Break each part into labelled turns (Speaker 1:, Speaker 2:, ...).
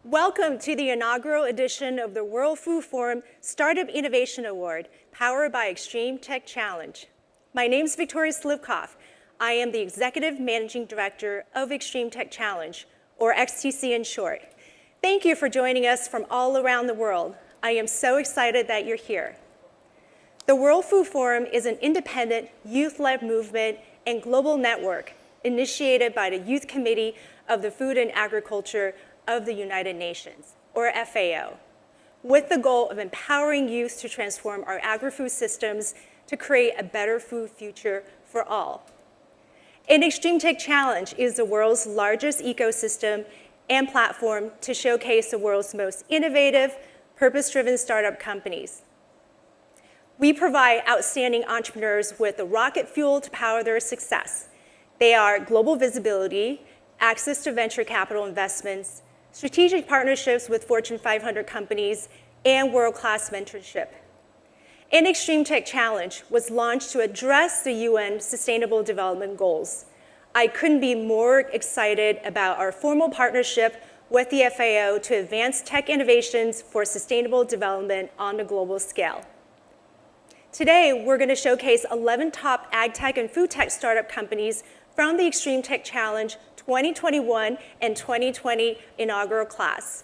Speaker 1: Welcome to the inaugural edition of the World Food Forum Startup Innovation Award, powered by Extreme Tech Challenge. My name is Victoria Slivkoff. I am the Executive Managing Director of Extreme Tech Challenge, or XTC in short. Thank you for joining us from all around the world. I am so excited that you're here. The World Food Forum is an independent, youth-led movement and global network initiated by the Youth Committee of the Food and Agriculture of the United Nations, or FAO, with the goal of empowering youth to transform our agri-food systems to create a better food future for all. And Extreme Tech Challenge is the world's largest ecosystem and platform to showcase the world's most innovative, purpose-driven startup companies. We provide outstanding entrepreneurs with the rocket fuel to power their success. They are global visibility, access to venture capital investments, strategic partnerships with Fortune 500 companies, and world-class mentorship. And Extreme Tech Challenge was launched to address the UN Sustainable Development Goals. I couldn't be more excited about our formal partnership with the FAO to advance tech innovations for sustainable development on a global scale. Today, we're going to showcase 11 top ag tech and food tech startup companies from the Extreme Tech Challenge 2021 and 2020 inaugural class.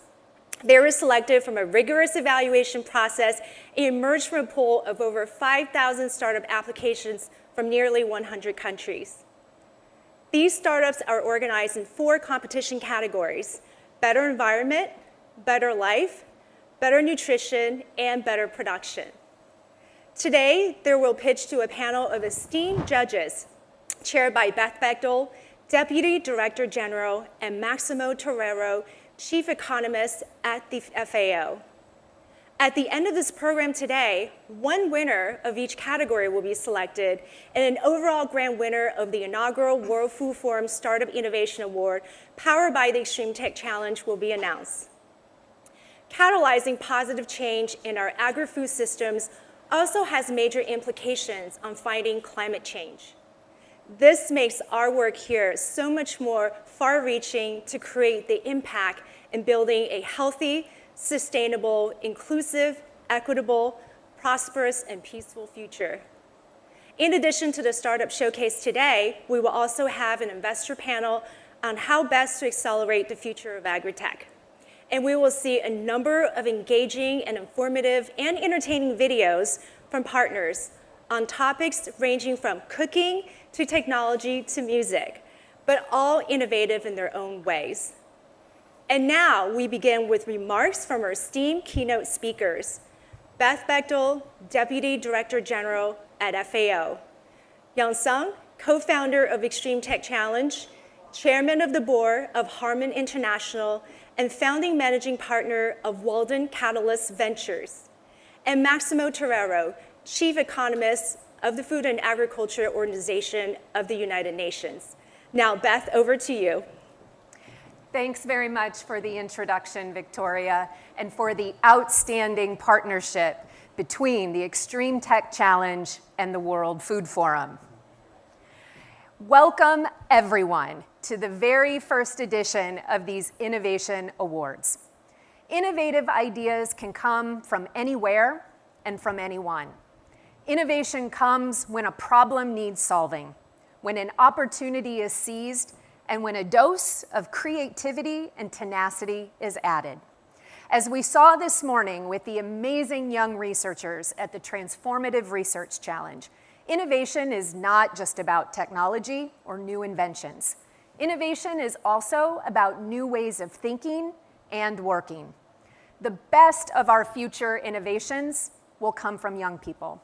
Speaker 1: They were selected from a rigorous evaluation process and emerged from a pool of over 5,000 startup applications from nearly 100 countries. These startups are organized in 4 competition categories: better environment, better life, better nutrition, and better production. Today, they will pitch to a panel of esteemed judges chaired by Beth Bechtel, Deputy Director General, and Maximo Torero, Chief Economist at the FAO. At the end of this program today, one winner of each category will be selected, and an overall grand winner of the inaugural World Food Forum Startup Innovation Award, powered by the Extreme Tech Challenge, will be announced. Catalyzing positive change in our agri-food systems also has major implications on fighting climate change. This makes our work here so much more far-reaching to create the impact in building a healthy, sustainable, inclusive, equitable, prosperous, and peaceful future. In addition to the Startup Showcase today, we will also have an investor panel on how best to accelerate the future of agri-tech. And we will see a number of engaging and informative and entertaining videos from partners on topics ranging from cooking to technology to music, but all innovative in their own ways. And now we begin with remarks from our esteemed keynote speakers: Beth Bechtel, Deputy Director General at FAO; Young Sohn, co-founder of Extreme Tech Challenge, Chairman of the Board of Harman International, and founding managing partner of Walden Catalyst Ventures; and Maximo Torero, Chief Economist of the Food and Agriculture Organization of the United Nations. Now, Beth, over to you.
Speaker 2: Thanks very much for the introduction, Victoria, and for the outstanding partnership between the Extreme Tech Challenge and the World Food Forum. Welcome, everyone, to the very first edition of these Innovation Awards. Innovative ideas can come from anywhere and from anyone. Innovation comes when a problem needs solving, when an opportunity is seized, and when a dose of creativity and tenacity is added. As we saw this morning with the amazing young researchers at the Transformative Research Challenge, innovation is not just about technology or new inventions. Innovation is also about new ways of thinking and working. The best of our future innovations will come from young people.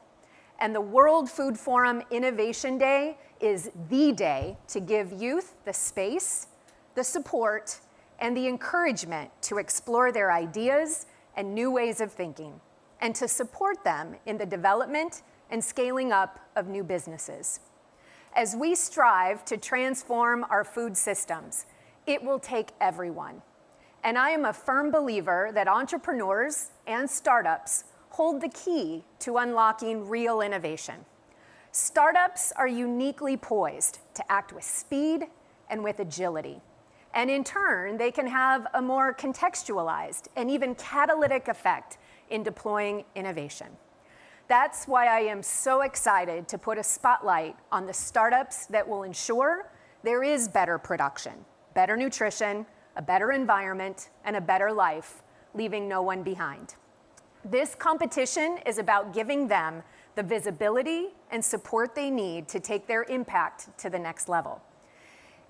Speaker 2: And the World Food Forum Innovation Day is the day to give youth the space, the support, and the encouragement to explore their ideas and new ways of thinking, and to support them in the development and scaling up of new businesses. As we strive to transform our food systems, it will take everyone. And I am a firm believer that entrepreneurs and startups hold the key to unlocking real innovation. Startups are uniquely poised to act with speed and with agility. And in turn, they can have a more contextualized and even catalytic effect in deploying innovation. That's why I am so excited to put a spotlight on the startups that will ensure there is better production, better nutrition, a better environment, and a better life, leaving no one behind. This competition is about giving them the visibility and support they need to take their impact to the next level.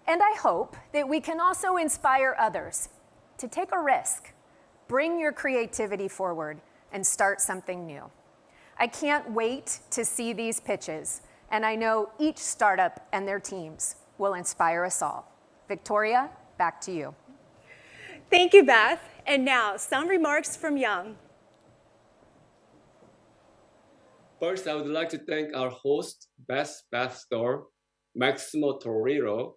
Speaker 2: And I hope that we can also inspire others to take a risk, bring your creativity forward, and start something new. I can't wait to see these pitches, and I know each startup and their teams will inspire us all. Victoria, back to you.
Speaker 1: Thank you, Beth. And now, some remarks from Young.
Speaker 3: First, I would like to thank our host, Beth Store, Maximo Torero,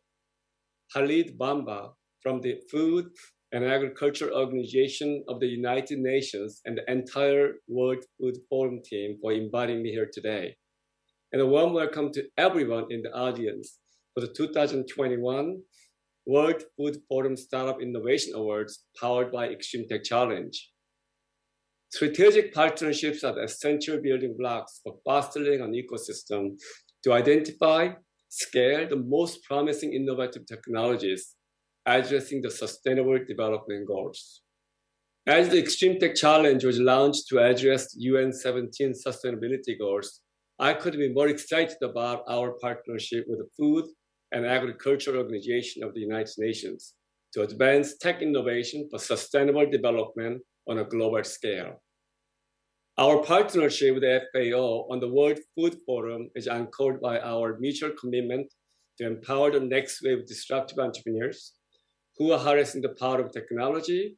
Speaker 3: Khalid Bamba from the Food and Agriculture Organization of the United Nations and the entire World Food Forum team for inviting me here today. And a warm welcome to everyone in the audience for the 2021 World Food Forum Startup Innovation Awards powered by Extreme Tech Challenge. Strategic partnerships are the essential building blocks for fostering an ecosystem to identify, scale the most promising innovative technologies addressing the Sustainable Development Goals. As the Extreme Tech Challenge was launched to address UN 17 sustainability goals, I couldn't be more excited about our partnership with the Food and Agriculture Organization of the United Nations to advance tech innovation for sustainable development on a global scale. Our partnership with the FAO on the World Food Forum is anchored by our mutual commitment to empower the next wave of disruptive entrepreneurs who are harnessing the power of technology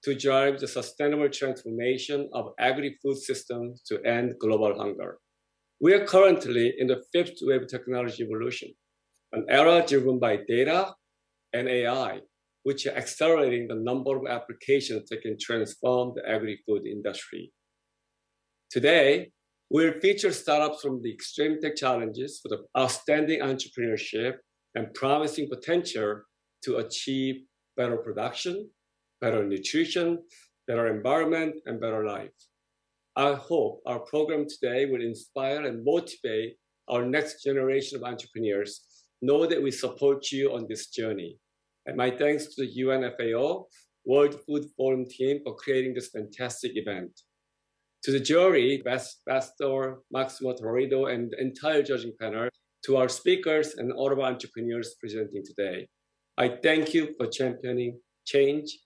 Speaker 3: to drive the sustainable transformation of agri-food systems to end global hunger. We are currently in the fifth wave of technology evolution, an era driven by data and AI, which are accelerating the number of applications that can transform the agri-food industry. Today, we'll feature startups from the Extreme Tech Challenges for the outstanding entrepreneurship and promising potential to achieve better production, better nutrition, better environment, and better life. I hope our program today will inspire and motivate our next generation of entrepreneurs. Know that we support you on this journey. And my thanks to the UNFAO World Food Forum team for creating this fantastic event. To the jury, Beth Store, Maximo Torrido, and the entire judging panel, to our speakers and all of our entrepreneurs presenting today. I thank you for championing change,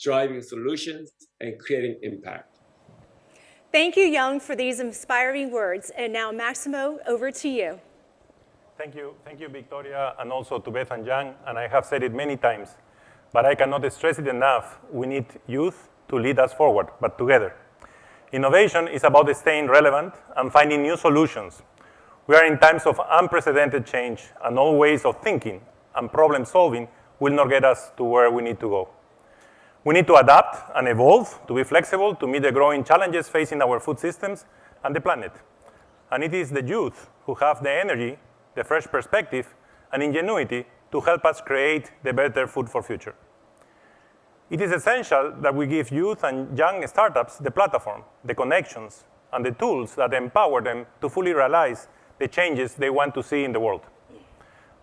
Speaker 3: driving solutions, and creating impact.
Speaker 1: Thank you, Young, for these inspiring words. And now, Maximo, over to you.
Speaker 4: Thank you, Victoria, and also to Beth and Young. And I have said it many times, but I cannot stress it enough. We need youth to lead us forward, but together. Innovation is about staying relevant and finding new solutions. We are in times of unprecedented change, and old ways of thinking and problem solving will not get us to where we need to go. We need to adapt and evolve to be flexible to meet the growing challenges facing our food systems and the planet. And it is the youth who have the energy, the fresh perspective, and ingenuity to help us create the better food for future. It is essential that we give youth and young startups the platform, the connections, and the tools that empower them to fully realize the changes they want to see in the world.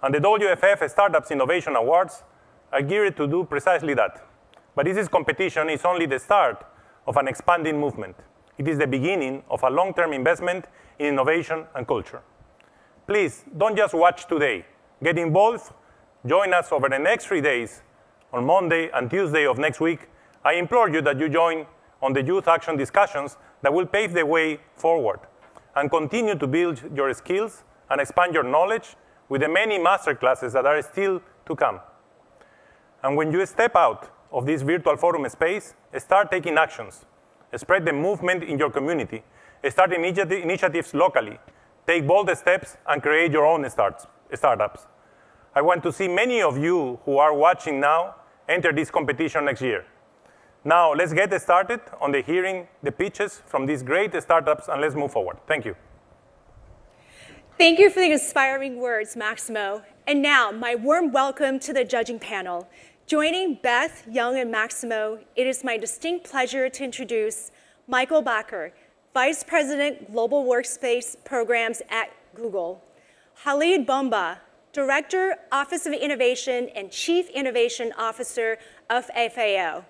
Speaker 4: And the WFF Startups Innovation Awards are geared to do precisely that. But this competition is only the start of an expanding movement. It is the beginning of a long-term investment in innovation and culture. Please, don't just watch today. Get involved. Join us over the next 3 days. On Monday and Tuesday of next week, I implore you that you join on the youth action discussions that will pave the way forward and continue to build your skills and expand your knowledge with the many masterclasses that are still to come. And when you step out of this virtual forum space, start taking actions. Spread the movement in your community. Start initiatives locally. Take bold steps and create your own startups. I want to see many of you who are watching now enter this competition next year. Now, let's get started on hearing the pitches from these great startups, and let's move forward. Thank you.
Speaker 1: Thank you for the inspiring words, Maximo. And now, my warm welcome to the judging panel. Joining Beth, Young, and Maximo, it is my distinct pleasure to introduce Michael Bakker, Vice President, Global Workspace Programs at Google, Khalid Bomba, Director, Office of Innovation and Chief Innovation Officer of FAO,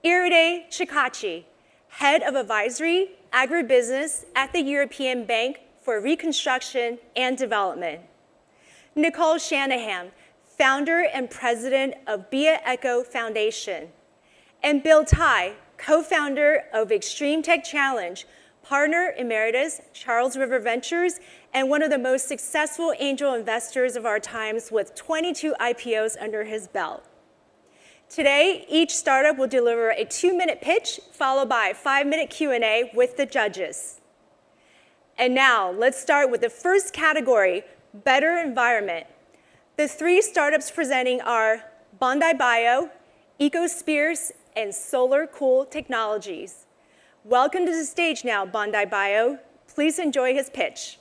Speaker 1: Iride Chikachi, Head of Advisory, Agribusiness at the European Bank for Reconstruction and Development, Nicole Shanahan, Founder and President of BioEco Foundation, and Bill Tai, Co-founder of Extreme Tech Challenge, Partner Emeritus, Charles River Ventures, and one of the most successful angel investors of our times with 22 IPOs under his belt. Today, each startup will deliver a 2-minute pitch followed by a 5-minute Q&A with the judges. And now, let's start with the first category, Better Environment. The 3 startups presenting are Bondi Bio, EcoSpears, and Solar Cool Technologies. Welcome to the stage now, Bondi Bio. Please enjoy his pitch.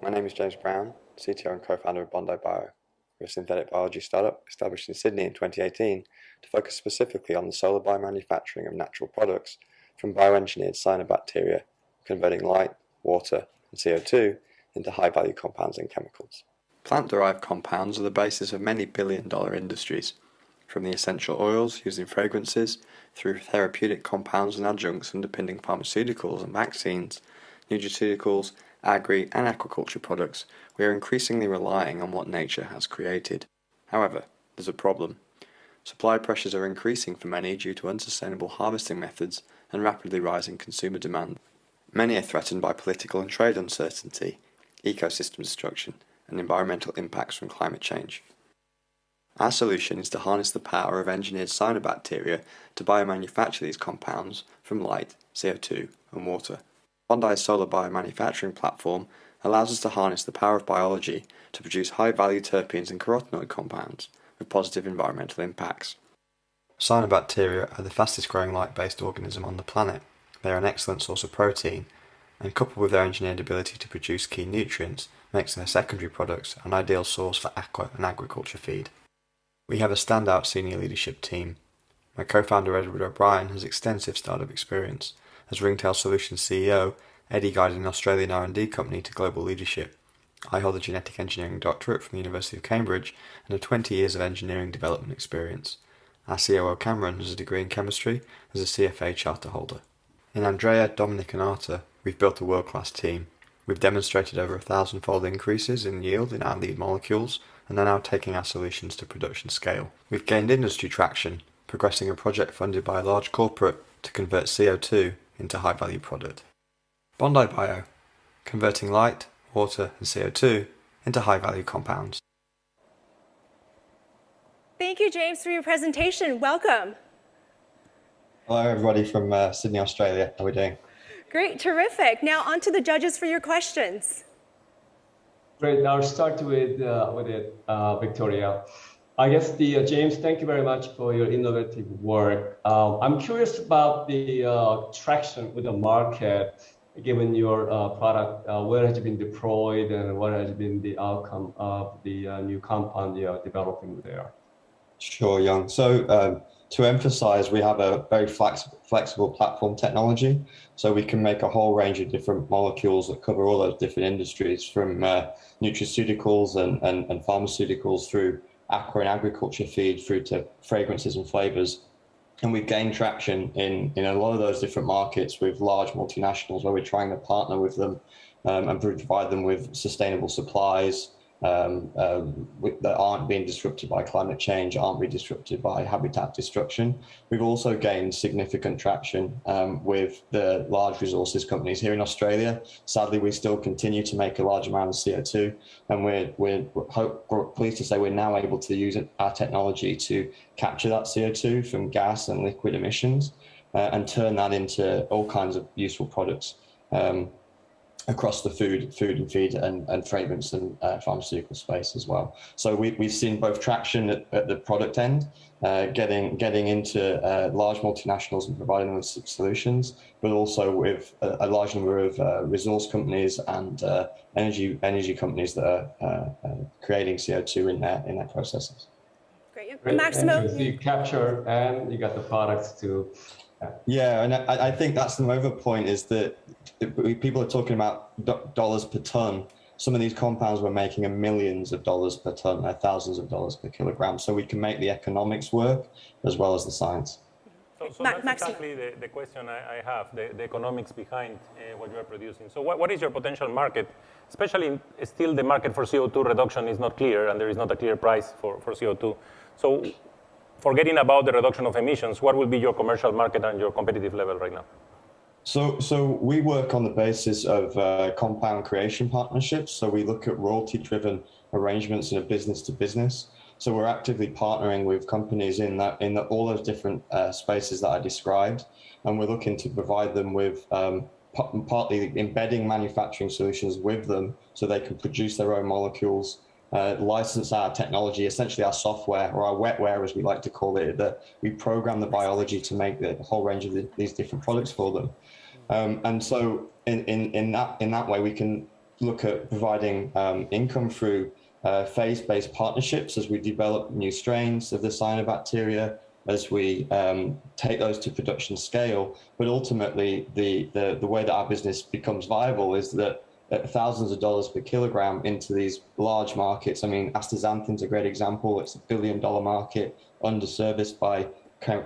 Speaker 5: My name is James Brown, CTO and co-founder of Bondi Bio. We're a synthetic biology startup established in Sydney in 2018 to focus specifically on the solar biomanufacturing of natural products from bioengineered cyanobacteria, converting light, water, and CO2 into high-value compounds and chemicals. Plant-derived compounds are the basis of many billion-dollar industries, from the essential oils used in fragrances through therapeutic compounds and adjuncts underpinning pharmaceuticals and vaccines, nutraceuticals, agri and aquaculture products. We are increasingly relying on what nature has created. However, there's a problem. Supply pressures are increasing for many due to unsustainable harvesting methods and rapidly rising consumer demand. Many are threatened by political and trade uncertainty, ecosystem destruction, and environmental impacts from climate change. Our solution is to harness the power of engineered cyanobacteria to biomanufacture these compounds from light, CO2, and water. Bondi's solar biomanufacturing platform allows us to harness the power of biology to produce high-value terpenes and carotenoid compounds with positive environmental impacts. Cyanobacteria are the fastest-growing light-based organism on the planet. They are an excellent source of protein, and coupled with their engineered ability to produce key nutrients, makes their secondary products an ideal source for aqua and agriculture feed. We have a standout senior leadership team. My co-founder Edward O'Brien has extensive startup experience. As Ringtail Solutions CEO, Eddie guided an Australian R&D company to global leadership. I hold a genetic engineering doctorate from the University of Cambridge and have 20 years of engineering development experience. Our COO Cameron has a degree in chemistry as a CFA charter holder. In Andrea, Dominic and Arta, we've built a world-class team. We've demonstrated over 1,000-fold increases in yield in our lead molecules and are now taking our solutions to production scale. We've gained industry traction, progressing a project funded by a large corporate to convert CO2 into high-value product. Bondi Bio, converting light, water and CO2 into high-value compounds.
Speaker 1: Thank you, James, for your presentation. Welcome.
Speaker 5: Hello everybody from Sydney, Australia. How are we doing?
Speaker 1: Great, terrific. Now on to the judges for your questions.
Speaker 3: Great. Now I'll start with it, Victoria. I guess James, thank you very much for your innovative work. I'm curious about the traction with the market, given your product, where has it been deployed and what has been the outcome of the new compound you are developing there?
Speaker 5: Sure, Young. So to emphasize, we have a very flexible platform technology, so we can make a whole range of different molecules that cover all those different industries, from nutraceuticals and pharmaceuticals through aqua and agriculture feed through to fragrances and flavors. And we've gained traction in a lot of those different markets with large multinationals where we're trying to partner with them and provide them with sustainable supplies that aren't being disrupted by climate change, aren't being disrupted by habitat destruction. We've also gained significant traction with the large resources companies here in Australia. Sadly, we still continue to make a large amount of CO2, and we're pleased to say we're now able to use our technology to capture that CO2 from gas and liquid emissions and turn that into all kinds of useful products. Across the food and feed and fragrance and pharmaceutical space as well. So we've seen both traction at the product end, getting into large multinationals and providing them with solutions, but also with a large number of resource companies and energy companies that are creating CO2 in their processes.
Speaker 1: Maximo.
Speaker 3: So you capture and you got the products to.
Speaker 5: Yeah, and I think that's the other point is that people are talking about dollars per ton. Some of these compounds we're making are millions of dollars per ton, thousands of dollars per kilogram. So we can make the economics work as well as the science.
Speaker 4: So that's exactly the question I have, the economics behind what you are producing. So what is your potential market? Especially still the market for CO2 reduction is not clear and there is not a clear price for CO2. So forgetting about the reduction of emissions, what will be your commercial market and your competitive level right now?
Speaker 5: So we work on the basis of compound creation partnerships. So we look at royalty-driven arrangements in a business to business. So we're actively partnering with companies in all those different spaces that I described, and we're looking to provide them with partly embedding manufacturing solutions with them so they can produce their own molecules, license our technology, essentially our software or our wetware, as we like to call it, that we program the biology to make the whole range of these different products for them. And so in that way, we can look at providing income through phase-based partnerships as we develop new strains of the cyanobacteria, as we take those to production scale. But ultimately, the way that our business becomes viable is that at thousands of dollars per kilogram into these large markets. I mean, astaxanthin's a great example. It's $1 billion market, underserviced by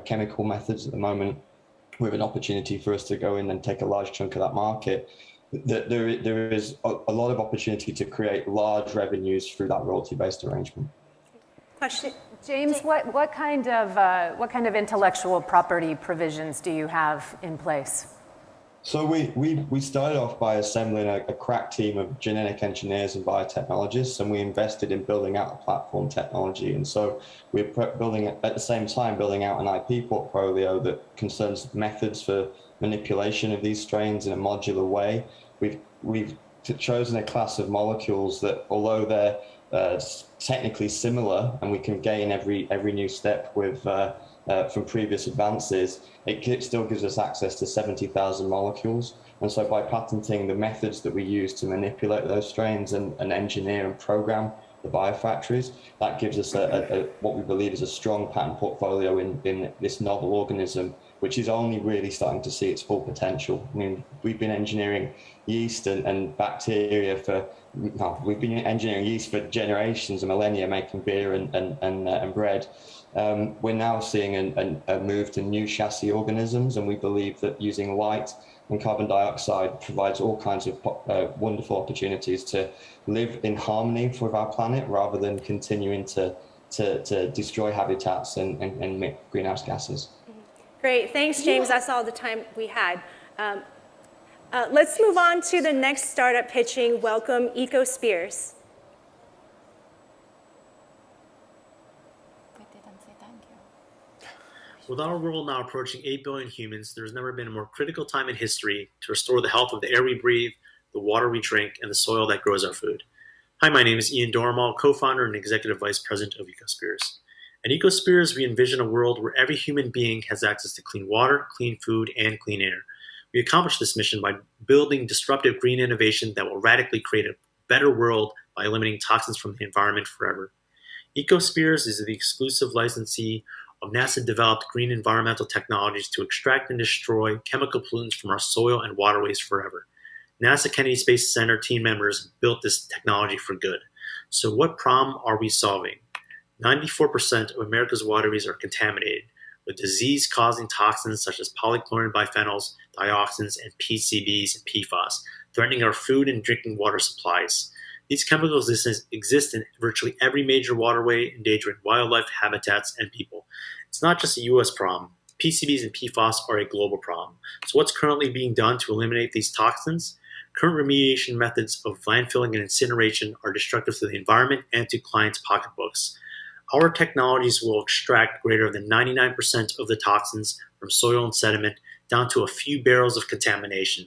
Speaker 5: chemical methods at the moment, with an opportunity for us to go in and take a large chunk of that market. There is a lot of opportunity to create large revenues through that royalty-based arrangement.
Speaker 1: Question.
Speaker 2: James, what kind of intellectual property provisions do you have in place?
Speaker 5: So we started off by assembling a crack team of genetic engineers and biotechnologists, and we invested in building out a platform technology. And so we're building at the same time building out an IP portfolio that concerns methods for manipulation of these strains in a modular way. We've chosen a class of molecules that, although they're technically similar, and we can gain every new step with from previous advances, it still gives us access to 70,000 molecules. And so by patenting the methods that we use to manipulate those strains and engineer and program the biofactories, that gives us what we believe is a strong patent portfolio in this novel organism, which is only really starting to see its full potential. I mean, we've been engineering yeast and bacteria we've been engineering yeast for generations, a millennia, making beer and bread. We're now seeing a move to new chassis organisms, and we believe that using light and carbon dioxide provides all kinds of wonderful opportunities to live in harmony with our planet rather than continuing to destroy habitats and emit greenhouse gases.
Speaker 1: Great, thanks, James. That's all the time we had. Let's move on to the next startup pitching. Welcome, EcoSpears.
Speaker 6: With our world now approaching 8 billion humans, there's never been a more critical time in history to restore the health of the air we breathe, the water we drink, and the soil that grows our food. Hi, my name is Ian Dormal, co-founder and executive vice president of EcoSpears. At EcoSpears, we envision a world where every human being has access to clean water, clean food, and clean air. We accomplish this mission by building disruptive green innovation that will radically create a better world by eliminating toxins from the environment forever. EcoSpears is the exclusive licensee of NASA-developed green environmental technologies to extract and destroy chemical pollutants from our soil and waterways forever. NASA Kennedy Space Center team members built this technology for good. So what problem are we solving? 94% of America's waterways are contaminated with disease-causing toxins such as polychlorinated biphenyls, dioxins, and PCBs and PFAS, threatening our food and drinking water supplies. These chemicals exist in virtually every major waterway, endangering wildlife, habitats, and people. It's not just a U.S. problem. PCBs and PFAS are a global problem. So what's currently being done to eliminate these toxins? Current remediation methods of landfilling and incineration are destructive to the environment and to clients' pocketbooks. Our technologies will extract greater than 99% of the toxins from soil and sediment down to a few barrels of contamination,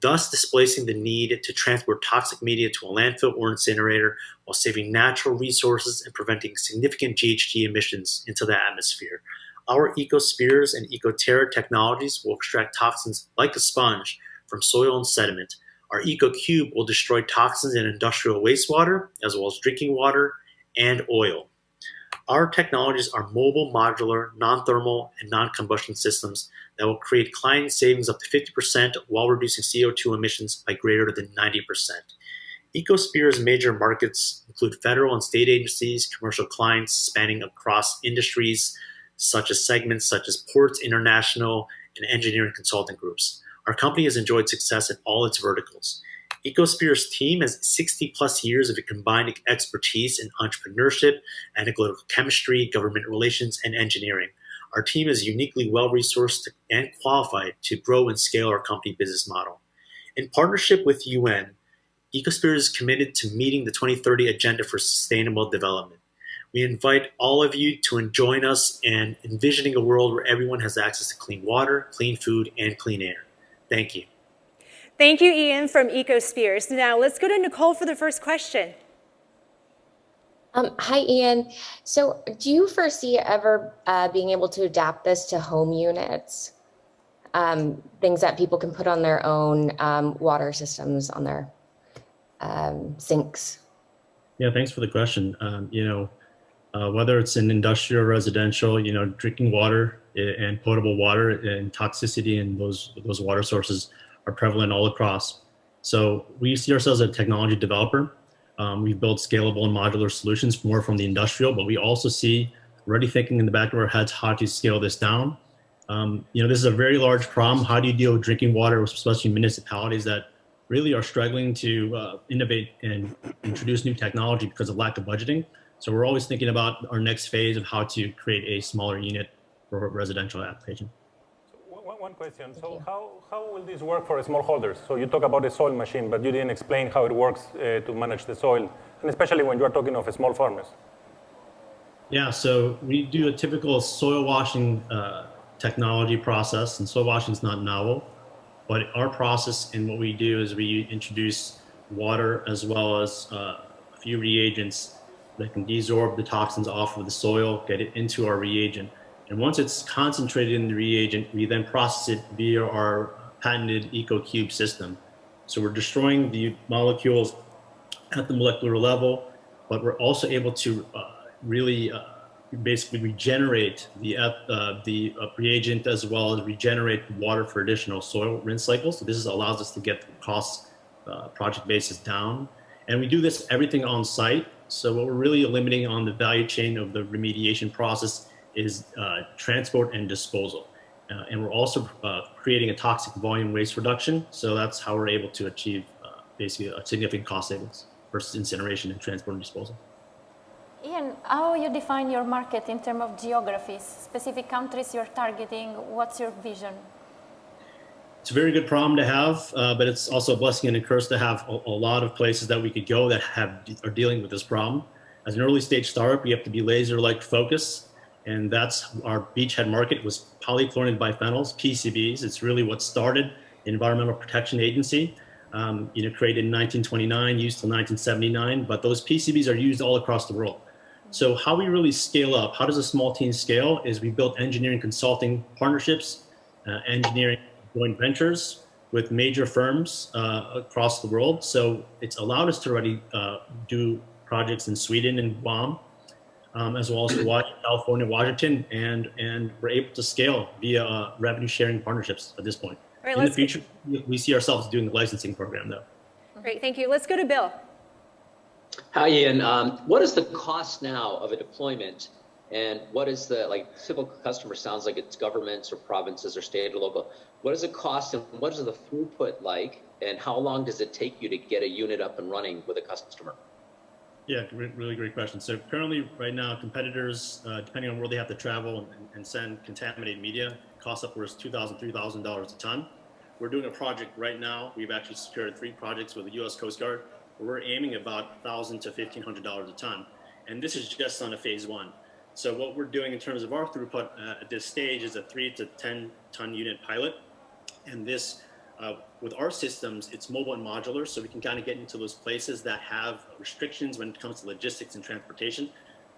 Speaker 6: thus displacing the need to transport toxic media to a landfill or incinerator while saving natural resources and preventing significant GHG emissions into the atmosphere. Our EcoSpears and EcoTerra technologies will extract toxins like a sponge from soil and sediment. Our EcoCube will destroy toxins in industrial wastewater, as well as drinking water and oil. Our technologies are mobile, modular, non-thermal, and non-combustion systems that will create client savings up to 50% while reducing CO2 emissions by greater than 90%. Ecosphere's major markets include federal and state agencies, commercial clients spanning across industries such as ports, international, and engineering consulting groups. Our company has enjoyed success in all its verticals. Ecosphere's team has 60 plus years of combined expertise in entrepreneurship, analytical chemistry, government relations, and engineering. Our team is uniquely well-resourced and qualified to grow and scale our company business model. In partnership with UN, Ecosphere is committed to meeting the 2030 Agenda for Sustainable Development. We invite all of you to join us in envisioning a world where everyone has access to clean water, clean food, and clean air. Thank you.
Speaker 1: Thank you, Ian from Ecospheres. Now let's go to Nicole for the first question.
Speaker 7: Hi, Ian. So do you foresee ever being able to adapt this to home units? Things that people can put on their own water systems, on their sinks?
Speaker 8: Yeah, thanks for the question. Whether it's in industrial or residential, drinking water and potable water and toxicity in those water sources are prevalent all across. So we see ourselves as a technology developer. We've built scalable and modular solutions more from the industrial, but we also see already thinking in the back of our heads how to scale this down. This is a very large problem. How do you deal with drinking water, especially municipalities that really are struggling to innovate and introduce new technology because of lack of budgeting? So we're always thinking about our next phase of how to create a smaller unit for a residential application.
Speaker 4: One question. So how will this work for smallholders? So you talk about a soil machine, but you didn't explain how it works to manage the soil, and especially when you are talking of small farmers.
Speaker 8: Yeah, so we do a typical soil washing technology process, and soil washing is not novel, but our process and what we do is we introduce water as well as a few reagents that can desorb the toxins off of the soil, get it into our reagent. And once it's concentrated in the reagent, we then process it via our patented EcoCube system. So we're destroying the molecules at the molecular level, but we're also able to really basically regenerate the reagent as well as regenerate the water for additional soil rinse cycles. So this allows us to get the cost project basis down. And we do this everything on site. So what we're really eliminating on the value chain of the remediation process is transport and disposal. And we're also creating a toxic volume waste reduction. So that's how we're able to achieve basically a significant cost savings versus incineration and transport and disposal.
Speaker 9: Ian, how you define your market in terms of geographies, specific countries you're targeting? What's your vision?
Speaker 8: It's a very good problem to have, but it's also a blessing and a curse to have a lot of places that we could go that are dealing with this problem. As an early stage startup, we have to be laser-like focused, and that's our beachhead market was polychlorinated biphenyls, PCBs. It's really what started the Environmental Protection Agency, created in 1929, used till 1979, but those PCBs are used all across the world. So how we really scale up, how does a small team scale, is we built engineering consulting partnerships, engineering joint ventures with major firms across the world. So it's allowed us to already do projects in Sweden and Guam, as well as Hawaii, California, Washington, and we're able to scale via revenue sharing partnerships at this point.
Speaker 1: Right,
Speaker 8: in the future, we see ourselves doing the licensing program though.
Speaker 1: Great, thank you. Let's go to Bill.
Speaker 10: Hi, Ian. What is the cost now of a deployment, and what is the, typical customer sounds like it's governments or provinces or state or local. What does it cost and what is the throughput like, and how long does it take you to get a unit up and running with a customer?
Speaker 8: Yeah, really great question. So currently, right now, competitors, depending on where they have to travel and send contaminated media, cost upwards $2,000, $3,000 a ton. We're doing a project right now. We've actually secured 3 projects with the U.S. Coast Guard, where we're aiming about $1,000 to $1,500 a ton. And this is just on a phase 1. So what we're doing in terms of our throughput at this stage is a 3 to 10 ton unit pilot. And this, with our systems, it's mobile and modular, so we can kind of get into those places that have restrictions when it comes to logistics and transportation.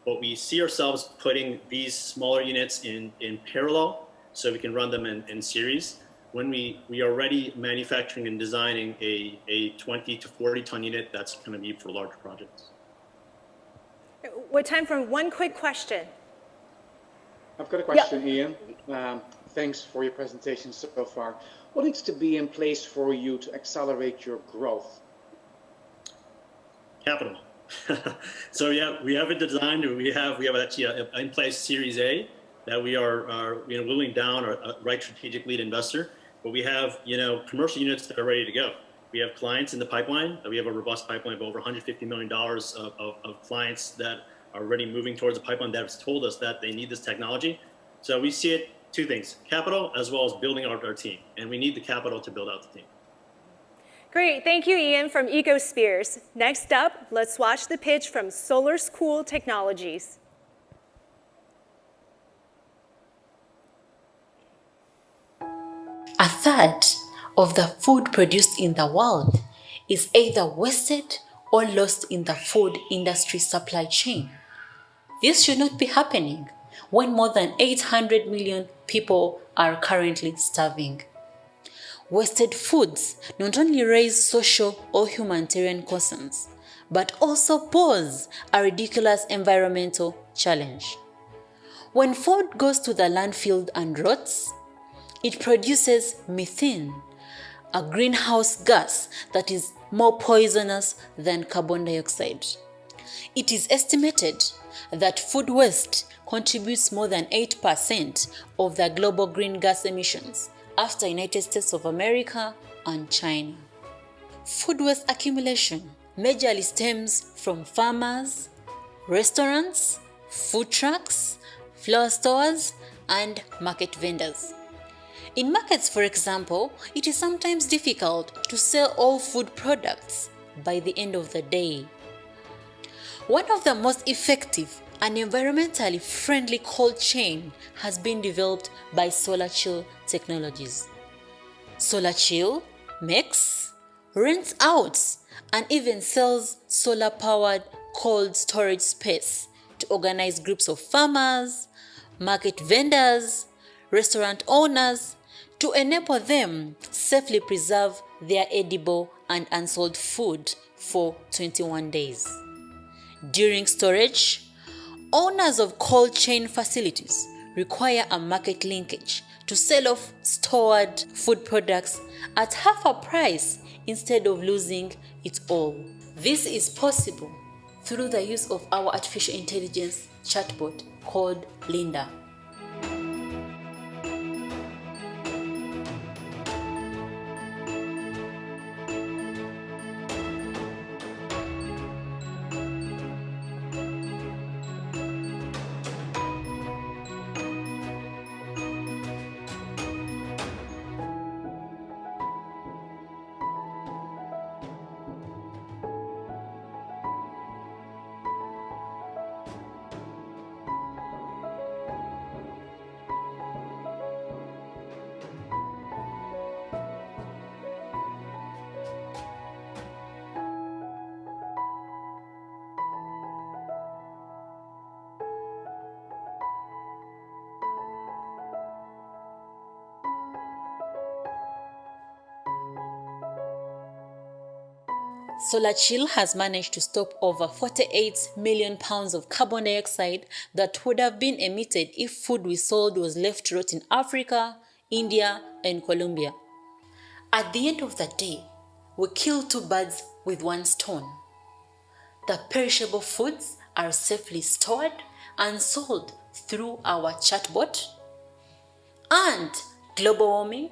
Speaker 8: But we see ourselves putting these smaller units in parallel, so we can run them in series. When we are already manufacturing and designing a 20 to 40 ton unit that's going to be for larger projects.
Speaker 1: What time for one quick question?
Speaker 11: I've got a question, Ian. Thanks for your presentation so far. What needs to be in place for you to accelerate your growth?
Speaker 8: Capital. So yeah, we have it designed. We have actually in place Series A that we are willing down a right strategic lead investor. But we have commercial units that are ready to go. We have clients in the pipeline. We have a robust pipeline of over $150 million of clients that are already moving towards the pipeline that have told us that they need this technology. So we see it two things: capital as well as building out our team, and we need the capital to build out the team.
Speaker 1: Great, thank you, Ian from EcoSpheres. Next up, let's watch the pitch from Solar School Technologies.
Speaker 12: A third of the food produced in the world is either wasted or lost in the food industry supply chain. This should not be happening when more than 800 million people are currently starving. Wasted foods not only raise social or humanitarian concerns, but also pose a ridiculous environmental challenge. When food goes to the landfill and rots, it produces methane, a greenhouse gas that is more poisonous than carbon dioxide. It is estimated that food waste contributes more than 8% of the global green gas emissions after United States of America and China. Food waste accumulation majorly stems from farmers, restaurants, food trucks, flower stores, and market vendors. In markets, for example, it is sometimes difficult to sell all food products by the end of the day. One of the most effective and environmentally friendly cold chain has been developed by SolarChill Technologies. SolarChill makes, rents out, and even sells solar-powered cold storage space to organize groups of farmers, market vendors, restaurant owners, to enable them safely preserve their edible and unsold food for 21 days. During storage, owners of cold chain facilities require a market linkage to sell off stored food products at half a price instead of losing it all. This is possible through the use of our artificial intelligence chatbot called Linda. SolarChill has managed to stop over 48 million pounds of carbon dioxide that would have been emitted if food we sold was left to rot in Africa, India, and Colombia. At the end of the day, we kill two birds with one stone. The perishable foods are safely stored and sold through our chatbot, and global warming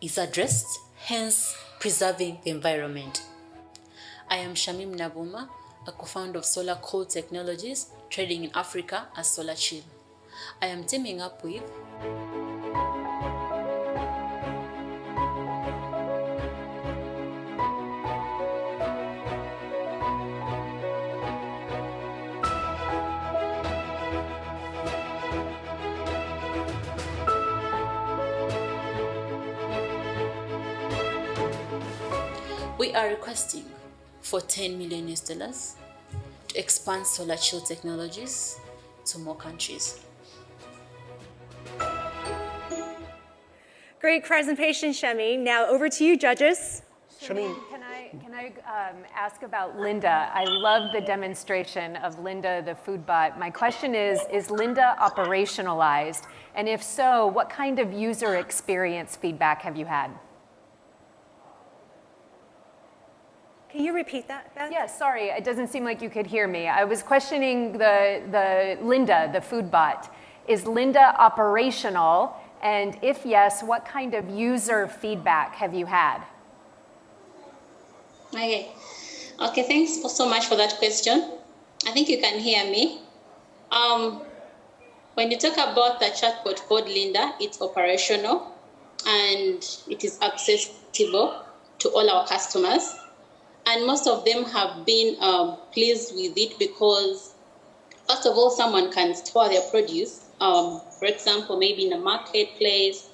Speaker 12: is addressed, hence preserving the environment. I am Shamim Nabuma, a co-founder of Solar Cold Technologies, trading in Africa as SolarChill. I am teaming up with we are requesting for $10 million to expand SolarChill Technologies to more countries.
Speaker 1: Great presentation, Shemi. Now over to you, judges.
Speaker 2: Can I to ask about Linda. I love the demonstration of Linda, the food bot. My question is Linda operationalized? And if so, what kind of user experience feedback have you had?
Speaker 1: Can you repeat that, Beth?
Speaker 2: Yeah, sorry, it doesn't seem like you could hear me. I was questioning the Linda, the food bot. Is Linda operational? And if yes, what kind of user feedback have you had?
Speaker 13: Okay, thanks so much for that question. I think you can hear me. When you talk about the chatbot called Linda, it's operational and it is accessible to all our customers. And most of them have been pleased with it because, first of all, someone can store their produce. For example, maybe in a marketplace.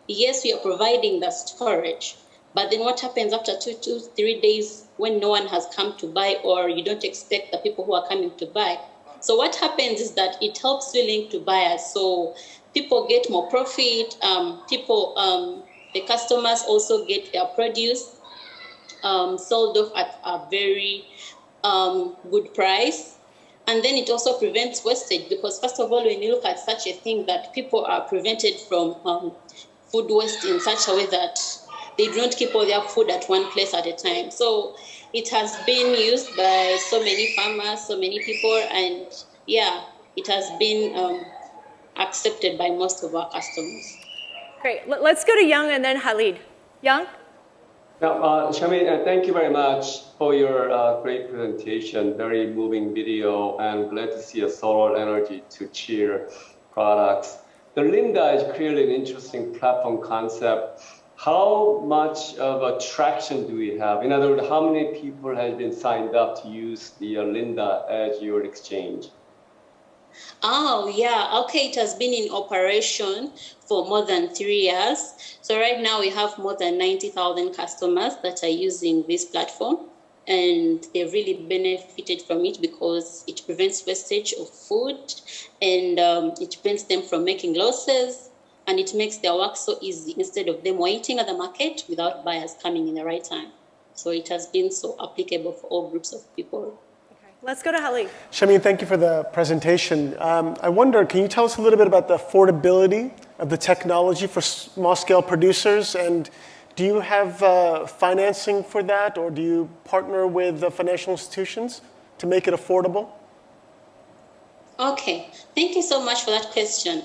Speaker 13: Yes, we are providing the storage, but then what happens after 2 to 3 days when no one has come to buy or you don't expect the people who are coming to buy? So what happens is that it helps you link to buyers. So people get more profit. The customers also get their produce sold off at a very good price. And then it also prevents wastage because, first of all, when you look at such a thing that people are prevented from food waste in such a way that they don't keep all their food at one place at a time. So it has been used by so many farmers, so many people, and yeah, it has been accepted by most of our customers.
Speaker 1: Great. Let's go to Young and then Khalid. Young?
Speaker 3: Now, Shami, thank you very much for your great presentation, very moving video, and glad to see a solar energy to cheer products. The Linda is clearly an interesting platform concept. How much of a traction do we have? In other words, how many people have been signed up to use the Linda as your exchange?
Speaker 13: Oh, yeah. Okay, it has been in operation for more than 3 years. So right now we have more than 90,000 customers that are using this platform, and they've really benefited from it because it prevents wastage of food and it prevents them from making losses, and it makes their work so easy instead of them waiting at the market without buyers coming in the right time. So it has been so applicable for all groups of people.
Speaker 1: Let's go to Khalid.
Speaker 14: Shami, thank you for the presentation. I wonder, can you tell us a little bit about the affordability of the technology for small-scale producers? And do you have financing for that, or do you partner with financial institutions to make it affordable?
Speaker 13: Okay, thank you so much for that question.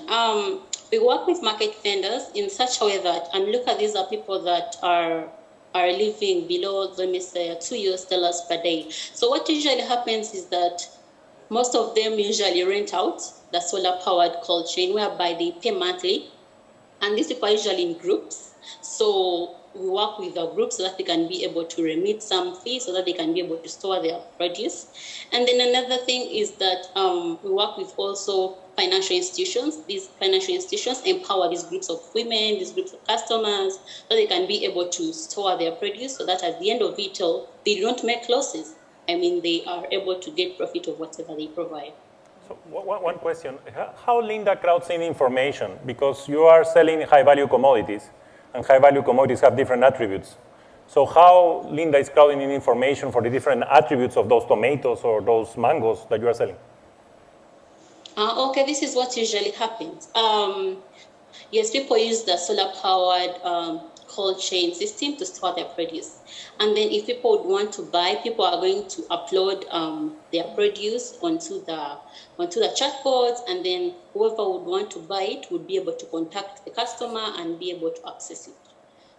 Speaker 13: We work with market vendors in such a way that, and look at these are people that are living below, let me say, $2 per day. So what usually happens is that most of them usually rent out the solar-powered cold chain, whereby they pay monthly. And these people are usually in groups. So we work with the groups so that they can be able to remit some fees so that they can be able to store their produce. And then another thing is that we work with also financial institutions. These financial institutions empower these groups of women, these groups of customers, so they can be able to store their produce so that at the end of it all, they don't make losses. I mean, they are able to get profit of whatever they provide.
Speaker 4: So one question, how Linda crowds in information? Because you are selling high-value commodities, and high-value commodities have different attributes. So how Linda is crowding in information for the different attributes of those tomatoes or those mangoes that you are selling?
Speaker 13: Okay, this is what usually happens. Yes, people use the solar-powered cold chain system to store their produce. And then if people would want to buy, people are going to upload their produce onto the chatbots, and then whoever would want to buy it would be able to contact the customer and be able to access it.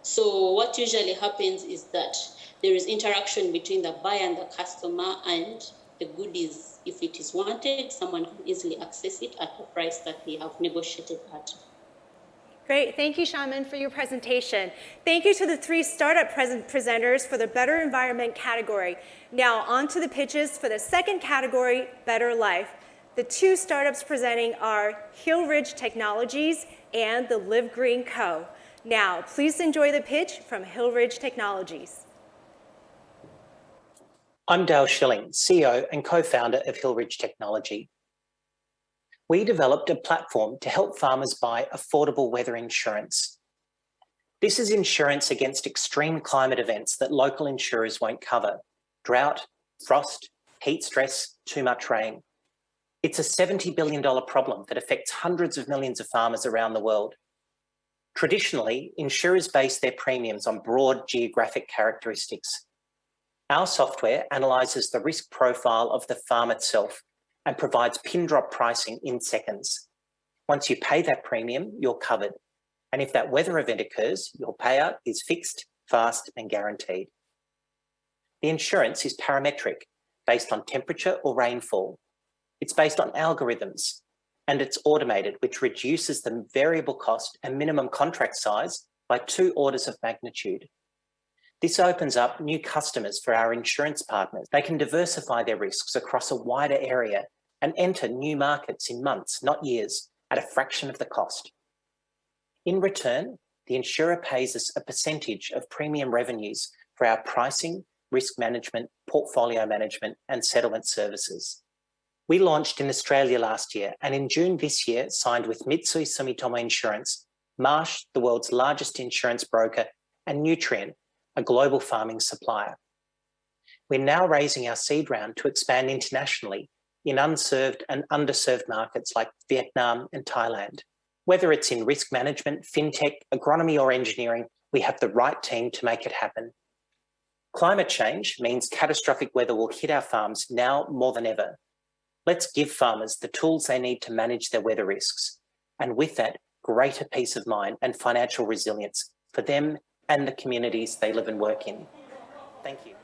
Speaker 13: So what usually happens is that there is interaction between the buyer and the customer, and the goodies, if it is wanted, someone can easily access it at the price that they have negotiated at.
Speaker 1: Great. Thank you, Shaman, for your presentation. Thank you to the 3 startup presenters for the Better Environment category. Now, on to the pitches for the second category, Better Life. The 2 startups presenting are Hildrich Technologies and the Live Green Co. Now, please enjoy the pitch from Hildrich Technologies.
Speaker 15: I'm Dale Schilling, CEO and co-founder of Hildrich Technology. We developed a platform to help farmers buy affordable weather insurance. This is insurance against extreme climate events that local insurers won't cover: drought, frost, heat stress, too much rain. It's a $70 billion problem that affects hundreds of millions of farmers around the world. Traditionally, insurers base their premiums on broad geographic characteristics. Our software analyses the risk profile of the farm itself and provides pin drop pricing in seconds. Once you pay that premium, you're covered. And if that weather event occurs, your payout is fixed, fast, and guaranteed. The insurance is parametric, based on temperature or rainfall. It's based on algorithms, and it's automated, which reduces the variable cost and minimum contract size by 2 orders of magnitude. This opens up new customers for our insurance partners. They can diversify their risks across a wider area and enter new markets in months, not years, at a fraction of the cost. In return, the insurer pays us a percentage of premium revenues for our pricing, risk management, portfolio management, and settlement services. We launched in Australia last year, and in June this year signed with Mitsui Sumitomo Insurance, Marsh, the world's largest insurance broker, and Nutrien, a global farming supplier. We're now raising our seed round to expand internationally in unserved and underserved markets like Vietnam and Thailand. Whether it's in risk management, fintech, agronomy, or engineering, we have the right team to make it happen. Climate change means catastrophic weather will hit our farms now more than ever. Let's give farmers the tools they need to manage their weather risks, and with that, greater peace of mind and financial resilience for them and the communities they live and work in. Thank you.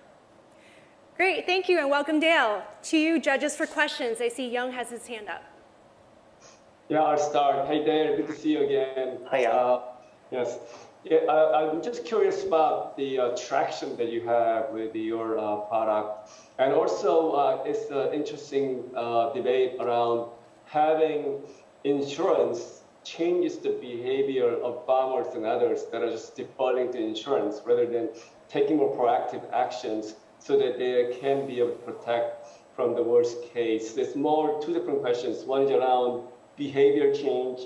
Speaker 1: Great, thank you, and welcome, Dale. To you, judges, for questions. I see Young has his hand up.
Speaker 3: Yeah, I'll start. Hey, Dale, good to see you again.
Speaker 15: Hi.
Speaker 3: Yes. Yeah, I'm just curious about the traction that you have with your product. And also, it's an interesting debate around having insurance changes the behavior of farmers and others that are just defaulting to insurance rather than taking more proactive actions so that they can be able to protect from the worst case. There's two different questions. One is around behavior change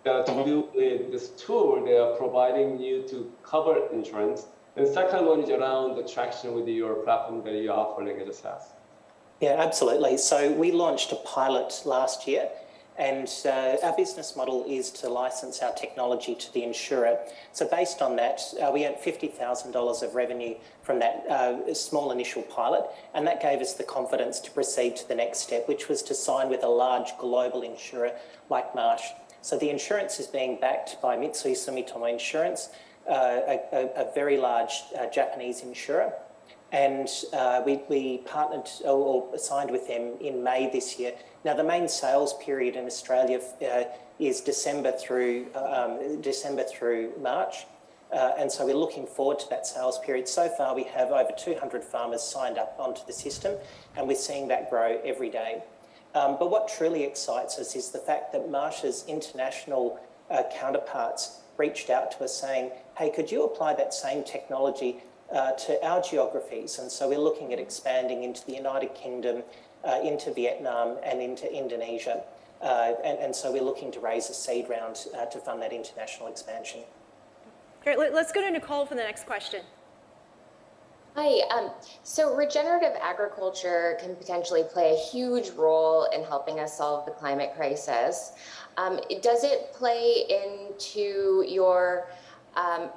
Speaker 3: that to do with this tool they are providing you to cover insurance. And the second one is around the traction with your platform that you offer, like I just asked.
Speaker 15: Yeah, absolutely. So we launched a pilot last year, and our business model is to license our technology to the insurer. So based on that, we earned $50,000 of revenue from that small initial pilot, and that gave us the confidence to proceed to the next step, which was to sign with a large global insurer like Marsh. So the insurance is being backed by Mitsui Sumitomo Insurance, a very large Japanese insurer. And we partnered or signed with them in May this year. Now, the main sales period in Australia is December through March. And so we're looking forward to that sales period. So far, we have over 200 farmers signed up onto the system, and we're seeing that grow every day. But what truly excites us is the fact that Marsh's international counterparts reached out to us saying, hey, could you apply that same technology to our geographies? And so we're looking at expanding into the United Kingdom, into Vietnam, and into Indonesia. And so we're looking to raise a seed round to fund that international expansion.
Speaker 1: Great, let's go to Nicole for the next question.
Speaker 7: Hi, so regenerative agriculture can potentially play a huge role in helping us solve the climate crisis. Does it play into your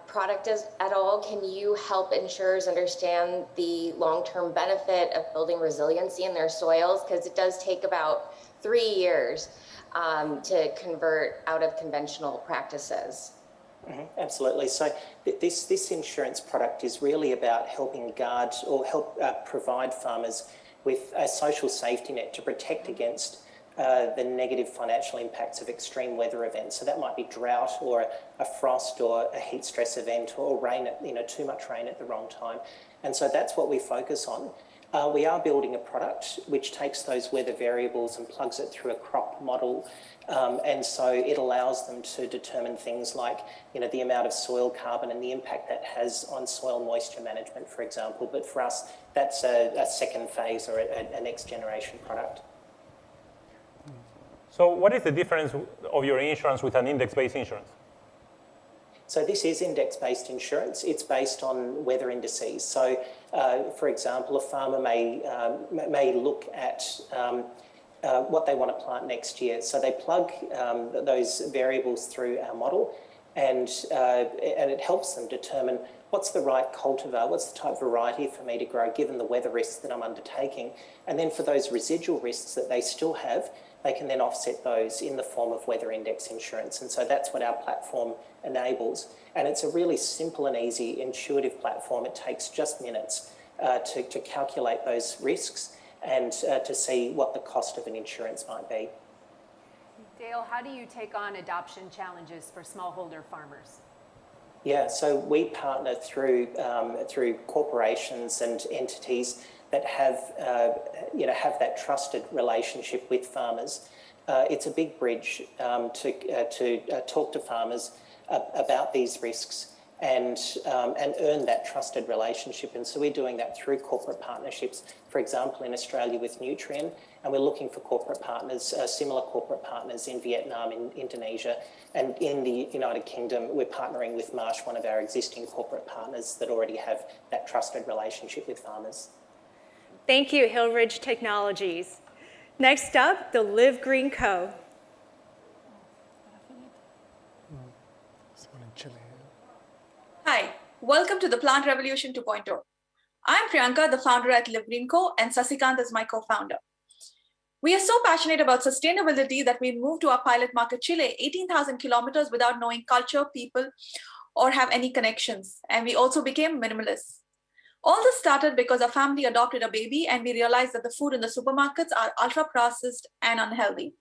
Speaker 7: product at all? Can you help insurers understand the long-term benefit of building resiliency in their soils? Because it does take about 3 years to convert out of conventional practices.
Speaker 15: Absolutely. So this insurance product is really about helping guard or help provide farmers with a social safety net to protect against the negative financial impacts of extreme weather events. So that might be drought or a frost or a heat stress event or rain, too much rain at the wrong time. And so that's what we focus on. We are building a product which takes those weather variables and plugs it through a crop model. And so it allows them to determine things like, the amount of soil carbon and the impact that has on soil moisture management, for example. But for us, that's a second phase or a next generation product.
Speaker 4: So what is the difference of your insurance with an index-based insurance?
Speaker 15: So this is index-based insurance. It's based on weather indices. So, for example, a farmer may look at what they want to plant next year. So they plug those variables through our model, and it helps them determine what's the right cultivar, what's the type of variety for me to grow given the weather risks that I'm undertaking. And then for those residual risks that they still have, they can then offset those in the form of weather index insurance. And so that's what our platform enables. And it's a really simple and easy, intuitive platform. It takes just minutes to calculate those risks and to see what the cost of an insurance might be.
Speaker 2: Dale, how do you take on adoption challenges for smallholder farmers?
Speaker 15: Yeah, so we partner through corporations and entities that have that trusted relationship with farmers. It's a big bridge to talk to farmers about these risks and earn that trusted relationship. And so we're doing that through corporate partnerships, for example, in Australia with Nutrien, and we're looking for corporate partners, similar corporate partners in Vietnam, in Indonesia, and in the United Kingdom, we're partnering with Marsh, one of our existing corporate partners that already have that trusted relationship with farmers.
Speaker 1: Thank you, Hildrich Technologies. Next up, the Live Green Co.
Speaker 16: Hi, welcome to the Plant Revolution 2.0. I'm Priyanka, the founder at Live Green Co, and Sasikant is my co-founder. We are so passionate about sustainability that we moved to our pilot market, Chile, 18,000 kilometers without knowing culture, people, or have any connections. And we also became minimalists. All this started because our family adopted a baby and we realized that the food in the supermarkets are ultra-processed and unhealthy.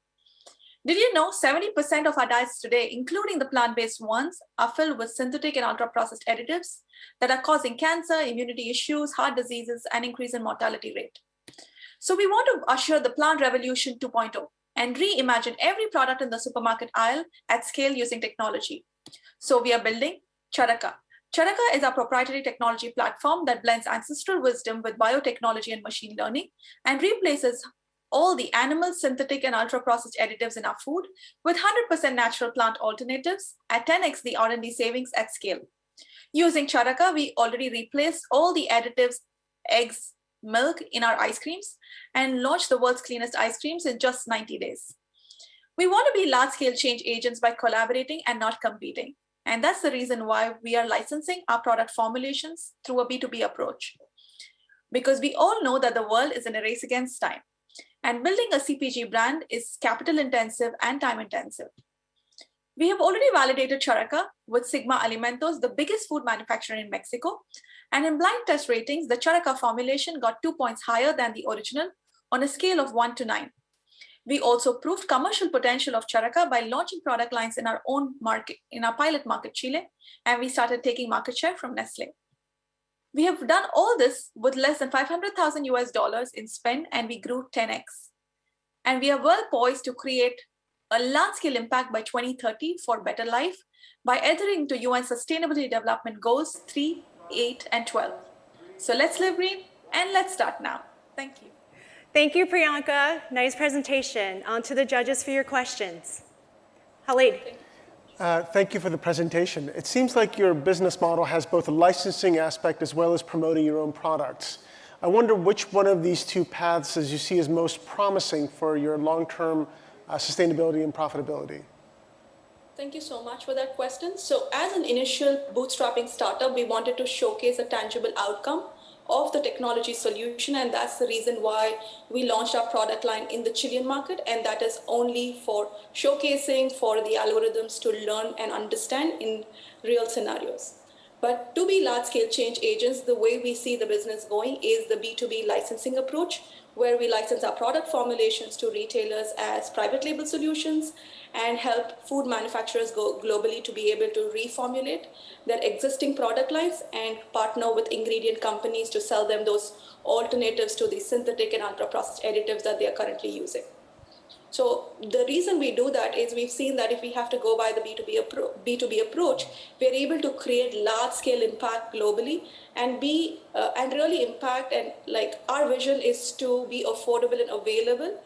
Speaker 16: Did you know 70% of our diets today, including the plant-based ones, are filled with synthetic and ultra-processed additives that are causing cancer, immunity issues, heart diseases, and increase in mortality rate? So we want to usher the Plant Revolution 2.0 and reimagine every product in the supermarket aisle at scale using technology. So we are building Charaka. Charaka is our proprietary technology platform that blends ancestral wisdom with biotechnology and machine learning and replaces all the animal, synthetic, and ultra-processed additives in our food with 100% natural plant alternatives at 10x the R&D savings at scale. Using Charaka, we already replaced all the additives, eggs, milk in our ice creams and launched the world's cleanest ice creams in just 90 days. We want to be large-scale change agents by collaborating and not competing. And that's the reason why we are licensing our product formulations through a B2B approach. Because we all know that the world is in a race against time. And building a CPG brand is capital intensive and time intensive. We have already validated Charaka with Sigma Alimentos, the biggest food manufacturer in Mexico. And in blind test ratings, the Charaka formulation got 2 points higher than the original on a scale of 1 to 9. We also proved commercial potential of Charaka by launching product lines in our own market, in our pilot market, Chile, and we started taking market share from Nestle. We have done all this with less than $500,000 US in spend, and we grew 10x. And we are well poised to create a large-scale impact by 2030 for better life by adhering to UN Sustainability Development Goals 3, 8, and 12. So let's live green, and let's start now. Thank you.
Speaker 1: Thank you, Priyanka. Nice presentation. On to the judges for your questions. Khalid.
Speaker 14: Thank you for the presentation. It seems like your business model has both a licensing aspect as well as promoting your own products. I wonder which one of these two paths as you see as most promising for your long-term sustainability and profitability.
Speaker 16: Thank you so much for that question. So as an initial bootstrapping startup, we wanted to showcase a tangible outcome of the technology solution, and that's the reason why we launched our product line in the Chilean market, and that is only for showcasing for the algorithms to learn and understand in real scenarios. But to be large-scale change agents, the way we see the business going is the B2B licensing approach, where we license our product formulations to retailers as private label solutions and help food manufacturers go globally to be able to reformulate their existing product lines and partner with ingredient companies to sell them those alternatives to the synthetic and ultra-processed additives that they are currently using. So the reason we do that is we've seen that if we have to go by the B2B approach, we're able to create large-scale impact globally and really impact, and like our vision is to be affordable and available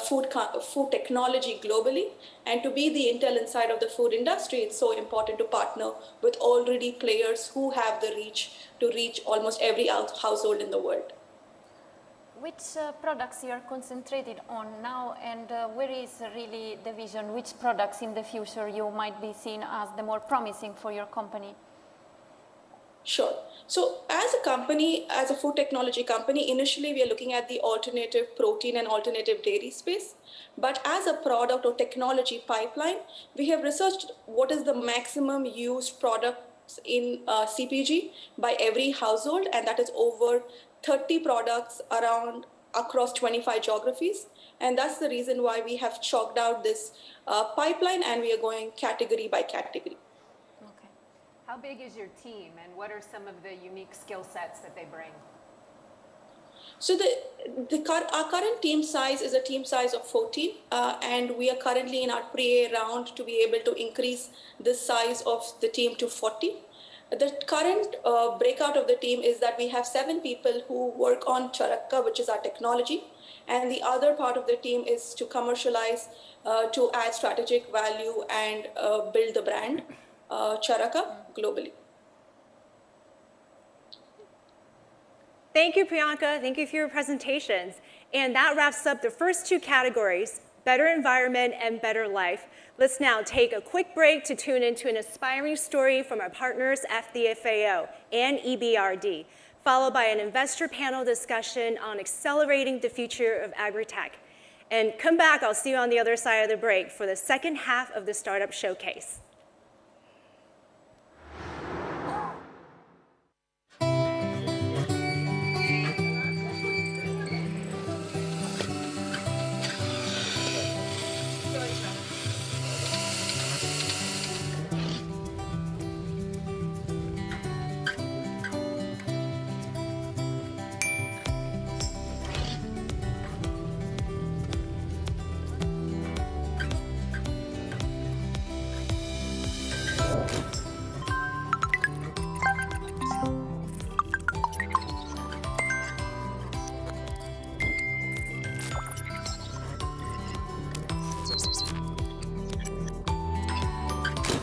Speaker 16: food technology globally. And to be the Intel inside of the food industry, it's so important to partner with already players who have the reach to reach almost every household in the world.
Speaker 9: Which products you're concentrated on now, and where is really the vision? Which products in the future you might be seen as the more promising for your company?
Speaker 16: Sure. So as a company, as a food technology company, initially we are looking at the alternative protein and alternative dairy space. But as a product or technology pipeline, we have researched what is the maximum used products in CPG by every household, and that is over 30 products across 25 geographies. And that's the reason why we have chalked out this pipeline, and we are going category by category.
Speaker 2: Okay. How big is your team, and what are some of the unique skill sets that they bring?
Speaker 16: So our current team size is a team size of 14, and we are currently in our pre-A round to be able to increase the size of the team to 40. The current breakout of the team is that we have 7 people who work on Charaka, which is our technology, and the other part of the team is to commercialize, to add strategic value and build the brand Charaka globally.
Speaker 1: Thank you, Priyanka. Thank you for your presentations. And that wraps up the first 2 categories, better environment and better life. Let's now take a quick break to tune into an inspiring story from our partners at the FAO and EBRD, followed by an investor panel discussion on accelerating the future of agri-tech. And come back, I'll see you on the other side of the break for the second half of the Startup Showcase.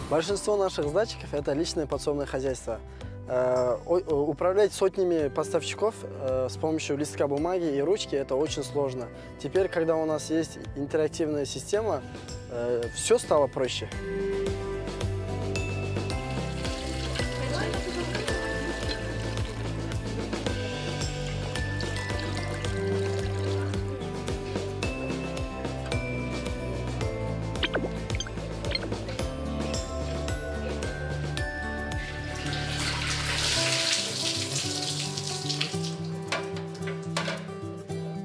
Speaker 17: Большинство наших задачек – это личное подсобное хозяйство. Управлять сотнями поставщиков с помощью листка бумаги и ручки – это очень сложно. Теперь, когда у нас есть интерактивная система, все стало проще.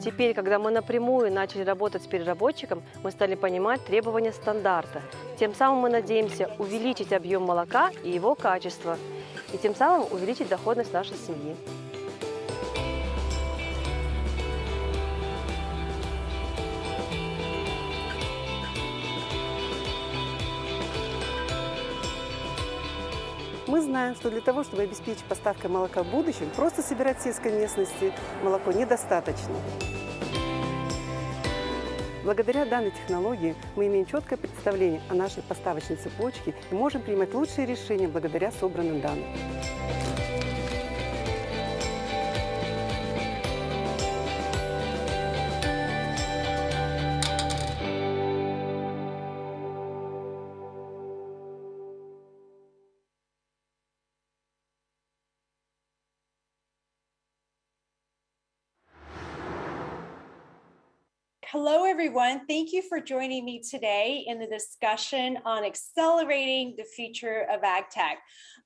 Speaker 18: Теперь, когда мы напрямую начали работать с переработчиком, мы стали понимать требования стандарта. Тем самым мы надеемся увеличить объем молока и его качество, и тем самым увеличить доходность нашей семьи.
Speaker 19: Мы знаем, что для того, чтобы обеспечить поставкой молока в будущем, просто собирать в сельской местности молоко недостаточно. Благодаря данной технологии мы имеем четкое представление о нашей поставочной цепочке и можем принимать лучшие решения благодаря собранным данным.
Speaker 1: Hello, everyone. Thank you for joining me today in the discussion on accelerating the future of ag tech.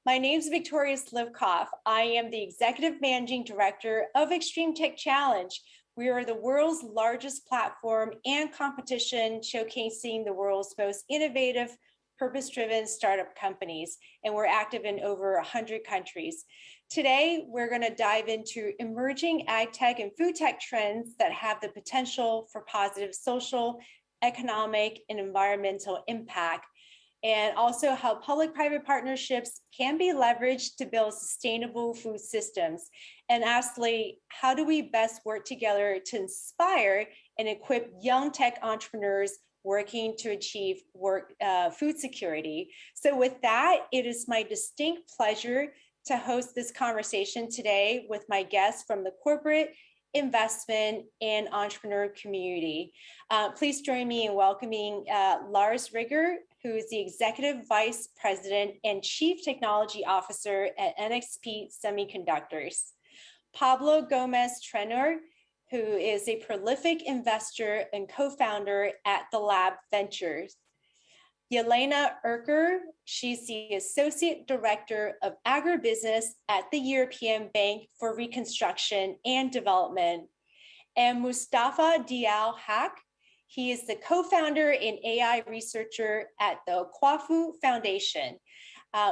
Speaker 1: My name is Victoria Slivkoff. I am the Executive Managing Director of Extreme Tech Challenge. We are the world's largest platform and competition showcasing the world's most innovative, purpose-driven startup companies, and we're active in over 100 countries. Today, we're going to dive into emerging ag tech and food tech trends that have the potential for positive social, economic, and environmental impact, and also how public-private partnerships can be leveraged to build sustainable food systems. And lastly, how do we best work together to inspire and equip young tech entrepreneurs working to achieve food security. So with that, it is my distinct pleasure to host this conversation today with my guests from the corporate, investment, and entrepreneur community. Please join me in welcoming Lars Reger, who is the Executive Vice President and Chief Technology Officer at NXP Semiconductors. Pablo Gomez-Trenor, who is a prolific investor and co-founder at The Lab Ventures. Yelena Erker, she's the Associate Director of Agribusiness at the European Bank for Reconstruction and Development. And Mustafa Dial-Haq, he is the co-founder and AI researcher at the Kwafu Foundation.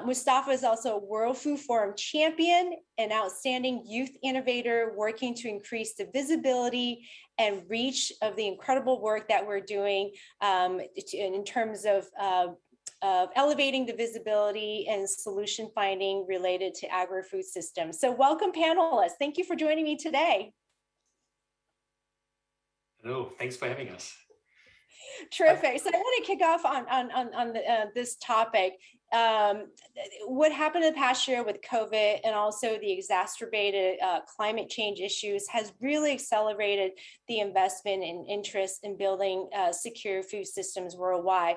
Speaker 1: Mustafa is also a World Food Forum champion, an outstanding youth innovator working to increase the visibility and reach of the incredible work that we're doing in terms of elevating the visibility and solution finding related to agri-food systems. So welcome panelists. Thank you for joining me today.
Speaker 20: Hello, thanks for having us.
Speaker 1: Terrific. So I want to kick off on this topic. What happened in the past year with COVID and also the exacerbated climate change issues has really accelerated the investment and interest in building secure food systems worldwide.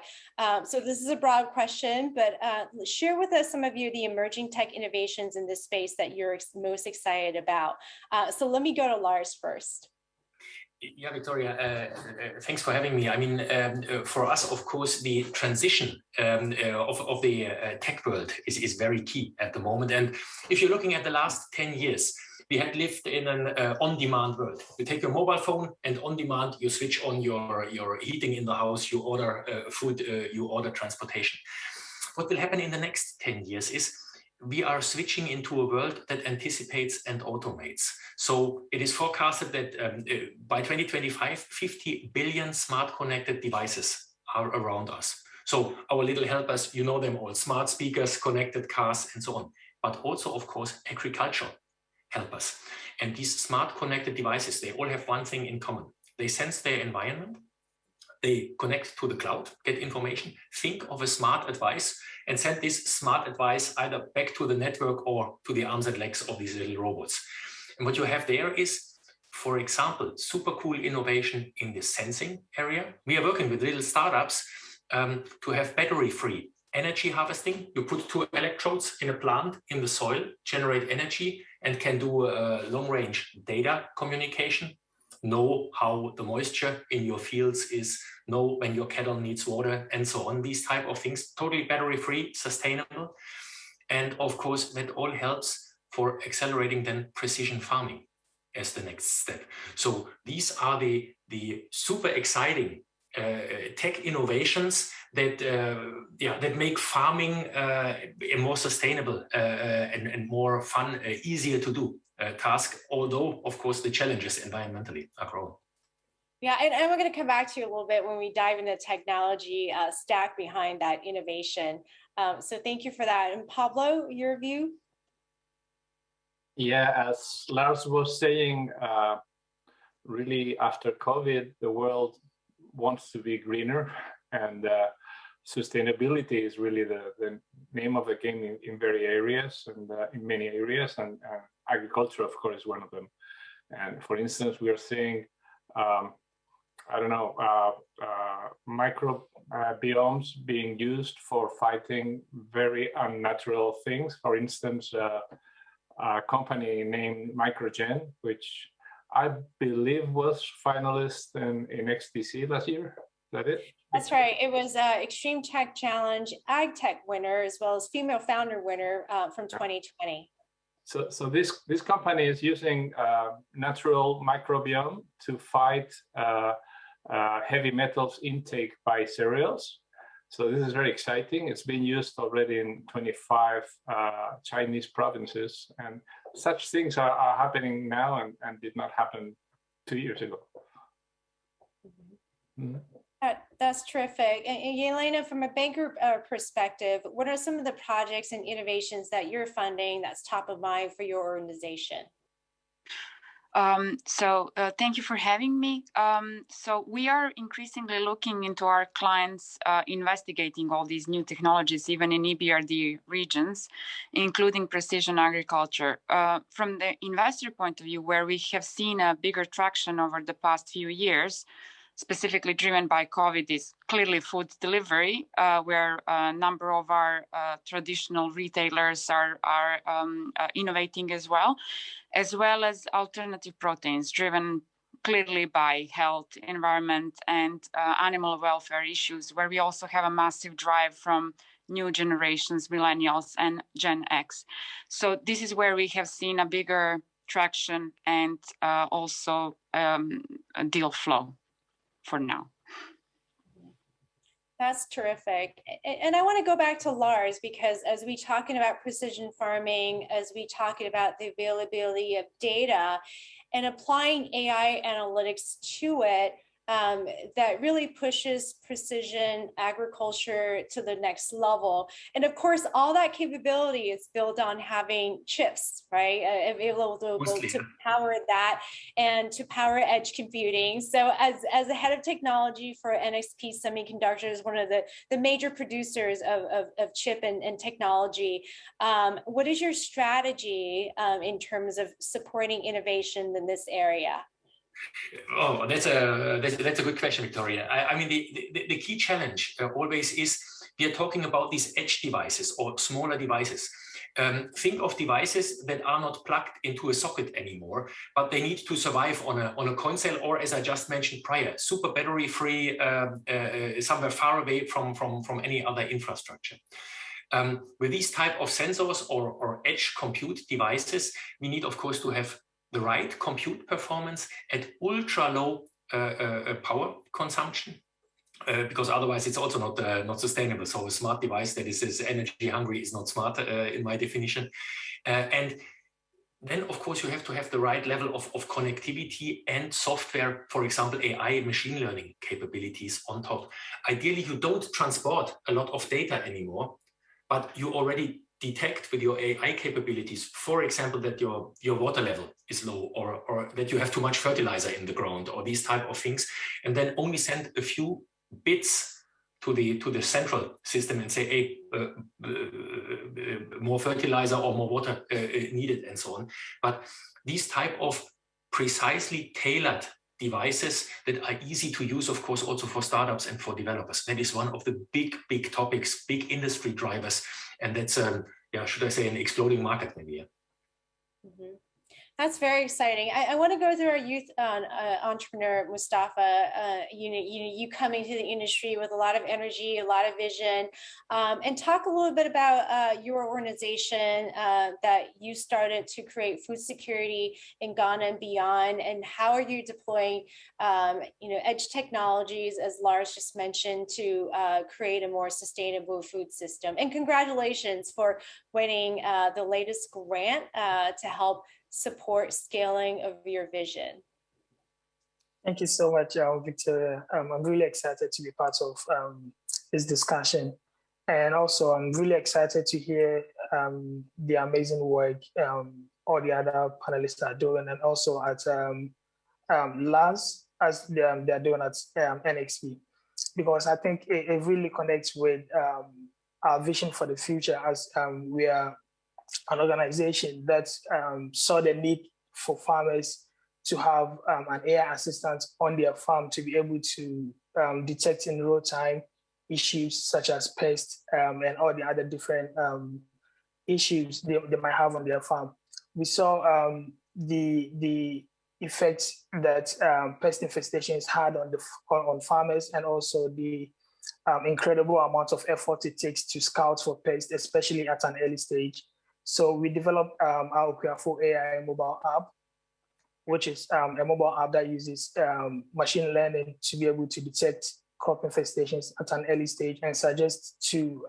Speaker 1: So this is a broad question, but share with us some of the emerging tech innovations in this space that you're most excited about. So let me go to Lars first.
Speaker 20: Yeah, Victoria, thanks for having me. I mean, for us, of course, the transition of the tech world is very key at the moment. And if you're looking at the last 10 years, we had lived in an on-demand world. You take your mobile phone and on demand, you switch on your heating in the house, you order food, you order transportation. What will happen in the next 10 years is we are switching into a world that anticipates and automates. So it is forecasted that by 2025, 50 billion smart connected devices are around us. So our little helpers, you know them all, smart speakers, connected cars, and so on. But also, of course, agriculture helpers. And these smart connected devices, they all have one thing in common. They sense their environment, they connect to the cloud, get information, think of a smart advice, and send this smart advice either back to the network or to the arms and legs of these little robots. And what you have there is, for example, super cool innovation in the sensing area. We are working with little startups to have battery-free energy harvesting. You put 2 electrodes in a plant in the soil, generate energy, and can do long-range data communication, know how the moisture in your fields is, know when your cattle needs water, and so on. These type of things, totally battery-free, sustainable. And of course, that all helps for accelerating then precision farming as the next step. So these are the super exciting tech innovations that that make farming a more sustainable and more fun, easier to do task, although of course the challenges environmentally are growing.
Speaker 1: Yeah, and we're going to come back to you a little bit when we dive into technology stack behind that innovation. So thank you for that. And Pablo, your view?
Speaker 21: Yeah, as Lars was saying, really after COVID, the world wants to be greener, and sustainability is really the name of the game in very areas and in many areas, and agriculture, of course, is one of them. And for instance, we are seeing microbiomes being used for fighting very unnatural things. For instance, a company named Microgen, which I believe was finalist in XTC last year. Is that it?
Speaker 1: That's right. It was Extreme Tech Challenge Ag Tech winner, as well as Female Founder winner from 2020.
Speaker 21: So this company is using natural microbiome to fight heavy metals intake by cereals. So this is very exciting. It's been used already in 25 Chinese provinces, and such things are happening now and did not happen 2 years ago. Mm-hmm.
Speaker 1: That's terrific. And Yelena, from a banker perspective, what are some of the projects and innovations that you're funding that's top of mind for your organization?
Speaker 5: Thank you for having me. So we are increasingly looking into our clients investigating all these new technologies, even in EBRD regions, including precision agriculture. From the investor point of view, where we have seen a bigger traction over the past few years, specifically driven by COVID, is clearly food delivery, where a number of our traditional retailers are innovating as well as alternative proteins driven clearly by health, environment, and animal welfare issues, where we also have a massive drive from new generations, millennials and Gen X. So this is where we have seen a bigger traction and also a deal flow for now.
Speaker 1: That's terrific. And I want to go back to Lars, because as we talking about precision farming, as we talking about the availability of data and applying AI analytics to it, that really pushes precision agriculture to the next level. And of course, all that capability is built on having chips, right? Available to power that and to power edge computing. So as a head of technology for NXP Semiconductors, one of the major producers of chip and technology, what is your strategy in terms of supporting innovation in this area?
Speaker 20: Oh, that's a good question, Victoria. I mean, the key challenge always is we are talking about these edge devices or smaller devices. Think of devices that are not plugged into a socket anymore, but they need to survive on a coin cell, or as I just mentioned prior, super battery free, somewhere far away from any other infrastructure. With these type of sensors or edge compute devices, we need, of course, to have the right compute performance at ultra low power consumption, because otherwise it's also not sustainable. So a smart device that is energy hungry is not smart in my definition. And then, of course, you have to have the right level of connectivity and software, for example, AI machine learning capabilities on top. Ideally, you don't transport a lot of data anymore, but you already detect with your AI capabilities, for example, that your water level is low, or that you have too much fertilizer in the ground, or these type of things, and then only send a few bits to the central system and say, hey, more fertilizer or more water needed, and so on. But these type of precisely tailored devices that are easy to use, of course, also for startups and for developers. That is one of the big topics, big industry drivers. And that's, should I say, an exploding market maybe.
Speaker 1: Mm-hmm. That's very exciting. I want to go through our youth entrepreneur, Mustafa. You coming to the industry with a lot of energy, a lot of vision, and talk a little bit about your organization that you started to create food security in Ghana and beyond, and how are you deploying, edge technologies, as Lars just mentioned, to create a more sustainable food system. And congratulations for winning the latest grant to help support scaling of your vision.
Speaker 22: Thank you so much, Victoria. I'm really excited to be part of this discussion. And also, I'm really excited to hear the amazing work all the other panelists are doing, and also at Lars, as they're doing at NXP, because I think it really connects with our vision for the future, as we are an organization that saw the need for farmers to have an AI assistant on their farm to be able to detect in real time issues such as pests and all the other different issues they might have on their farm. We saw the effects that pest infestations had on farmers, and also the incredible amount of effort it takes to scout for pests, especially at an early stage. So we developed our Opiafo AI mobile app, which is a mobile app that uses machine learning to be able to detect crop infestations at an early stage and suggest to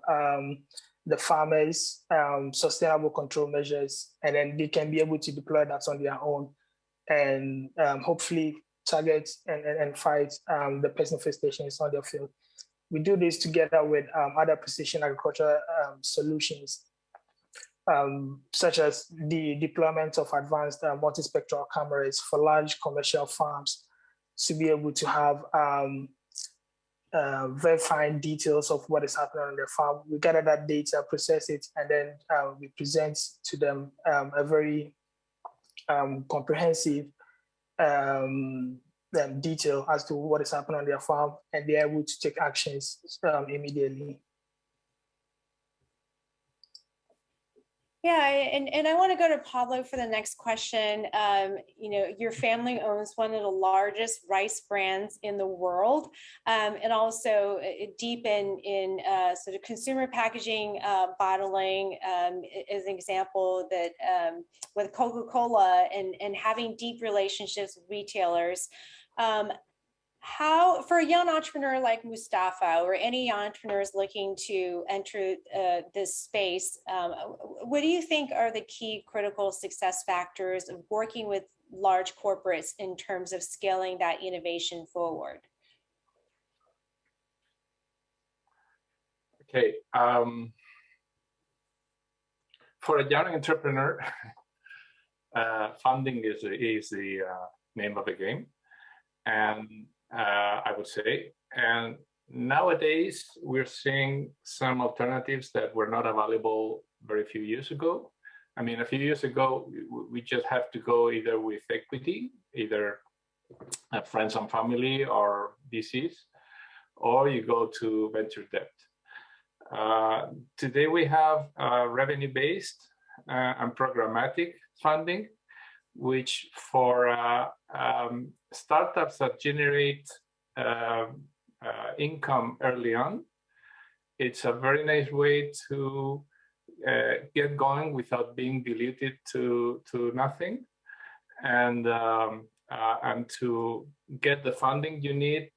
Speaker 22: the farmers sustainable control measures, and then they can be able to deploy that on their own and hopefully target and fight the pest infestations on their field. We do this together with other precision agriculture solutions. such as the deployment of advanced multispectral cameras for large commercial farms to be able to have very fine details of what is happening on their farm. We gather that data, process it, and then we present to them a very comprehensive detail as to what is happening on their farm, and they're able to take actions immediately.
Speaker 1: Yeah, and I want to go to Pablo for the next question. You know, your family owns one of the largest rice brands in the world, and also deep in sort of consumer packaging, bottling, as an example that with Coca-Cola and having deep relationships with retailers. How, for a young entrepreneur like Mustafa or any entrepreneurs looking to enter this space, what do you think are the key critical success factors of working with large corporates in terms of scaling that innovation forward?
Speaker 21: Okay, for a young entrepreneur, funding is the name of the game, and I would say. And nowadays, we're seeing some alternatives that were not available very few years ago. I mean, a few years ago, we just have to go either with equity, either friends and family or VCs, or you go to venture debt. Today, we have revenue-based and programmatic funding, which for startups that generate income early on, it's a very nice way to get going without being diluted to nothing, and to get the funding you need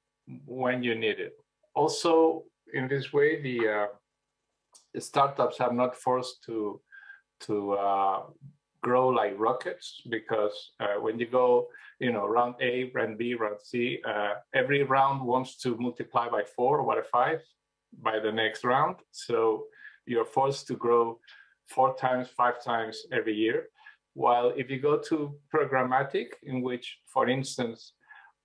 Speaker 21: when you need it. Also, in this way, the startups are not forced to grow like rockets, because when you go, you know, round A, round B, round C, every round wants to multiply by 4 or by 5 by the next round. So you're forced to grow 4 times, 5 times every year. While if you go to programmatic, in which, for instance,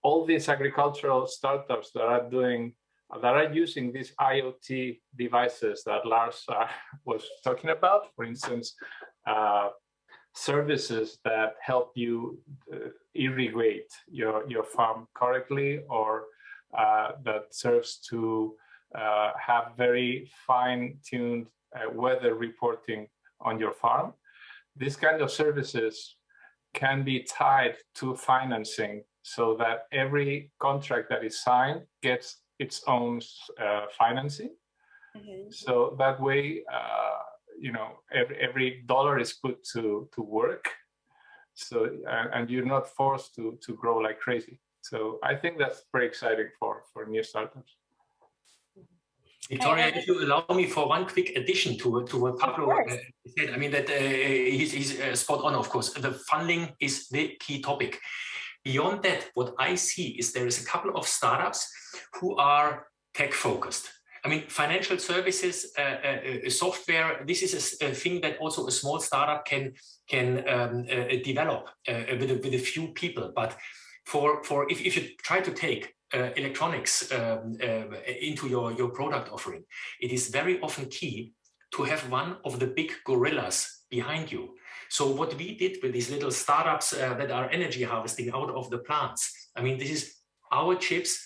Speaker 21: all these agricultural startups that are using these IoT devices that Lars was talking about, for instance, services that help you irrigate your farm correctly, or that serves to have very fine-tuned weather reporting on your farm. These kind of services can be tied to financing, so that every contract that is signed gets its own financing. Mm-hmm. So that way, you know, every dollar is put to work. So and you're not forced to grow like crazy. So I think that's very exciting for new startups.
Speaker 20: Victoria, if you allow me for one quick addition to what Pablo said, I mean that he's spot on, of course. The funding is the key topic. Beyond that, what I see is there is a couple of startups who are tech focused. I mean, financial services, software, this is a thing that also a small startup can develop with a few people. But for if you try to take electronics into your product offering, it is very often key to have one of the big gorillas behind you. So what we did with these little startups that are energy harvesting out of the plants, I mean, this is our chips.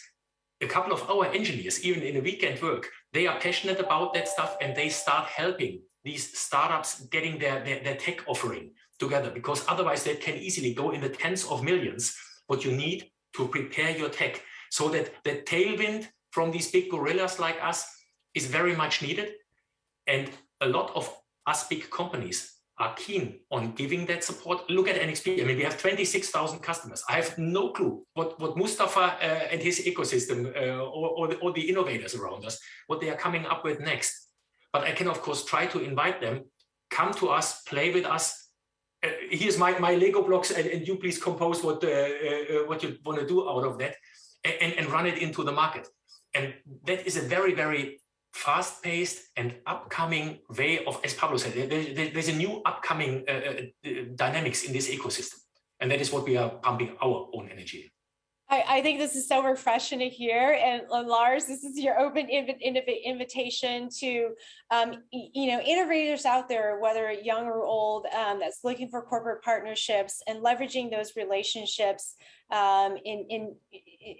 Speaker 20: A couple of our engineers, even in a weekend work, they are passionate about that stuff, and they start helping these startups getting their tech offering together, because otherwise they can easily go in the tens of millions what you need to prepare your tech. So that the tailwind from these big gorillas like us is very much needed. And a lot of us big companies are keen on giving that support. Look at NXP. I mean, we have 26,000 customers. I have no clue what Mustafa and his ecosystem or the innovators around us, what they are coming up with next. But I can, of course, try to invite them, come to us, play with us. Here's my Lego blocks, and you please compose what you want to do out of that, and run it into the market. And that is a very, very fast-paced and upcoming way of, as Pablo said, there's a new upcoming dynamics in this ecosystem. And that is what we are pumping our own energy.
Speaker 1: I think this is so refreshing to hear. And Lars, this is your open invitation to, innovators out there, whether young or old, that's looking for corporate partnerships and leveraging those relationships in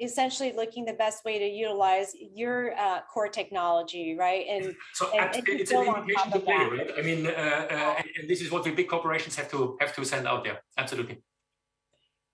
Speaker 1: essentially looking the best way to utilize your core technology, right? And
Speaker 20: so it's an invitation to play, right? I mean, and this is what the big corporations have to send out there. Absolutely.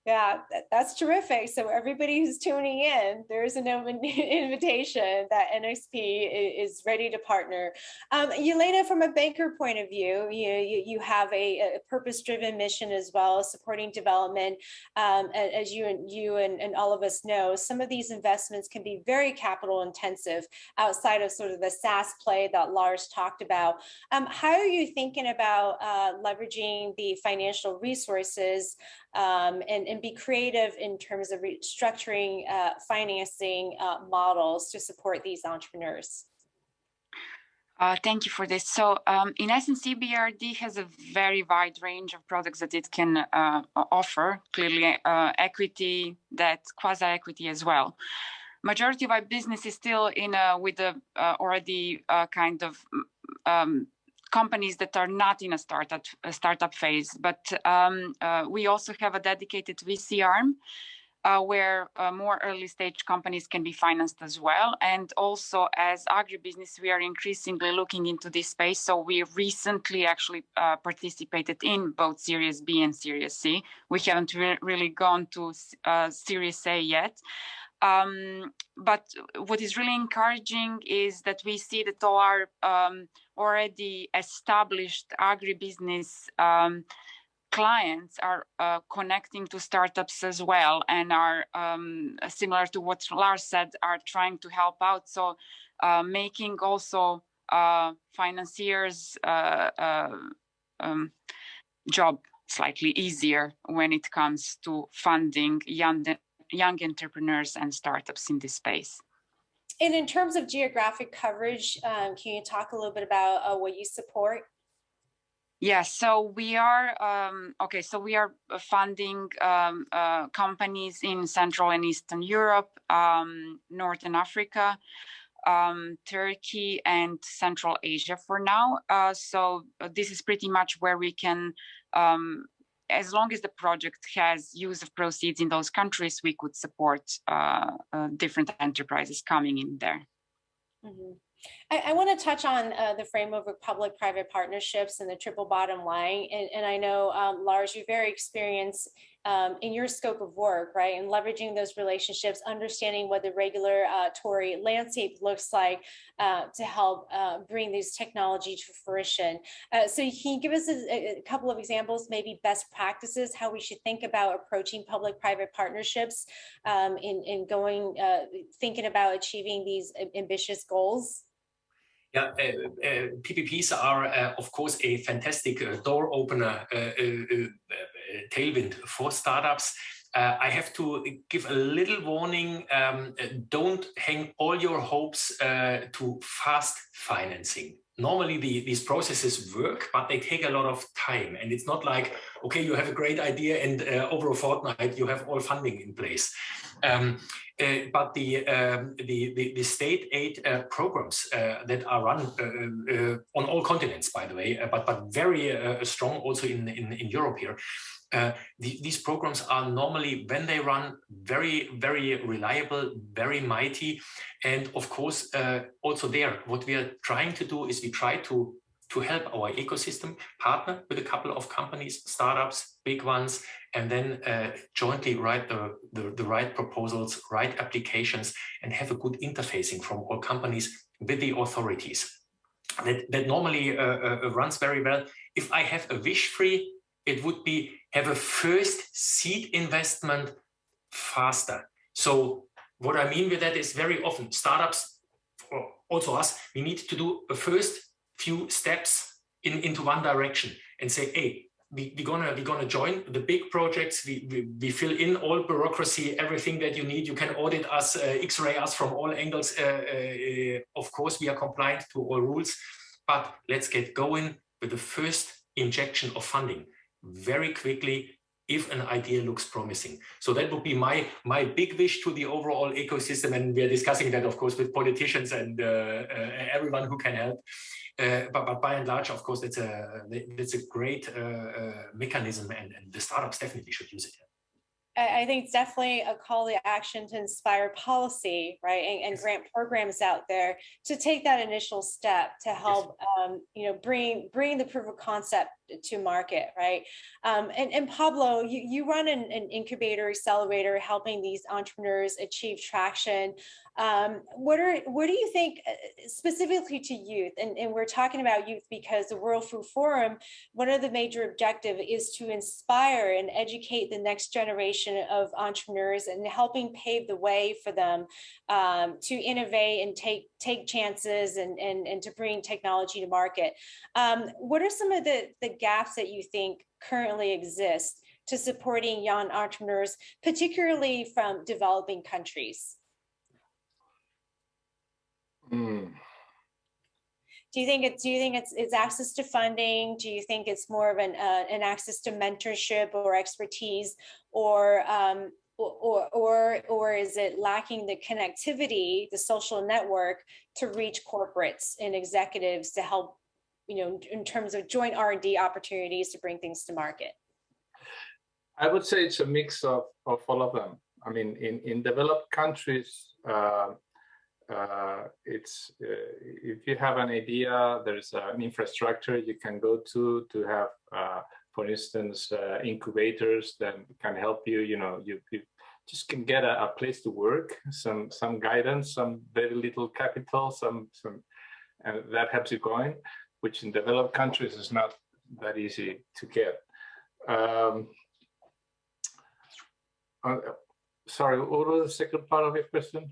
Speaker 1: Yeah, that's terrific. So everybody who's tuning in, there's an invitation that NXP is ready to partner. Yelena, from a banker point of view, you have a purpose-driven mission as well, supporting development. As you and all of us know, some of these investments can be very capital intensive outside of sort of the SaaS play that Lars talked about. How are you thinking about leveraging the financial resources and be creative in terms of restructuring financing models to support these entrepreneurs?
Speaker 5: Thank you for this. So in essence, EBRD has a very wide range of products that it can offer, clearly equity, debt, quasi-equity as well. Majority of our business is still with the already kind of companies that are not in a startup phase, but we also have a dedicated VC arm where more early stage companies can be financed as well. And also as agribusiness, we are increasingly looking into this space. So we recently actually participated in both Series B and Series C. We haven't really gone to Series A yet. But what is really encouraging is that we see that all our already established agribusiness clients are connecting to startups as well, and are similar to what Lars said, are trying to help out. So making also financiers' job slightly easier when it comes to funding young entrepreneurs and startups in this space.
Speaker 1: And in terms of geographic coverage, can you talk a little bit about what you support?
Speaker 5: Yes, so we are we are funding companies in Central and Eastern Europe, Northern Africa, Turkey, and Central Asia for now. So this is pretty much where we can, as long as the project has use of proceeds in those countries, we could support different enterprises coming in there.
Speaker 1: Mm-hmm. I want to touch on the framework of public-private partnerships and the triple bottom line. And I know, Lars, you're very experienced in your scope of work, right? And leveraging those relationships, understanding what the regulatory landscape looks like to help bring these technology to fruition. So can you give us a couple of examples, maybe best practices, how we should think about approaching public-private partnerships in going, thinking about achieving these ambitious goals?
Speaker 20: Yeah, PPPs are, of course, a fantastic door opener, tailwind for startups. I have to give a little warning. Don't hang all your hopes to fast financing. Normally, these processes work, but they take a lot of time. And it's not like, okay, you have a great idea and over a fortnight, you have all funding in place. But the state aid programs that are run on all continents, by the way, but very strong also in Europe here. These programs are normally, when they run, very, very reliable, very mighty. And of course, also there, what we are trying to do is we try to help our ecosystem partner with a couple of companies, startups, big ones, and then jointly write the right proposals, right applications, and have a good interfacing from all companies with the authorities. That normally runs very well. If I have a wish free, it would be have a first seed investment faster. So what I mean with that is very often startups, or also us, we need to do a first few steps into one direction and say, hey, we're gonna join the big projects. We fill in all bureaucracy, everything that you need. You can audit us, X-ray us from all angles. Of course, we are compliant to all rules, but let's get going with the first injection of funding very quickly if an idea looks promising. So that would be my big wish to the overall ecosystem, and we are discussing that, of course, with politicians and everyone who can help. But by and large, of course, that's a great mechanism, and the startups definitely should use it.
Speaker 1: I think it's definitely a call to action to inspire policy, right, and grant programs out there to take that initial step to help, bring the proof of concept to market, right? And Pablo, you run an incubator accelerator helping these entrepreneurs achieve traction. What do you think specifically to youth? And we're talking about youth because the World Food Forum, one of the major objectives is to inspire and educate the next generation of entrepreneurs and helping pave the way for them to innovate and take chances and to bring technology to market. What are some of the gaps that you think currently exist to supporting young entrepreneurs, particularly from developing countries? Do you think it's access to funding? Do you think it's more of an access to mentorship or expertise, or is it lacking the connectivity, the social network to reach corporates and executives to help, in terms of joint R&D opportunities to bring things to market?
Speaker 21: I would say it's a mix of all of them. I mean, in developed countries, if you have an idea, there's an infrastructure you can go to have, for instance, incubators that can help you. You just can get a place to work, some guidance, some very little capital, and that helps you going, which in developed countries is not that easy to get. Sorry, what was the second part of your question?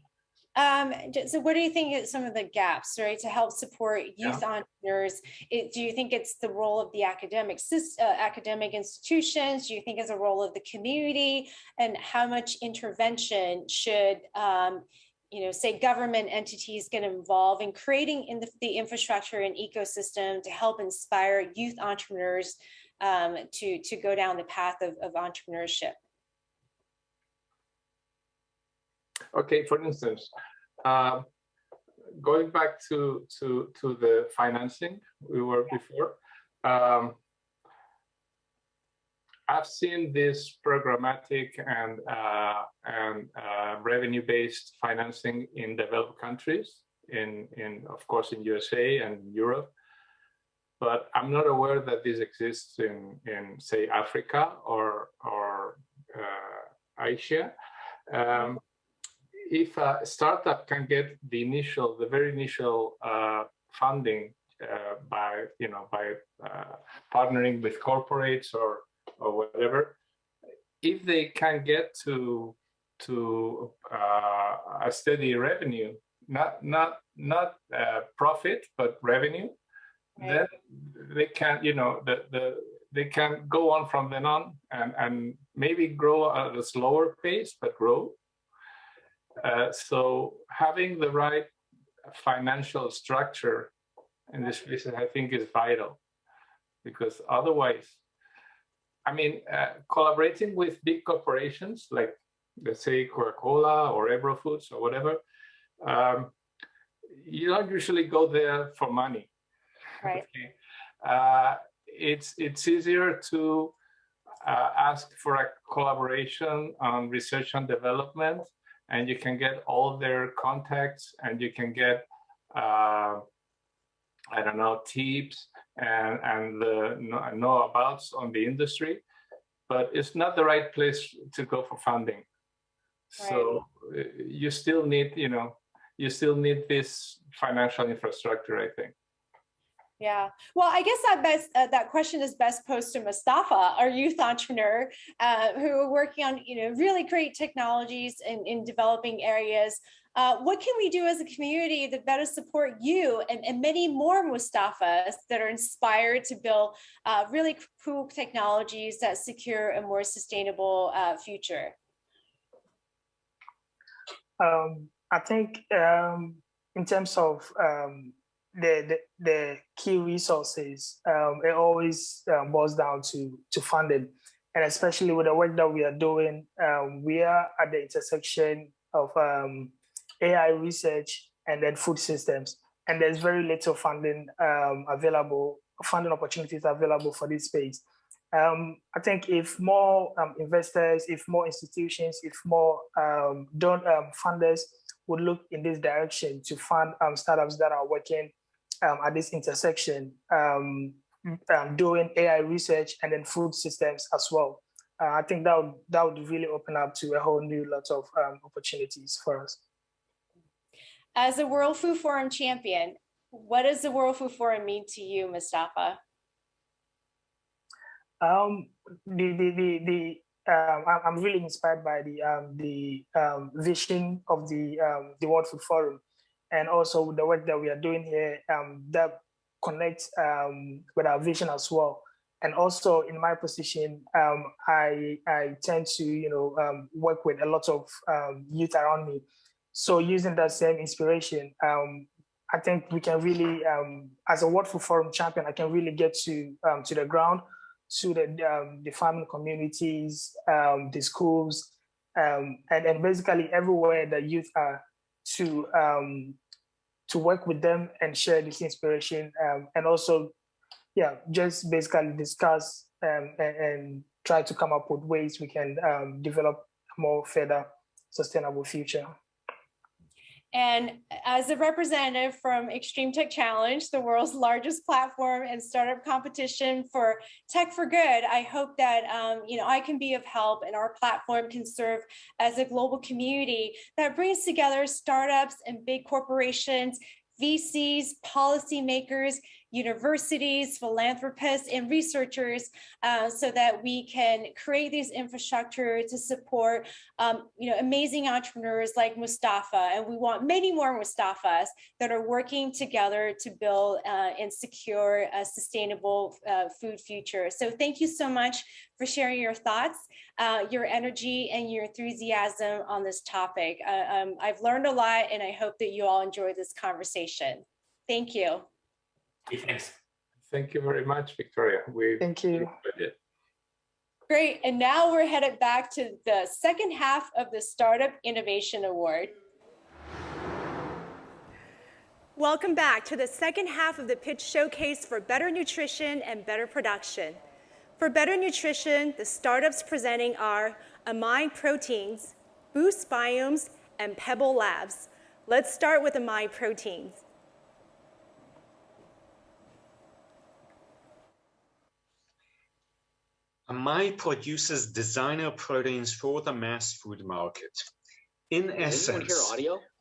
Speaker 1: So what do you think is some of the gaps, right, to help support youth entrepreneurs? Do you think it's the role of the academic institutions? Do you think it's a role of the community? And how much intervention should, say government entities get involved in creating the infrastructure and ecosystem to help inspire youth entrepreneurs to go down the path of entrepreneurship?
Speaker 21: Okay, for instance, going back to the financing we were before, I've seen this programmatic and revenue-based financing in developed countries, of course in USA and Europe, but I'm not aware that this exists in say Africa or Asia. If a startup can get the very initial funding by partnering with corporates or whatever, if they can get to a steady revenue, not profit but revenue, then they can they can go on from then on and maybe grow at a slower pace, but grow. So having the right financial structure in this business, I think, is vital, because otherwise, I mean, collaborating with big corporations like, let's say, Coca-Cola or Ebro Foods or whatever, you don't usually go there for money.
Speaker 1: Right.
Speaker 21: It's easier to ask for a collaboration on research and development, and you can get all their contacts, and you can get, I don't know, tips and the know-abouts on the industry, but it's not the right place to go for funding. Right. So you still need, this financial infrastructure, I think.
Speaker 1: Yeah, well, I guess that question is best posed to Mustafa, our youth entrepreneur, who are working on really great technologies in developing areas. What can we do as a community to better support you and many more Mustafas that are inspired to build really cool technologies that secure a more sustainable future?
Speaker 22: I think in terms of the key resources, it always boils down to funding. And especially with the work that we are doing, we are at the intersection of AI research and then food systems. And there's very little funding funding opportunities available for this space. I think if more investors, if more institutions, if more funders would look in this direction to fund startups that are working at this intersection, doing AI research and then food systems as well. I think that would really open up to a whole new lot of opportunities for us.
Speaker 1: As a World Food Forum champion, what does the World Food Forum mean to you, Mustafa?
Speaker 22: I'm really inspired by the vision of the World Food Forum, and also the work that we are doing here that connects with our vision as well. And also in my position, I tend to work with a lot of youth around me. So using that same inspiration, I think we can really, as a World Food Forum champion, I can really get to the ground, to the farming communities, the schools, and basically everywhere that youth are, to work with them and share this inspiration, and also, just basically discuss and try to come up with ways we can develop a more further sustainable future.
Speaker 1: And as a representative from Extreme Tech Challenge, the world's largest platform and startup competition for tech for good, I hope that I can be of help, and our platform can serve as a global community that brings together startups and big corporations, VCs, policymakers, universities, philanthropists, and researchers, so that we can create these infrastructure to support amazing entrepreneurs like Mustafa. And we want many more Mustafas that are working together to build and secure a sustainable food future. So thank you so much for sharing your thoughts, your energy, and your enthusiasm on this topic. I've learned a lot, and I hope that you all enjoy this conversation. Thank you.
Speaker 20: Thanks.
Speaker 21: Thank you very much, Victoria.
Speaker 22: Thank you.
Speaker 1: Great, and now we're headed back to the second half of the Startup Innovation Award. Welcome back to the second half of the pitch showcase for better nutrition and better production. For better nutrition, the startups presenting are Amine Proteins, Boost Biomes, and Pebble Labs. Let's start with Amine Proteins.
Speaker 6: Amine produces designer proteins for the mass food market. In essence,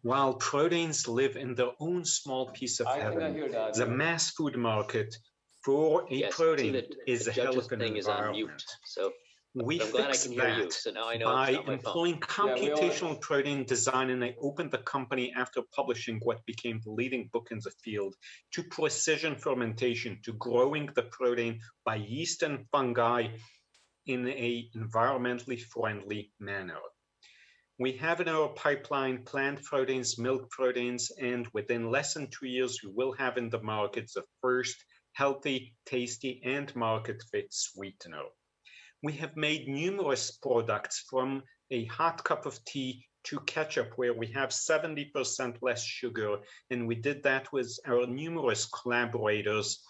Speaker 6: while proteins live in their own small piece of heaven, the mass food market for a protein is a hell of an environment. We fix that by employing computational protein design, and I opened the company after publishing what became the leading book in the field, to precision fermentation, to growing the protein by yeast and fungi in an environmentally friendly manner. We have in our pipeline plant proteins, milk proteins, and within less than 2 years, we will have in the market the first healthy, tasty, and market fit sweetener. We have made numerous products, from a hot cup of tea to ketchup, where we have 70% less sugar, and we did that with our numerous collaborators,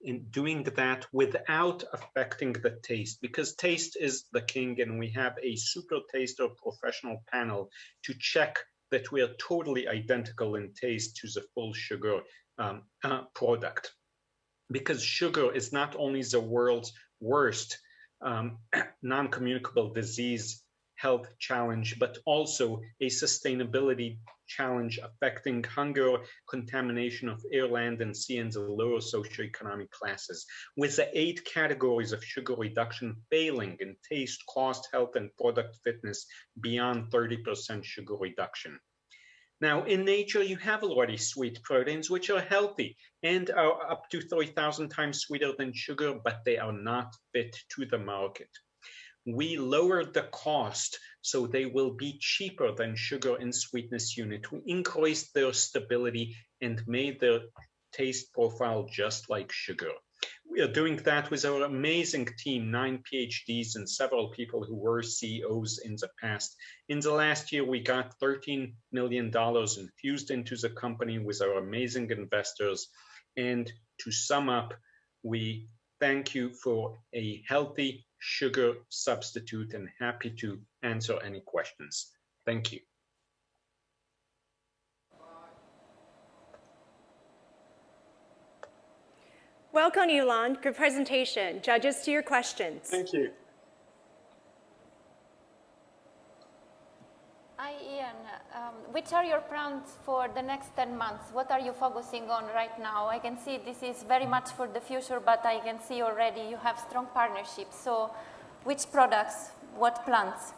Speaker 6: in doing that without affecting the taste, because taste is the king, and we have a super taster professional panel to check that we are totally identical in taste to the full sugar product. Because sugar is not only the world's worst non-communicable disease health challenge, but also a sustainability challenge affecting hunger, contamination of air, land, and sea, and the lower socioeconomic classes, with the 8 categories of sugar reduction failing in taste, cost, health, and product fitness beyond 30% sugar reduction. Now, in nature, you have already sweet proteins, which are healthy and are up to 3,000 times sweeter than sugar, but they are not fit to the market. We lowered the cost, so they will be cheaper than sugar in sweetness unit. We increased their stability and made their taste profile just like sugar. We are doing that with our amazing team, 9 PhDs and several people who were CEOs in the past. In the last year, we got $13 million infused into the company with our amazing investors. And to sum up, we thank you for a healthy sugar substitute and happy to answer any questions. Thank you.
Speaker 1: Welcome, Yulan. Good presentation. Judges, to your questions.
Speaker 6: Thank you.
Speaker 9: Hi, Ian. Which are your plans for the next 10 months? What are you focusing on right now? I can see this is very much for the future, but I can see already you have strong partnerships. So which products, what plans?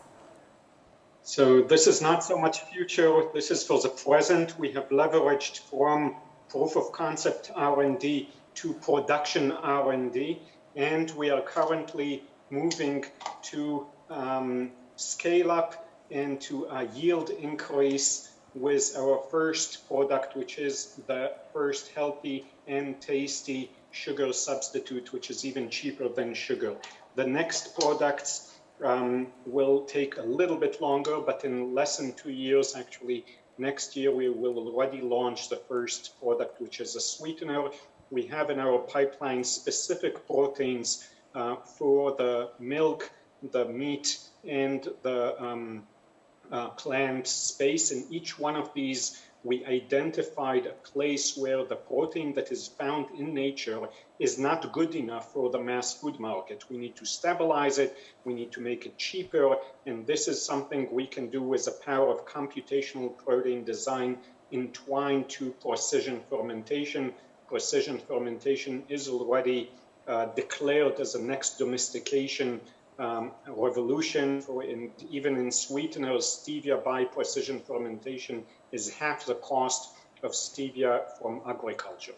Speaker 6: So this is not so much future. This is for the present. We have leveraged from proof of concept R&D to production R&D, and we are currently moving to scale up and to a yield increase with our first product, which is the first healthy and tasty sugar substitute, which is even cheaper than sugar. The next products will take a little bit longer, but in less than 2 years, actually, next year, we will already launch the first product, which is a sweetener. We have in our pipeline specific proteins for the milk, the meat, and the plant space. In each one of these, we identified a place where the protein that is found in nature is not good enough for the mass food market. We need to stabilize it, we need to make it cheaper, and this is something we can do with the power of computational protein design entwined to precision fermentation. Precision fermentation is already declared as the next domestication revolution. Even in sweeteners, stevia by precision fermentation is half the cost of stevia from agriculture.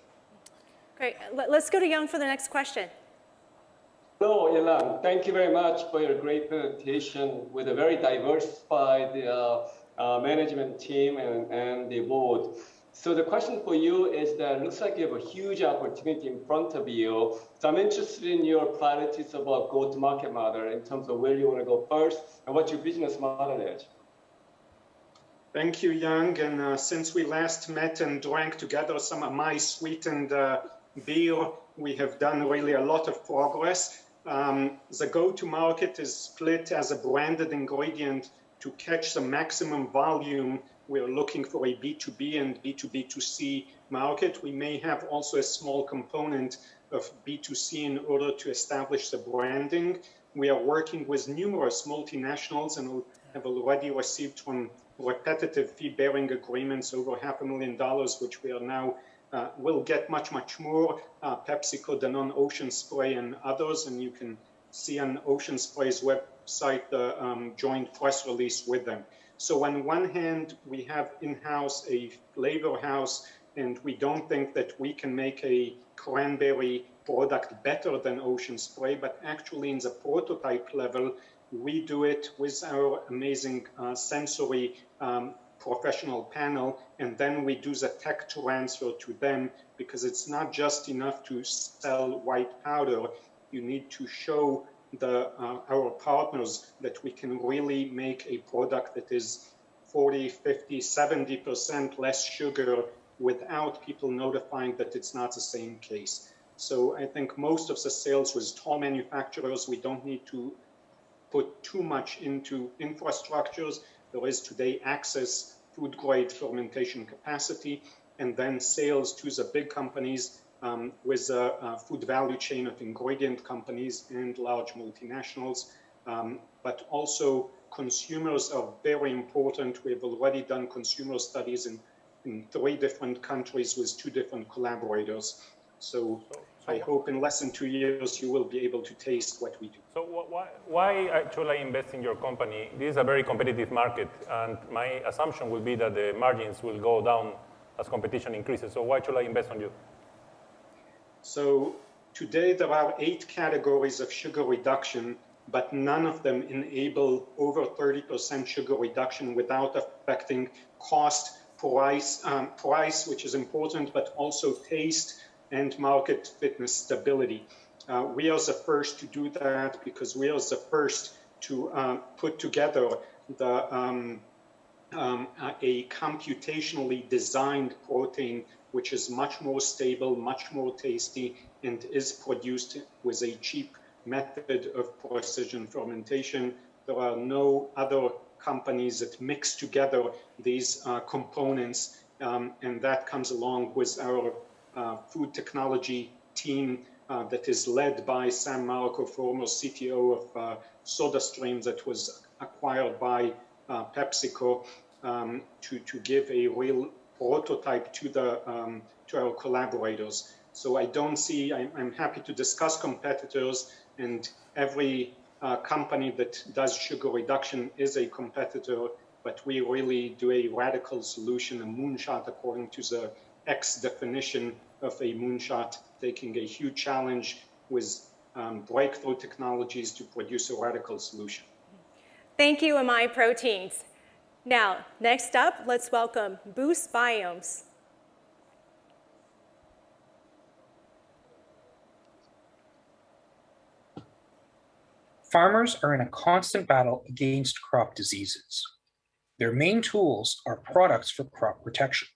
Speaker 1: Great. Let's go to Young for the next question.
Speaker 3: Hello, Ilan. Thank you very much for your great presentation with a very diversified management team and the board. So the question for you is that it looks like you have a huge opportunity in front of you. So I'm interested in your priorities about go-to-market model in terms of where you want to go first and what your business model is.
Speaker 6: Thank you, Young. And since we last met and drank together some of my sweetened beer, we have done really a lot of progress. The go-to-market is split as a branded ingredient to catch the maximum volume. We're looking for a B2B and B2B2C market. We may have also a small component of B2C in order to establish the branding. We are working with numerous multinationals and have already received from repetitive fee-bearing agreements over $500,000, which we are now will get much more. PepsiCo, Danone, Ocean Spray, and others. And you can see on Ocean Spray's website the joint press release with them. So on one hand, we have in-house a flavor house, and we don't think that we can make a cranberry product better than Ocean Spray, but actually in the prototype level, we do it with our amazing sensory professional panel, and then we do the tech transfer to them, because it's not just enough to sell white powder. You need to show our partners that we can really make a product that is 40, 50, 70% less sugar without people notifying that it's not the same case. So I think most of the sales with toll manufacturers, we don't need to put too much into infrastructures. There is today access, food grade fermentation capacity, and then sales to the big companies with a food value chain of ingredient companies and large multinationals. But also consumers are very important. We've already done consumer studies in 3 different countries with 2 different collaborators. So I hope in less than 2 years, you will be able to taste what we do.
Speaker 4: So why actually invest in your company? This is a very competitive market, and my assumption will be that the margins will go down as competition increases. So why should I invest on you?
Speaker 6: So today, there are 8 categories of sugar reduction, but none of them enable over 30% sugar reduction without affecting cost, price, which is important, but also taste and market fitness stability. We are the first to do that because we are the first to put together a computationally designed protein which is much more stable, much more tasty, and is produced with a cheap method of precision fermentation. There are no other companies that mix together these components, and that comes along with our food technology team that is led by Sam Marco, former CTO of SodaStream that was acquired by PepsiCo, to give a real prototype to our collaborators. So I don't see, I'm happy to discuss competitors, and every company that does sugar reduction is a competitor, but we really do a radical solution, a moonshot according to the X definition of a moonshot, taking a huge challenge with breakthrough technologies to produce a radical solution.
Speaker 1: Thank you, Amai Proteins. Now, next up, let's welcome Boost Biomes.
Speaker 10: Farmers are in a constant battle against crop diseases. Their main tools are products for crop protection.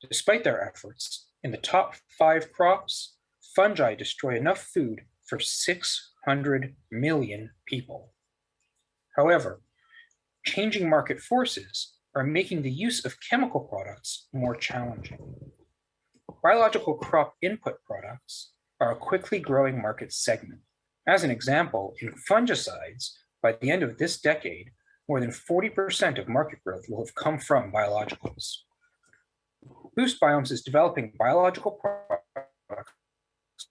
Speaker 10: Despite their efforts, in the top 5 crops, fungi destroy enough food for 600 million people. However, changing market forces are making the use of chemical products more challenging. Biological crop input products are a quickly growing market segment. As an example, in fungicides, by the end of this decade, more than 40% of market growth will have come from biologicals. Boost Biomes is developing biological products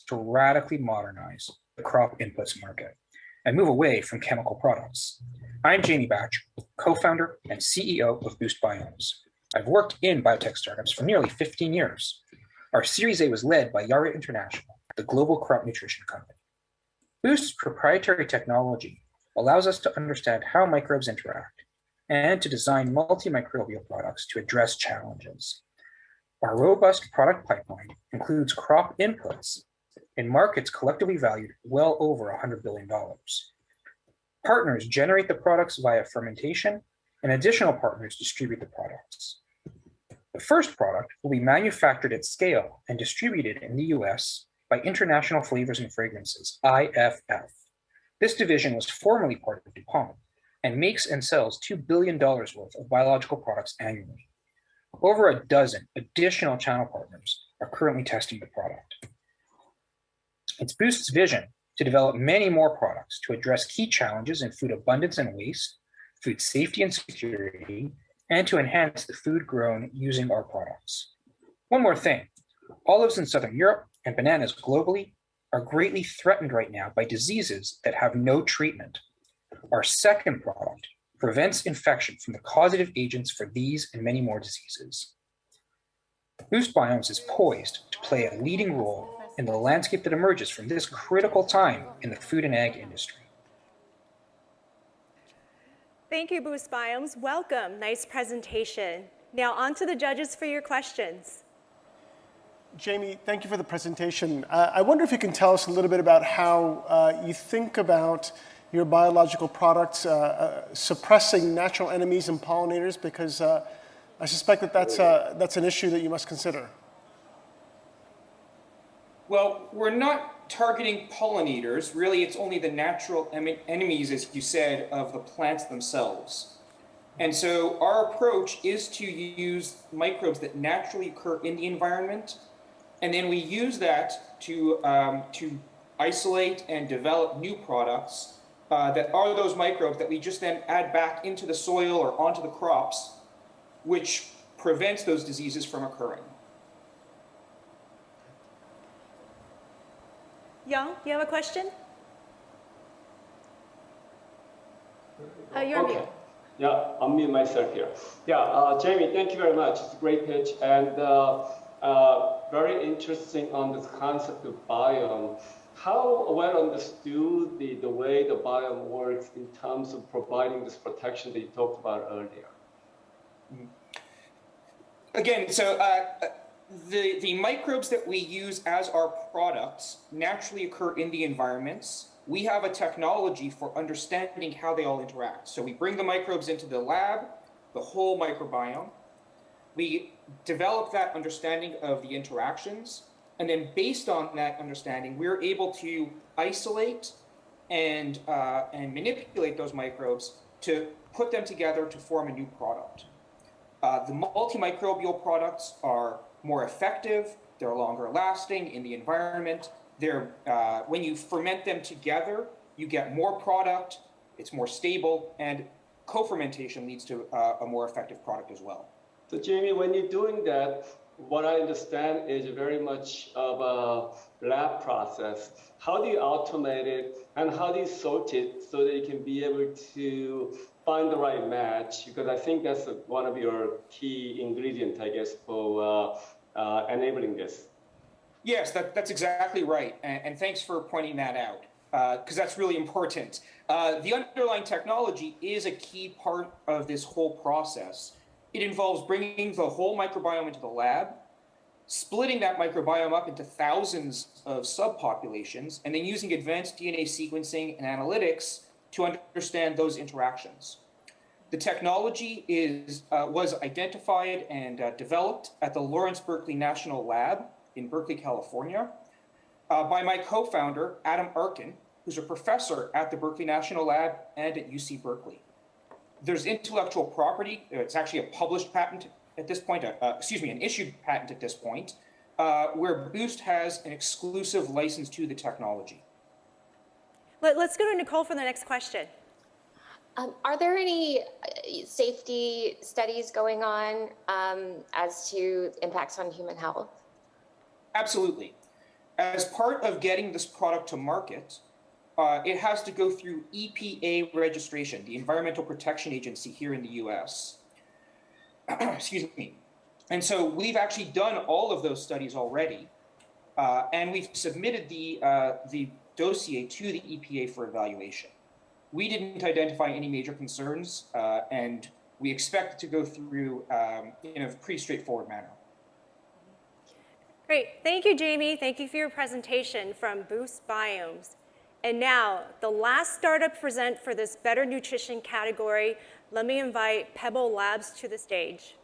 Speaker 10: to radically modernize the crop inputs market and move away from chemical products. I'm Jamie Batch, co-founder and CEO of Boost Biomes. I've worked in biotech startups for nearly 15 years. Our Series A was led by Yara International, the global crop nutrition company. Boost's proprietary technology allows us to understand how microbes interact and to design multimicrobial products to address challenges. Our robust product pipeline includes crop inputs in markets collectively valued well over $100 billion. Partners generate the products via fermentation, and additional partners distribute the products. The first product will be manufactured at scale and distributed in the US by International Flavors and Fragrances, IFF. This division was formerly part of DuPont and makes and sells $2 billion worth of biological products annually. Over a dozen additional channel partners are currently testing the product. It's Boost's vision to develop many more products to address key challenges in food abundance and waste, food safety and security, and to enhance the food grown using our products. One more thing, olives in Southern Europe and bananas globally are greatly threatened right now by diseases that have no treatment. Our second product prevents infection from the causative agents for these and many more diseases. Boost Biomes is poised to play a leading role in the landscape that emerges from this critical time in the food and ag industry.
Speaker 1: Thank you, Boost Biomes. Welcome. Nice presentation. Now on to the judges for your questions.
Speaker 14: Jamie, thank you for the presentation. I wonder if you can tell us a little bit about how you think about your biological products suppressing natural enemies and pollinators, because I suspect that that's an issue that you must consider.
Speaker 11: Well, we're not targeting pollinators. Really, it's only the natural enemies, as you said, of the plants themselves. And so our approach is to use microbes that naturally occur in the environment, and then we use that to isolate and develop new products that are those microbes that we just then add back into the soil or onto the crops, which prevents those diseases from occurring.
Speaker 1: Young, you have a question? You're on mute.
Speaker 3: Yeah, unmute myself here. Yeah, Jamie, thank you very much. It's a great pitch and very interesting on this concept of biome. How well understood the way the biome works in terms of providing this protection that you talked about earlier?
Speaker 11: Again, so the microbes that we use as our products naturally occur in the environments. We have a technology for understanding how they all interact. So we bring the microbes into the lab, the whole microbiome. We develop that understanding of the interactions. And then based on that understanding, we're able to isolate and manipulate those microbes to put them together to form a new product. The multimicrobial products are more effective, they're longer lasting in the environment. They're, when you ferment them together, you get more product, it's more stable, and co-fermentation leads to a more effective product as well.
Speaker 3: So Jamie, when you're doing that, what I understand is very much of a lab process. How do you automate it and how do you sort it so that you can be able to find the right match? Because I think that's one of your key ingredients, I guess, for enabling this.
Speaker 11: Yes, that's exactly right. And thanks for pointing that out, because that's really important. The underlying technology is a key part of this whole process. It involves bringing the whole microbiome into the lab, splitting that microbiome up into thousands of subpopulations, and then using advanced DNA sequencing and analytics to understand those interactions. The technology was identified and developed at the Lawrence Berkeley National Lab in Berkeley, California, by my co-founder, Adam Arkin, who's a professor at the Berkeley National Lab and at UC Berkeley. There's intellectual property. It's actually a published patent at this point, an issued patent at this point, where Boost has an exclusive license to the technology.
Speaker 1: Let's go to Nicole for the next question.
Speaker 7: Are there any safety studies going on as to impacts on human health?
Speaker 11: Absolutely. As part of getting this product to market, it has to go through EPA registration, the Environmental Protection Agency here in the US. Excuse me. And so we've actually done all of those studies already, and we've submitted the dossier to the EPA for evaluation. We didn't identify any major concerns, and we expect it to go through in a pretty straightforward manner.
Speaker 1: Great. Thank you, Jamie. Thank you for your presentation from Boost Biomes. And now, the last startup to present for this Better Nutrition category, let me invite Pebble Labs to the stage.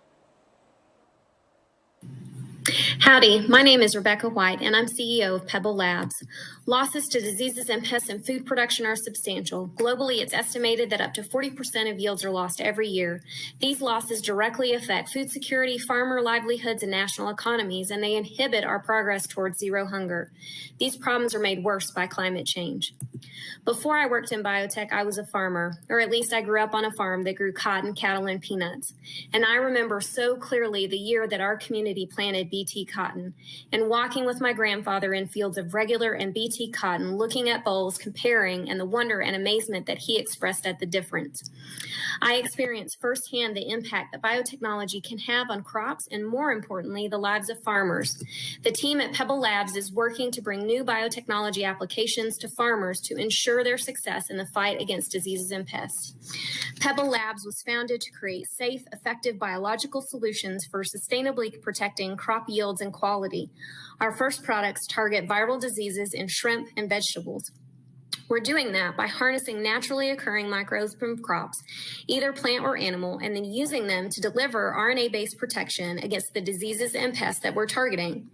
Speaker 8: Howdy, my name is Rebecca White, and I'm CEO of Pebble Labs. Losses to diseases and pests in food production are substantial. Globally, it's estimated that up to 40% of yields are lost every year. These losses directly affect food security, farmer livelihoods, and national economies, and they inhibit our progress towards zero hunger. These problems are made worse by climate change. Before I worked in biotech, I was a farmer, or at least I grew up on a farm that grew cotton, cattle, and peanuts. And I remember so clearly the year that our community planted BT cotton, and walking with my grandfather in fields of regular and BT cotton, looking at bowls, comparing, and the wonder and amazement that he expressed at the difference. I experienced firsthand the impact that biotechnology can have on crops and, more importantly, the lives of farmers. The team at Pebble Labs is working to bring new biotechnology applications to farmers to ensure their success in the fight against diseases and pests. Pebble Labs was founded to create safe, effective biological solutions for sustainably protecting crop yields and quality. Our first products target viral diseases in shrimp and vegetables. We're doing that by harnessing naturally occurring microbes from crops, either plant or animal, and then using them to deliver RNA-based protection against the diseases and pests that we're targeting.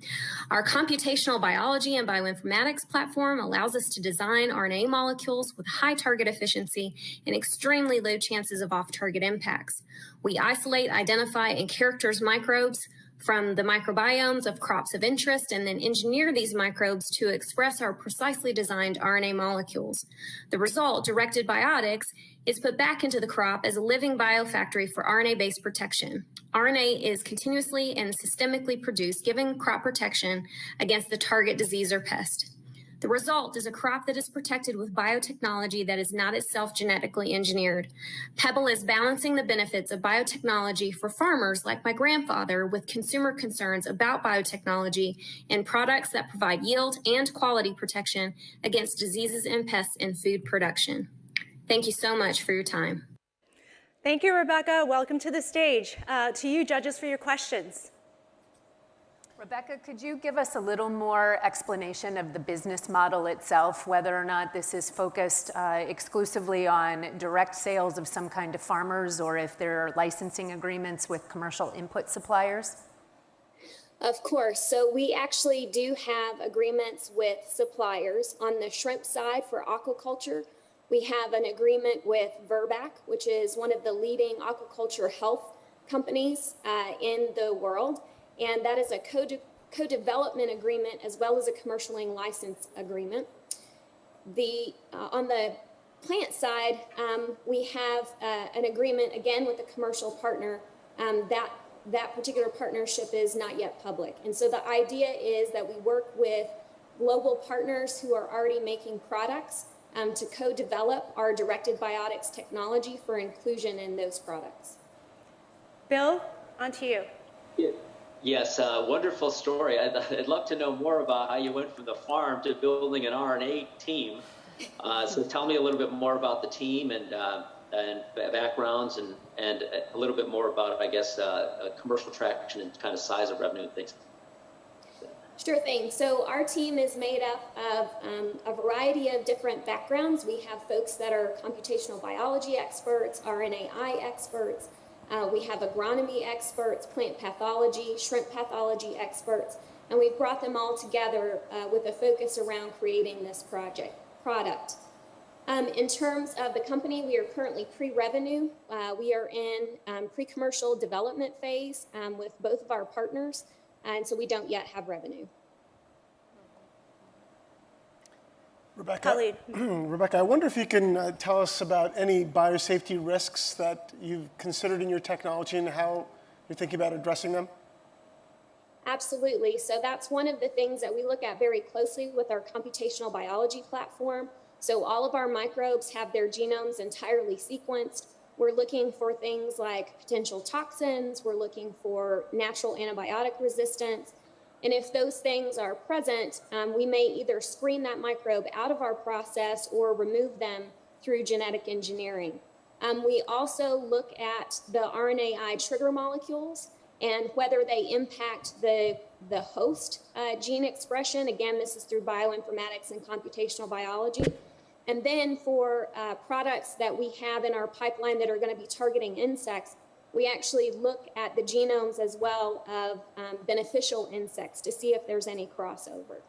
Speaker 8: Our computational biology and bioinformatics platform allows us to design RNA molecules with high target efficiency and extremely low chances of off-target impacts. We isolate, identify, and characterize microbes from the microbiomes of crops of interest and then engineer these microbes to express our precisely designed RNA molecules. The result, directed biotics, is put back into the crop as a living biofactory for RNA-based protection. RNA is continuously and systemically produced, giving crop protection against the target disease or pest. The result is a crop that is protected with biotechnology that is not itself genetically engineered. Pebble is balancing the benefits of biotechnology for farmers like my grandfather with consumer concerns about biotechnology and products that provide yield and quality protection against diseases and pests in food production. Thank you so much for your time.
Speaker 1: Thank you, Rebecca. Welcome to the stage. To you, judges, for your questions.
Speaker 2: Rebecca, could you give us a little more explanation of the business model itself, whether or not this is focused exclusively on direct sales of some kind to farmers or if there are licensing agreements with commercial input suppliers?
Speaker 8: Of course. So we actually do have agreements with suppliers. On the shrimp side for aquaculture, we have an agreement with Verbac, which is one of the leading aquaculture health companies in the world. And that is a co-development agreement as well as a commercialing license agreement. On the plant side, we have an agreement again with a commercial partner. That particular partnership is not yet public. And so the idea is that we work with global partners who are already making products to co-develop our directed biotics technology for inclusion in those products.
Speaker 1: Bill, on to you.
Speaker 12: Yes, wonderful story. I'd love to know more about how you went from the farm to building an RNA team. So tell me a little bit more about the team and backgrounds and a little bit more about, I guess, commercial traction and kind of size of revenue and things.
Speaker 8: Sure thing. So our team is made up of a variety of different backgrounds. We have folks that are computational biology experts, RNAi experts. We have agronomy experts, plant pathology, shrimp pathology experts, and we've brought them all together with a focus around creating this product. In terms of the company, we are currently pre-revenue. We are in pre-commercial development phase with both of our partners, and so we don't yet have revenue.
Speaker 14: Rebecca, I wonder if you can tell us about any biosafety risks that you've considered in your technology and how you're thinking about addressing them?
Speaker 8: Absolutely. So that's one of the things that we look at very closely with our computational biology platform. So all of our microbes have their genomes entirely sequenced. We're looking for things like potential toxins. We're looking for natural antibiotic resistance. And if those things are present, we may either screen that microbe out of our process or remove them through genetic engineering. We also look at the RNAi trigger molecules and whether they impact the host gene expression. Again, this is through bioinformatics and computational biology. And then for products that we have in our pipeline that are going to be targeting insects, we actually look at the genomes as well of beneficial insects to see if there's any crossover.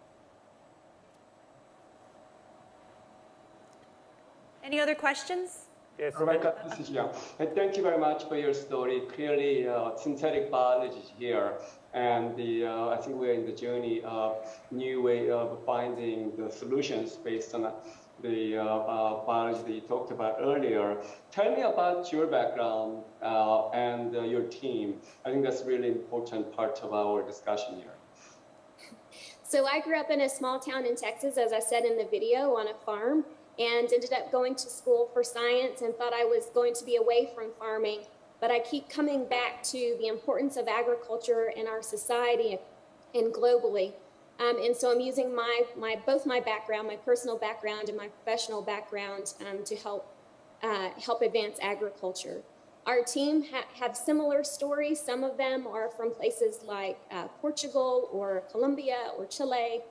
Speaker 1: Any other questions?
Speaker 3: Yes, Rebecca, this is Young. And thank you very much for your story. Clearly, synthetic biology is here, and I think we're in the journey of new way of finding the solutions based on the biology that you talked about earlier. Tell me about your background and your team. I think that's a really important part of our discussion here.
Speaker 8: So I grew up in a small town in Texas, as I said in the video, on a farm, and ended up going to school for science and thought I was going to be away from farming. But I keep coming back to the importance of agriculture in our society and globally. And so I'm using both my background, my personal background and my professional background to help advance agriculture. Our team have similar stories. Some of them are from places like Portugal or Colombia or Chile,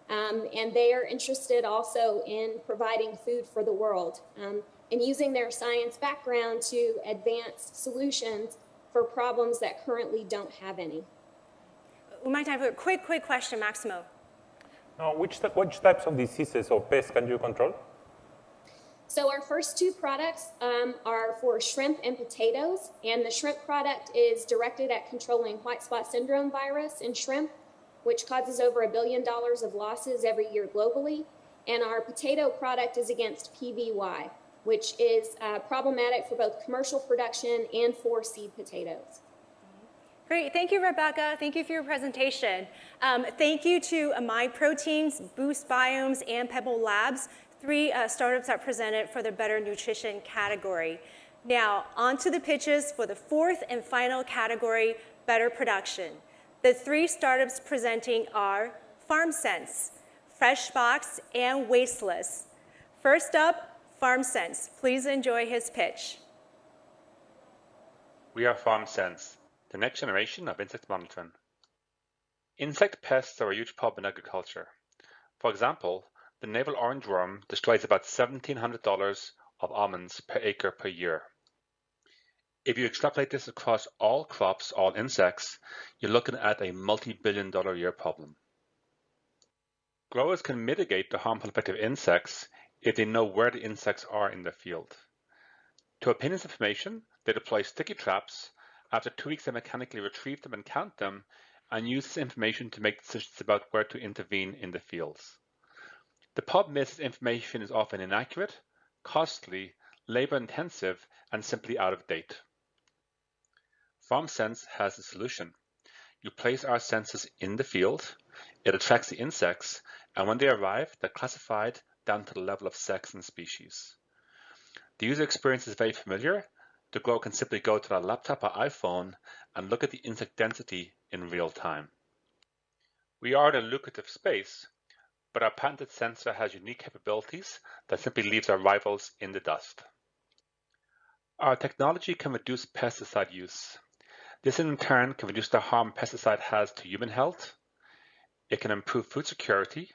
Speaker 8: and they are interested also in providing food for the world and using their science background to advance solutions for problems that currently don't have any.
Speaker 1: We might have a quick question, Maximo.
Speaker 4: Now, which types of diseases or pests can you control?
Speaker 8: So our first two products are for shrimp and potatoes, and the shrimp product is directed at controlling white spot syndrome virus in shrimp, which causes over $1 billion of losses every year globally. And our potato product is against PVY, which is problematic for both commercial production and for seed potatoes.
Speaker 1: Great, thank you, Rebecca. Thank you for your presentation. Thank you to MyProteins, Boost Biomes, and Pebble Labs, 3 startups that presented for the Better Nutrition category. Now, on to the pitches for the 4th and final category, Better Production. The 3 startups presenting are Farmsense, Freshbox, and Wasteless. First up, Farmsense. Please enjoy his pitch.
Speaker 13: We are Farmsense, the next generation of insect monitoring. Insect pests are a huge problem in agriculture. For example, the navel orangeworm destroys about $1,700 of almonds per acre per year. If you extrapolate this across all crops, all insects, you're looking at a multi-billion-dollar a year problem. Growers can mitigate the harmful effect of insects if they know where the insects are in the field. To obtain this information, they deploy sticky traps. After 2 weeks, they mechanically retrieve them and count them, and use this information to make decisions about where to intervene in the fields. The problem is this information is often inaccurate, costly, labor-intensive, and simply out of date. Farmsense has a solution. You place our sensors in the field, it attracts the insects, and when they arrive, they're classified down to the level of sex and species. The user experience is very familiar. The grower can simply go to their laptop or iPhone and look at the insect density in real time. We are in a lucrative space, but our patented sensor has unique capabilities that simply leaves our rivals in the dust. Our technology can reduce pesticide use. This in turn can reduce the harm pesticide has to human health. It can improve food security.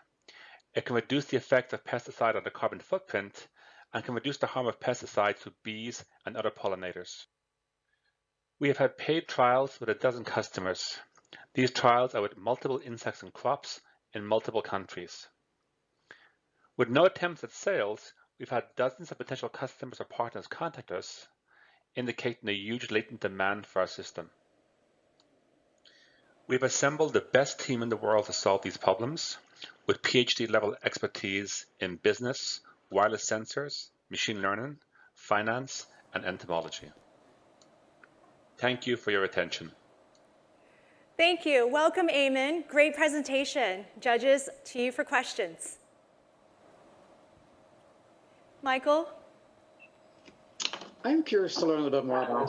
Speaker 13: It can reduce the effect of pesticide on the carbon footprint, and can reduce the harm of pesticides to bees and other pollinators. We have had paid trials with 12 customers. These trials are with multiple insects and crops in multiple countries. With no attempts at sales, we've had dozens of potential customers or partners contact us, indicating a huge latent demand for our system. We've assembled the best team in the world to solve these problems, with PhD-level expertise in business, wireless sensors, machine learning, finance, and entomology. Thank you for your attention.
Speaker 1: Thank you. Welcome, Eamon. Great presentation. Judges, to you for questions. Michael?
Speaker 15: I'm curious to learn a little bit more about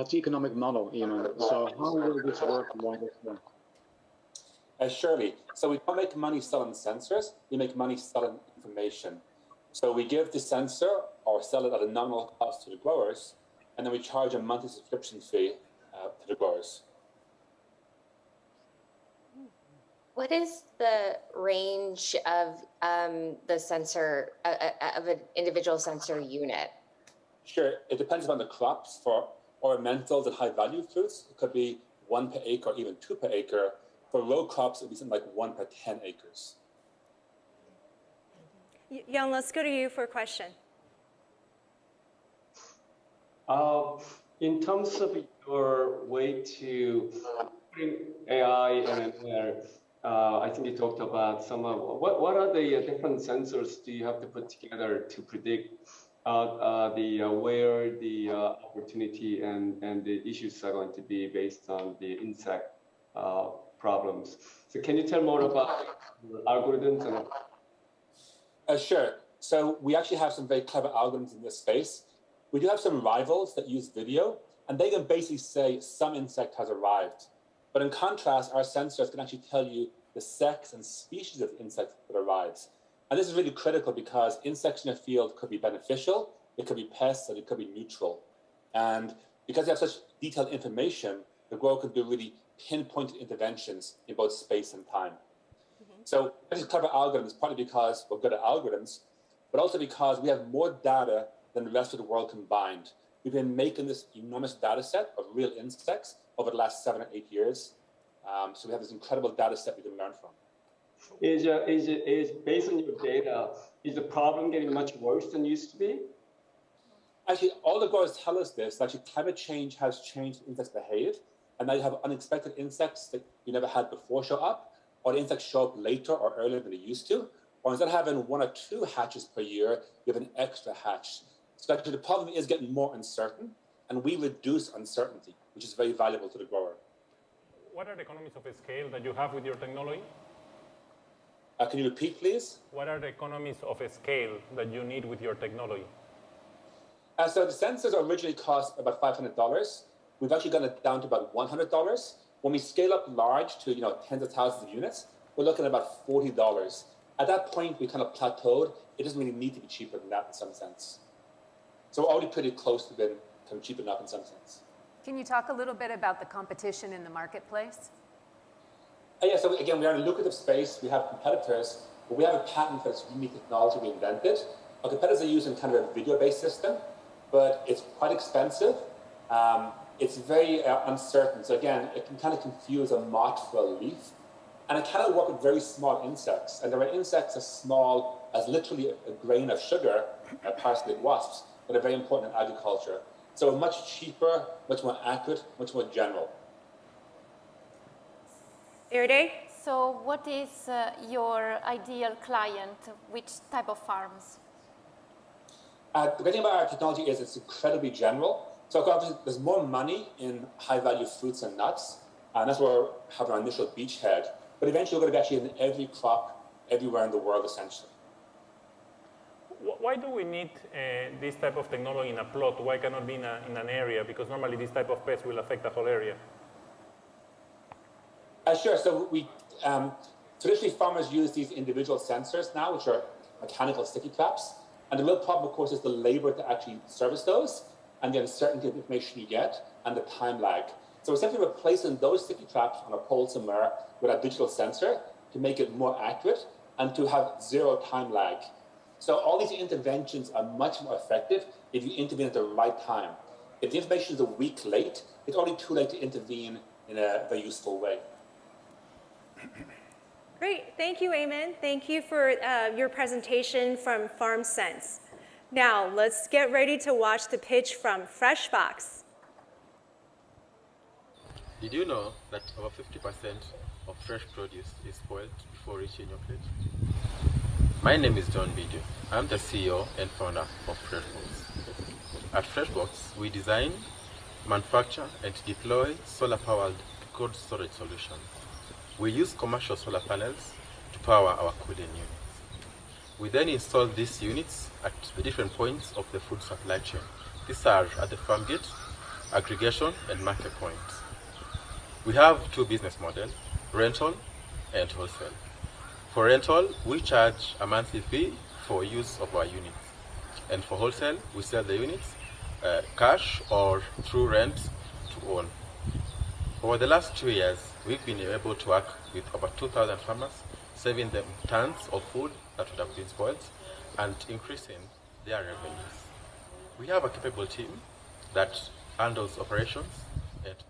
Speaker 15: the economic model, So how will this work and why this work?
Speaker 23: Surely. So we don't make money selling sensors, we make money selling information. So we give the sensor or sell it at a nominal cost to the growers, and then we charge a monthly subscription fee to the growers.
Speaker 7: What is the range of the sensor, of an individual sensor unit?
Speaker 23: Sure, it depends on the crops. For ornamentals and high-value fruits, it could be 1 per acre or even 2 per acre. For row crops, it would be something like 1 per 10 acres.
Speaker 1: Young, let's go to you for a question.
Speaker 3: In terms of your way to bring AI and ML, I think you talked about some of what are the different sensors do you have to put together to predict where the opportunity and the issues are going to be based on the insect problems. So can you tell more about algorithms?
Speaker 23: Sure. So we actually have some very clever algorithms in this space. We do have some rivals that use video, and they can basically say some insect has arrived. But in contrast, our sensors can actually tell you the sex and species of the insect that arrives. And this is really critical because insects in a field could be beneficial, it could be pests, and it could be neutral. And because they have such detailed information, the grower could do really pinpointed interventions in both space and time. So these clever algorithms, partly because we're good at algorithms, but also because we have more data than the rest of the world combined. We've been making this enormous data set of real insects over the last 7 or 8 years. So we have this incredible data set we can learn from.
Speaker 3: Is based on your data, is the problem getting much worse than it used to be?
Speaker 23: Actually, all the growers tell us this. Actually, climate change has changed insects' behavior, and now you have unexpected insects that you never had before show up, or the insects show up later or earlier than they used to, or instead of having 1 or 2 hatches per year, you have an extra hatch. So actually, the problem is getting more uncertain, and we reduce uncertainty. which is very valuable to the grower.
Speaker 4: What are the economies of scale that you have with your technology?
Speaker 23: Can you repeat, please?
Speaker 4: What are the economies of scale that you need with your technology?
Speaker 23: So the sensors originally cost about $500. We've actually gotten it down to about $100. When we scale up large to tens of thousands of units, we're looking at about $40. At that point, we kind of plateaued. It doesn't really need to be cheaper than that in some sense. So we're already pretty close to being kind of cheap enough in some sense.
Speaker 2: Can you talk a little bit about the competition in the marketplace?
Speaker 23: Yeah, so again, we are in a lucrative space. We have competitors, but we have a patent for this unique technology we invented. Our competitors are using kind of a video-based system, but it's quite expensive. It's very uncertain. So again, it can kind of confuse a moth for a leaf. And it cannot work with very small insects. And there are insects as small as literally a grain of sugar, parasitic wasps, that are very important in agriculture. So much cheaper, much more accurate, much more general.
Speaker 1: Erde?
Speaker 9: So what is your ideal client? Which type of farms?
Speaker 23: The great thing about our technology is it's incredibly general. So obviously there's more money in high-value fruits and nuts, and that's where we have our initial beachhead. But eventually we're going to be actually in every crop, everywhere in the world, essentially.
Speaker 4: Why do we need this type of technology in a plot? Why cannot be in an area? Because normally this type of pest will affect the whole area.
Speaker 23: Sure. So we traditionally farmers use these individual sensors now, which are mechanical sticky traps. And the real problem, of course, is the labor to actually service those, and the uncertainty of the information you get, and the time lag. So we're simply replacing those sticky traps on a pole somewhere with a digital sensor to make it more accurate and to have zero time lag. So all these interventions are much more effective if you intervene at the right time. If the information is a week late, it's already too late to intervene in a very useful way.
Speaker 1: Great, thank you, Eamon. Thank you for your presentation from Farmsense. Now, let's get ready to watch the pitch from Freshbox.
Speaker 16: Did you know that over 50% of fresh produce is spoiled before reaching your plate? My name is John Bidio. I'm the CEO and founder of Freshbox. At Freshbox, we design, manufacture, and deploy solar-powered cold storage solutions. We use commercial solar panels to power our cooling units. We then install these units at the different points of the food supply chain. These are at the farm gate, aggregation, and market points. We have two business models, rental and wholesale. For rental, we charge a monthly fee for use of our units. And for wholesale, we sell the units cash or through rent to own. Over the last 2 years, we've been able to work with over 2,000 farmers, saving them tons of food that would have been spoiled and increasing their revenues. We have a capable team that handles operations and management.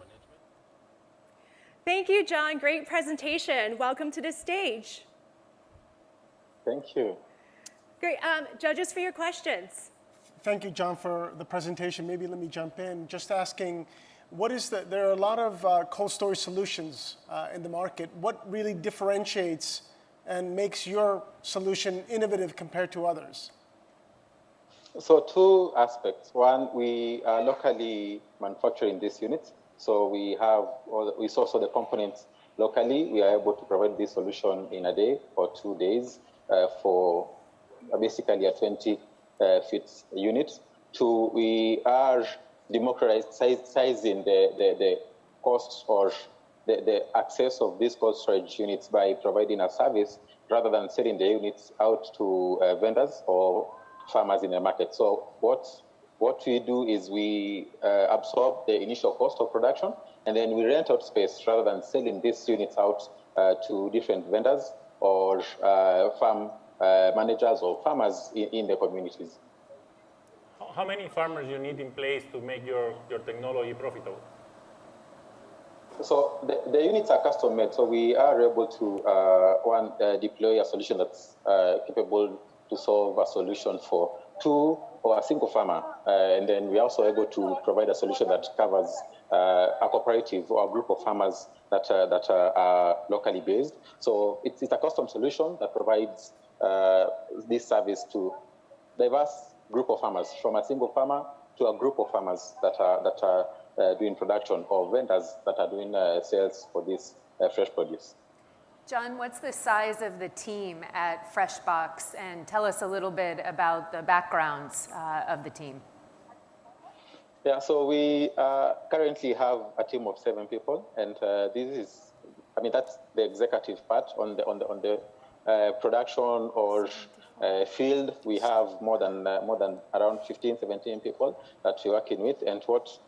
Speaker 1: Thank you, John. Great presentation. Welcome to the stage.
Speaker 16: Thank you.
Speaker 1: Great. Judges, for your questions.
Speaker 14: Thank you, John, for the presentation. Maybe let me jump in. Just asking, there are a lot of cold storage solutions in the market. What really differentiates and makes your solution innovative compared to others?
Speaker 16: So two aspects. One, we are locally manufacturing these units. So we source all the components locally. We are able to provide this solution in a day or 2 days for basically a 20 feet unit. Two, we are democratizing the costs or the access of these cold storage units by providing a service rather than selling the units out to vendors or farmers in the market. So what we do is we absorb the initial cost of production, and then we rent out space rather than selling these units out to different vendors or farm managers or farmers in the communities.
Speaker 4: How many farmers you need in place to make your technology profitable?
Speaker 16: So the units are custom made, so we are able to deploy a solution that's capable to solve a solution for two or a single farmer, and then we're also able to provide a solution that covers a cooperative or a group of farmers that are locally based. So it's a custom solution that provides this service to diverse group of farmers, from a single farmer to a group of farmers that are
Speaker 17: doing production, or vendors that are doing sales for this fresh produce.
Speaker 2: John, what's the size of the team at Freshbox? And tell us a little bit about the backgrounds of the team.
Speaker 17: Yeah, so we currently have a team of 7 people, and this is, I mean, that's the executive part. On the production or field, we have more than around 15, 17 people that we're working with, and what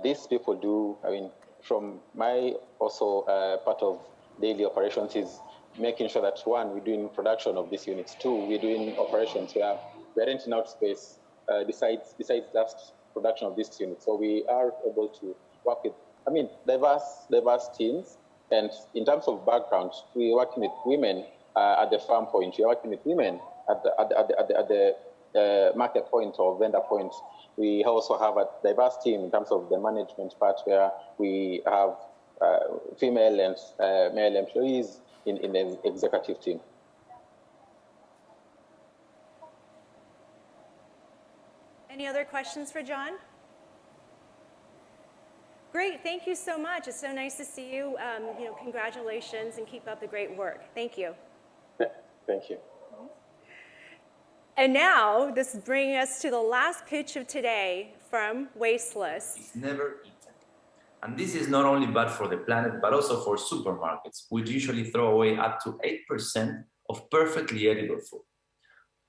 Speaker 17: these people do, I mean, from my also part of daily operations is making sure that, one, we're doing production of these units. 2, we're doing operations where we're renting out space besides that production of this unit. So we are able to work with, I mean, diverse teams. And in terms of background, we're working with women at the farm point. We're working with women at the market point or vendor point. We also have a diverse team in terms of the management part, where we have female and male employees in the executive team.
Speaker 1: Any other questions for John? Great, thank you so much. It's so nice to see you. Congratulations, and keep up the great work. Thank you.
Speaker 17: Thank you.
Speaker 1: And now, this is bringing us to the last pitch of today from Wasteless.
Speaker 18: It's never eaten. And this is not only bad for the planet, but also for supermarkets, which usually throw away up to 8% of perfectly edible food.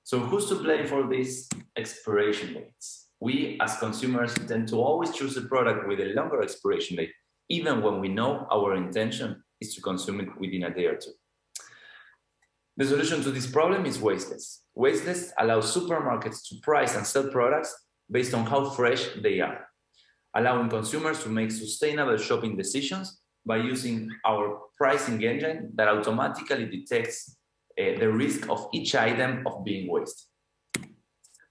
Speaker 18: So who's to blame for these expiration dates? We, as consumers, tend to always choose a product with a longer expiration date, even when we know our intention is to consume it within a day or 2. The solution to this problem is Wasteless. Wasteless allows supermarkets to price and sell products based on how fresh they are, allowing consumers to make sustainable shopping decisions by using our pricing engine that automatically detects the risk of each item of being wasted.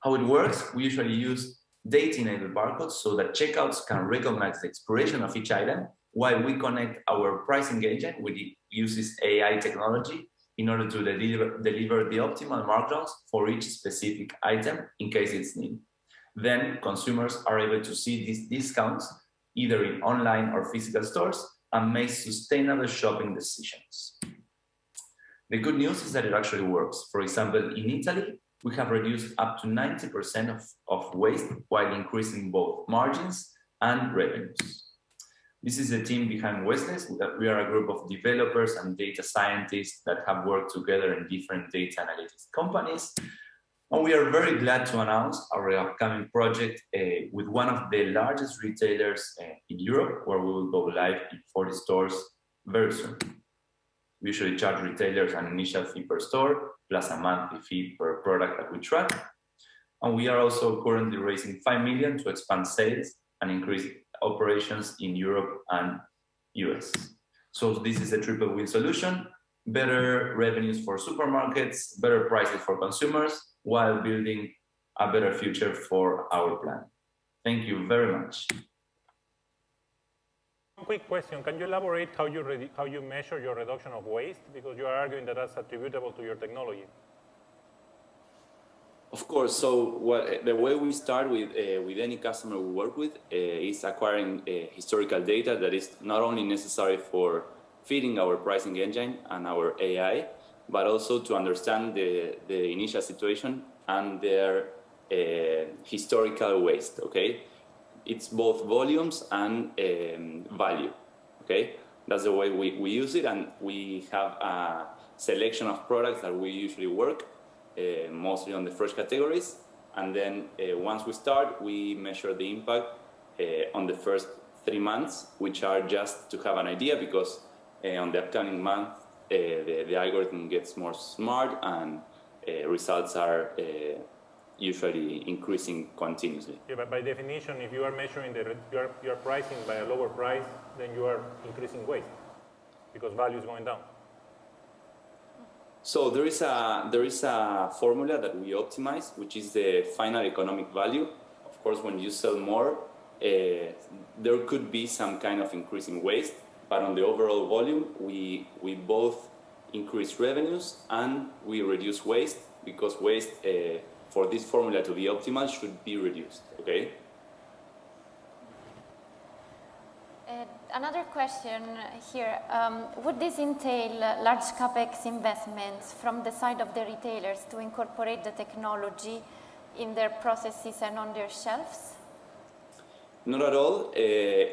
Speaker 18: How it works, we usually use date-enabled barcodes so that checkouts can recognize the expiration of each item, while we connect our pricing engine, which uses AI technology, in order to deliver the optimal markdowns for each specific item in case it's needed. Then consumers are able to see these discounts either in online or physical stores and make sustainable shopping decisions. The good news is that it actually works. For example, in Italy, we have reduced up to 90% of waste while increasing both margins and revenues. This is the team behind Wasteless. We are a group of developers and data scientists that have worked together in different data analytics companies. And we are very glad to announce our upcoming project with one of the largest retailers in Europe, where we will go live in 40 stores very soon. We usually charge retailers an initial fee per store, plus a monthly fee per product that we track. And we are also currently raising 5 million to expand sales and increase operations in Europe and US. So this is a triple win solution: better revenues for supermarkets, better prices for consumers, while building a better future for our planet. Thank you very much.
Speaker 4: One quick question: can you elaborate how you measure your reduction of waste? Because you are arguing that that's attributable to your technology.
Speaker 19: Of course. So the way we start with any customer we work with is acquiring historical data that is not only necessary for feeding our pricing engine and our AI, but also to understand the initial situation and their historical waste. Okay, it's both volumes and value. Okay, that's the way we use it, and we have a selection of products that we usually work. Mostly on the fresh categories, and then once we start, we measure the impact on the first 3 months, which are just to have an idea, because on the upcoming month, the algorithm gets more smart and results are usually increasing continuously.
Speaker 4: Yeah, but by definition, if you are measuring your pricing by a lower price, then you are increasing waste because value is going down.
Speaker 19: So there is a formula that we optimize, which is the final economic value. Of course, when you sell more, there could be some kind of increase in waste, but on the overall volume, we both increase revenues and we reduce waste, because waste for this formula to be optimal should be reduced. Okay.
Speaker 9: another question here. Would this entail large CapEx investments from the side of the retailers to incorporate the technology in their processes and on their shelves?
Speaker 19: Not at all.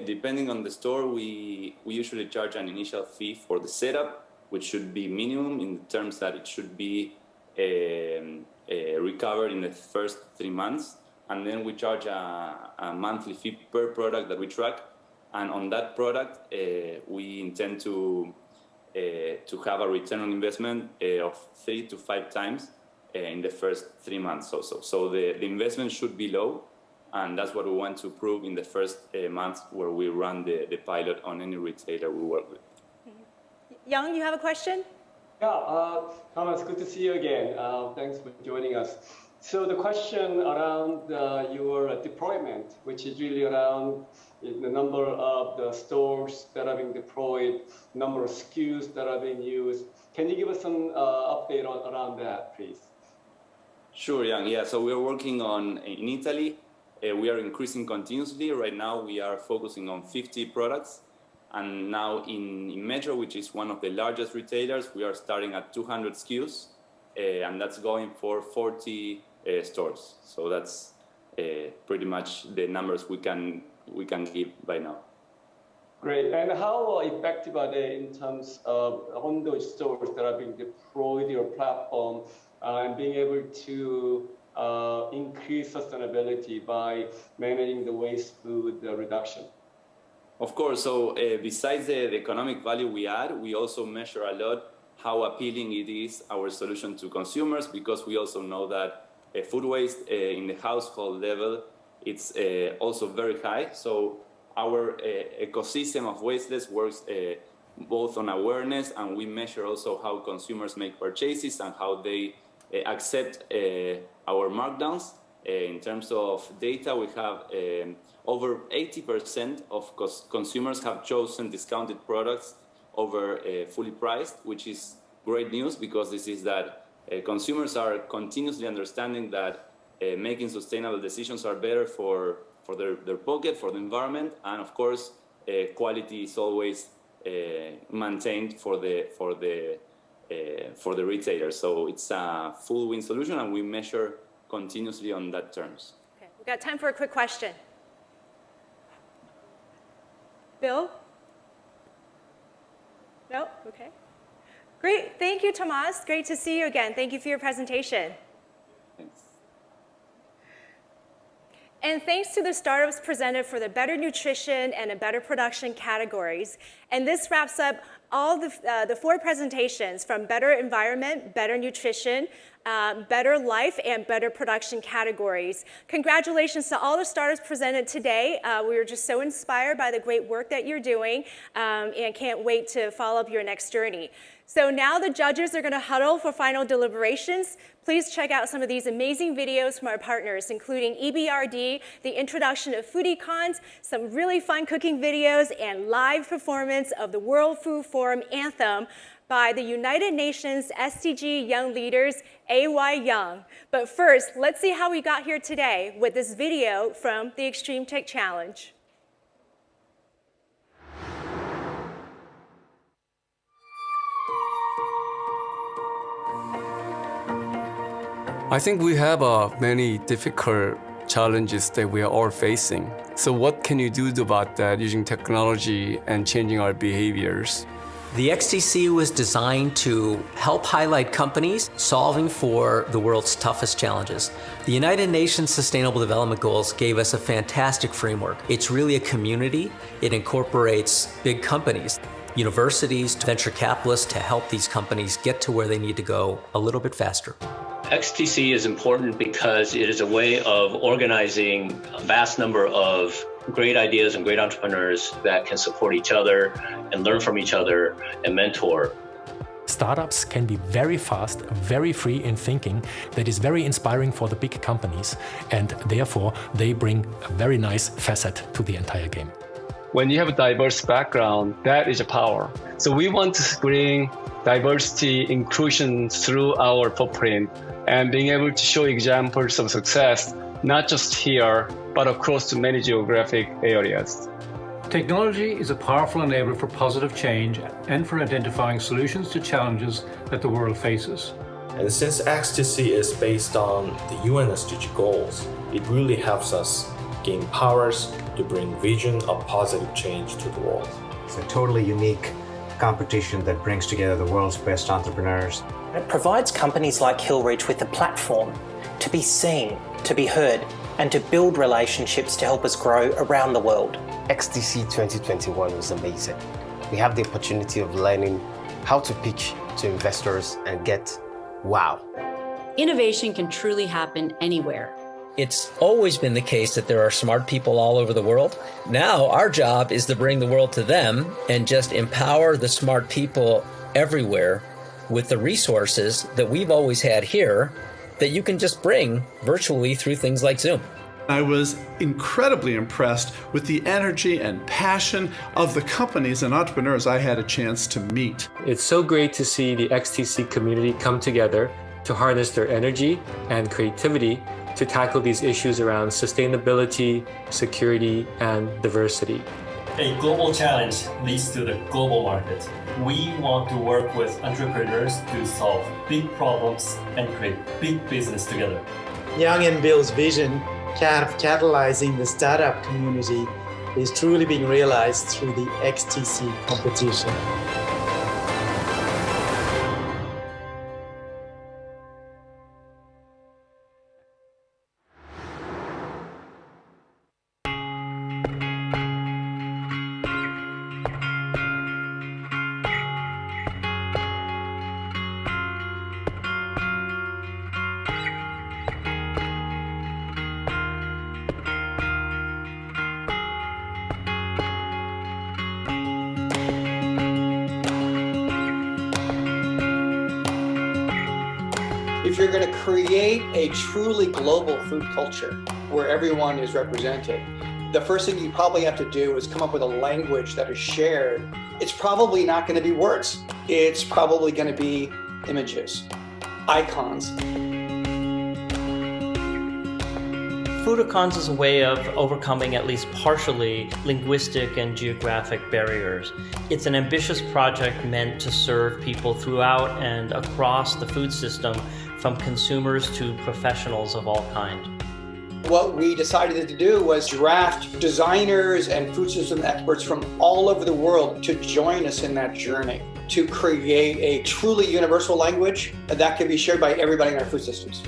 Speaker 19: Depending on the store, we usually charge an initial fee for the setup, which should be minimum in terms that it should be recovered in the first 3 months. And then we charge a monthly fee per product that we track. And on that product, we intend to have a return on investment of 3 to 5 times in the first 3 months also. So the investment should be low, and that's what we want to prove in the first months where we run the pilot on any retailer we work with.
Speaker 1: Young, you have a question?
Speaker 3: Yeah, Thomas, good to see you again. Thanks for joining us. So the question around your deployment, which is really around the number of the stores that are being deployed, number of SKUs that are being used. Can you give us some update around that, please?
Speaker 19: Sure, Yang. Yeah, so we're working in Italy. We are increasing continuously. Right now, we are focusing on 50 products. And now in Metro, which is one of the largest retailers, we are starting at 200 SKUs, and that's going for 40 stores. So that's pretty much the numbers we can give by now.
Speaker 3: Great. And how effective are they in terms of on those stores that are being deployed your platform and being able to increase sustainability by managing the waste food reduction?
Speaker 19: Of course. So besides the economic value we add, we also measure a lot how appealing it is, our solution to consumers, because we also know that food waste in the household level, it's also very high. So our ecosystem of wasteless works both on awareness, and we measure also how consumers make purchases and how they accept our markdowns. In terms of data, we have over 80% of consumers have chosen discounted products over fully priced, which is great news, because this is that consumers are continuously understanding that making sustainable decisions are better for their pocket, for the environment, and of course, quality is always maintained for the retailer. So it's a full win solution, and we measure continuously on that terms.
Speaker 1: Okay, we've got time for a quick question. Bill? No? Okay. Great. Thank you, Tomas. Great to see you again. Thank you for your presentation.
Speaker 19: Thanks.
Speaker 1: And thanks to the startups presented for the better nutrition and a better production categories. And this wraps up all the 4 presentations from better environment, better nutrition, better life, and better production categories. Congratulations to all the startups presented today. We were just so inspired by the great work that you're doing and can't wait to follow up your next journey. So now the judges are going to huddle for final deliberations. Please check out some of these amazing videos from our partners, including EBRD, the introduction of food econs, some really fun cooking videos, and live performance of the World Food Forum anthem by the United Nations SDG Young Leaders, AY Young. But first, let's see how we got here today with this video from the Extreme Tech Challenge.
Speaker 5: I think we have many difficult challenges that we are all facing. So what can you do about that using technology and changing our behaviors?
Speaker 20: The XTC was designed to help highlight companies solving for the world's toughest challenges. The United Nations Sustainable Development Goals gave us a fantastic framework. It's really a community. It incorporates big companies, universities, venture capitalists to help these companies get to where they need to go a little bit faster.
Speaker 21: XTC is important because it is a way of organizing a vast number of great ideas and great entrepreneurs that can support each other and learn from each other and mentor.
Speaker 24: Startups can be very fast, very free in thinking. That is very inspiring for the big companies, and therefore they bring a very nice facet to the entire game.
Speaker 3: When you have a diverse background, that is a power. So we want to bring diversity, inclusion through our footprint and being able to show examples of success, not just here, but across many geographic areas.
Speaker 6: Technology is a powerful enabler for positive change and for identifying solutions to challenges that the world faces.
Speaker 10: And since XTC is based on the UN SDG goals, it really helps us gain powers to bring vision of positive change to the world.
Speaker 11: It's a totally unique competition that brings together the world's best entrepreneurs.
Speaker 22: It provides companies like Hildrich with a platform to be seen, to be heard, and to build relationships to help us grow around the world.
Speaker 25: XTC 2021 was amazing. We have the opportunity of learning how to pitch to investors and get wow.
Speaker 26: Innovation can truly happen anywhere.
Speaker 20: It's always been the case that there are smart people all over the world. Now our job is to bring the world to them and just empower the smart people everywhere with the resources that we've always had here that you can just bring virtually through things like Zoom.
Speaker 27: I was incredibly impressed with the energy and passion of the companies and entrepreneurs I had a chance to meet.
Speaker 28: It's so great to see the XTC community come together to harness their energy and creativity to tackle these issues around sustainability, security, and diversity.
Speaker 29: A global challenge leads to the global market. We want to work with entrepreneurs to solve big problems and create big business together.
Speaker 30: Young and Bill's vision of catalyzing the startup community is truly being realized through the XTC competition.
Speaker 31: If you're going to create a truly global food culture where everyone is represented, the first thing you probably have to do is come up with a language that is shared. It's probably not going to be words. It's probably going to be images, icons.
Speaker 32: Foodicons is a way of overcoming at least partially linguistic and geographic barriers. It's an ambitious project meant to serve people throughout and across the food system, from consumers to professionals of all kinds.
Speaker 31: What we decided to do was draft designers and food system experts from all over the world to join us in that journey, to create a truly universal language that can be shared by everybody in our food systems.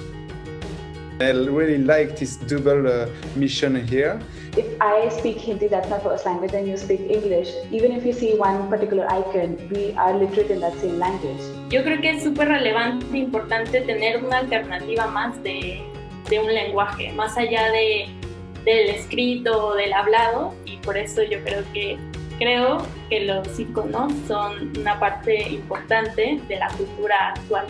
Speaker 33: I really like this double mission here.
Speaker 34: If I speak Hindi, that's my first language, and you speak English, even if you see one particular icon, we are literate in that same language.
Speaker 35: Yo creo que es súper relevante e importante tener una alternativa más de un lenguaje, más allá del escrito o del hablado, y por eso yo creo que los iconos son una parte importante de la cultura actual.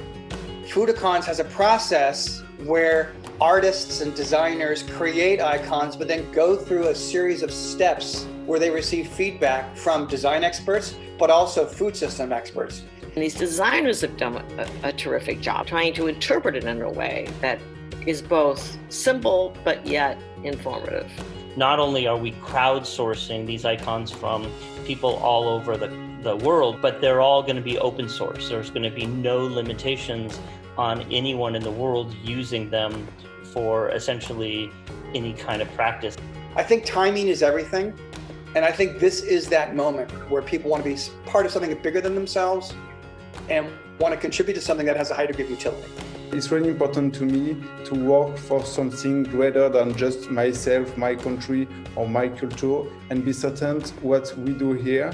Speaker 31: Foodicons has a process where artists and designers create icons, but then go through a series of steps where they receive feedback from design experts, but also food system experts.
Speaker 36: And these designers have done a terrific job trying to interpret it in a way that is both simple, but yet informative.
Speaker 32: Not only are we crowdsourcing these icons from people all over the world, but they're all going to be open source. There's going to be no limitations on anyone in the world using them for essentially any kind of practice.
Speaker 31: I think timing is everything. And I think this is that moment where people want to be part of something bigger than themselves and want to contribute to something that has a high degree of utility.
Speaker 33: It's really important to me to work for something greater than just myself, my country, or my culture, and be certain what we do here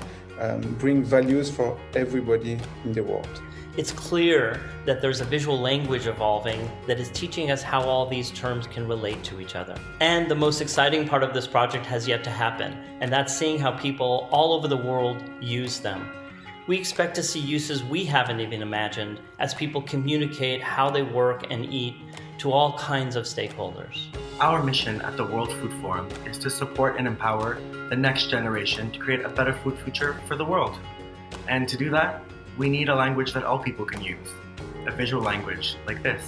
Speaker 33: bring values for everybody in the world.
Speaker 32: It's clear that there's a visual language evolving that is teaching us how all these terms can relate to each other. And the most exciting part of this project has yet to happen, and that's seeing how people all over the world use them. We expect to see uses we haven't even imagined as people communicate how they work and eat to all kinds of stakeholders.
Speaker 37: Our mission at the World Food Forum is to support and empower the next generation to create a better food future for the world. And to do that, we need a language that all people can use, a visual language like this.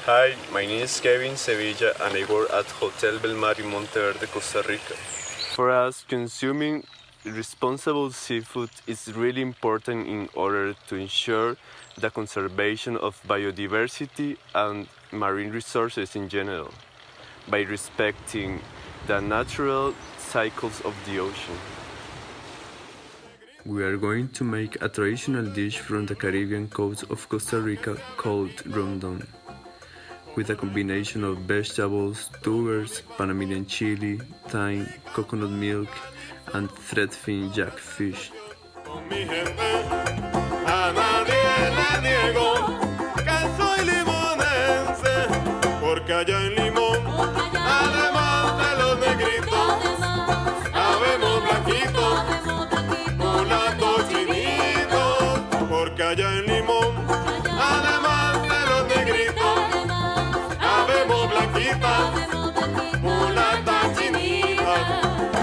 Speaker 1: Hi, my name is Kevin Sevilla and I work at Hotel Belmar in Monteverde, Costa Rica. For us, consuming responsible seafood is really important in order to ensure the conservation of biodiversity and marine resources in general, by respecting the natural cycles of the ocean. We are going to make a traditional dish from the Caribbean coast of Costa Rica called rondon, with a combination of vegetables, tubers, Panamanian chili, thyme, coconut milk, and threadfin jackfish.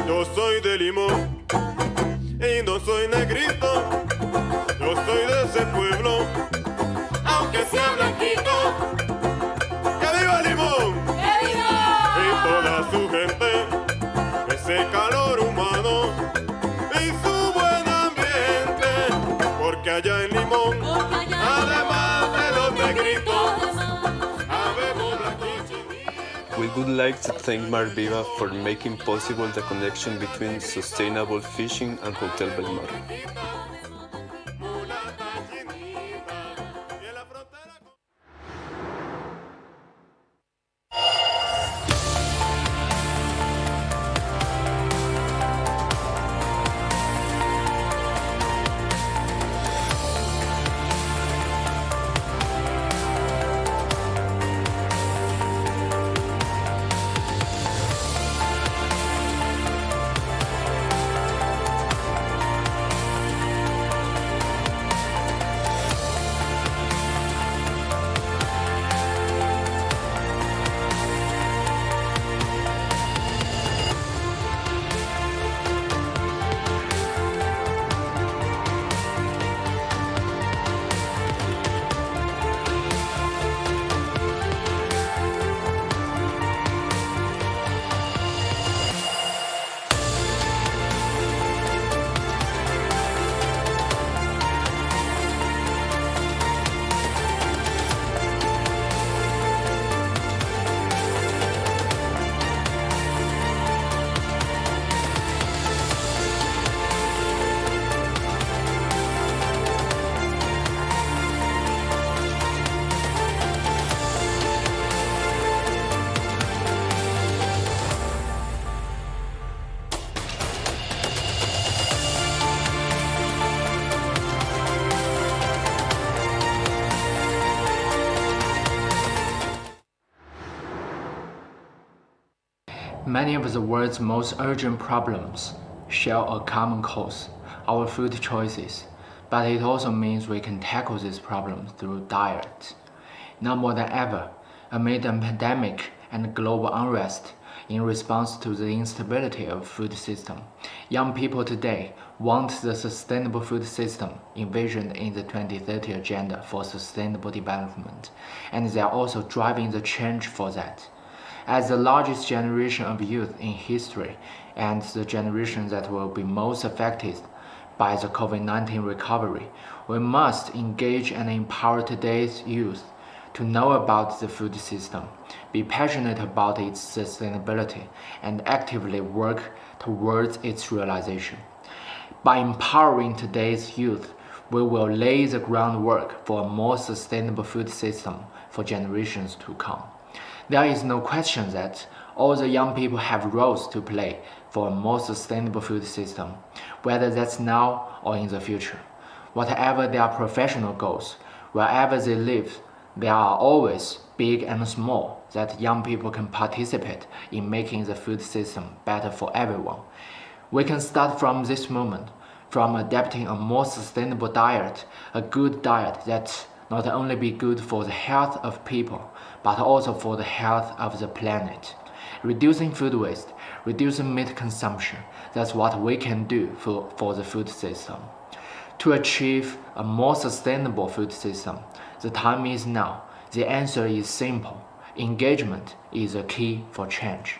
Speaker 2: Yo soy de Limón y no soy negrito, yo soy de ese pueblo, aunque sea blanquito. ¡Que viva Limón! ¡Que viva! Y toda su gente, ese calor humano y su buen ambiente, porque allá en Limón, además de los negritos, habemos blanquitos.
Speaker 1: We would like to thank Marviva for making possible the connection between sustainable fishing and Hotel Belmar.
Speaker 4: Many of the world's most urgent problems share a common cause, our food choices, but it also means we can tackle these problems through diet. Now more than ever, amid a pandemic and global unrest in response to the instability of food system, young people today want the sustainable food system envisioned in the 2030 Agenda for Sustainable Development, and they are also driving the change for that. As the largest generation of youth in history and the generation that will be most affected by the COVID-19 recovery, we must engage and empower today's youth to know about the food system, be passionate about its sustainability, and actively work towards its realization. By empowering today's youth, we will lay the groundwork for a more sustainable food system for generations to come. There is no question that all the young people have roles to play for a more sustainable food system, whether that's now or in the future. Whatever their professional goals, wherever they live, there are always big and small that young people can participate in making the food system better for everyone. We can start from this moment, from adapting a more sustainable diet, a good diet that not only be good for the health of people, but also for the health of the planet. Reducing food waste, reducing meat consumption, that's what we can do for the food system. To achieve a more sustainable food system, the time is now. The answer is simple. Engagement is a key for change.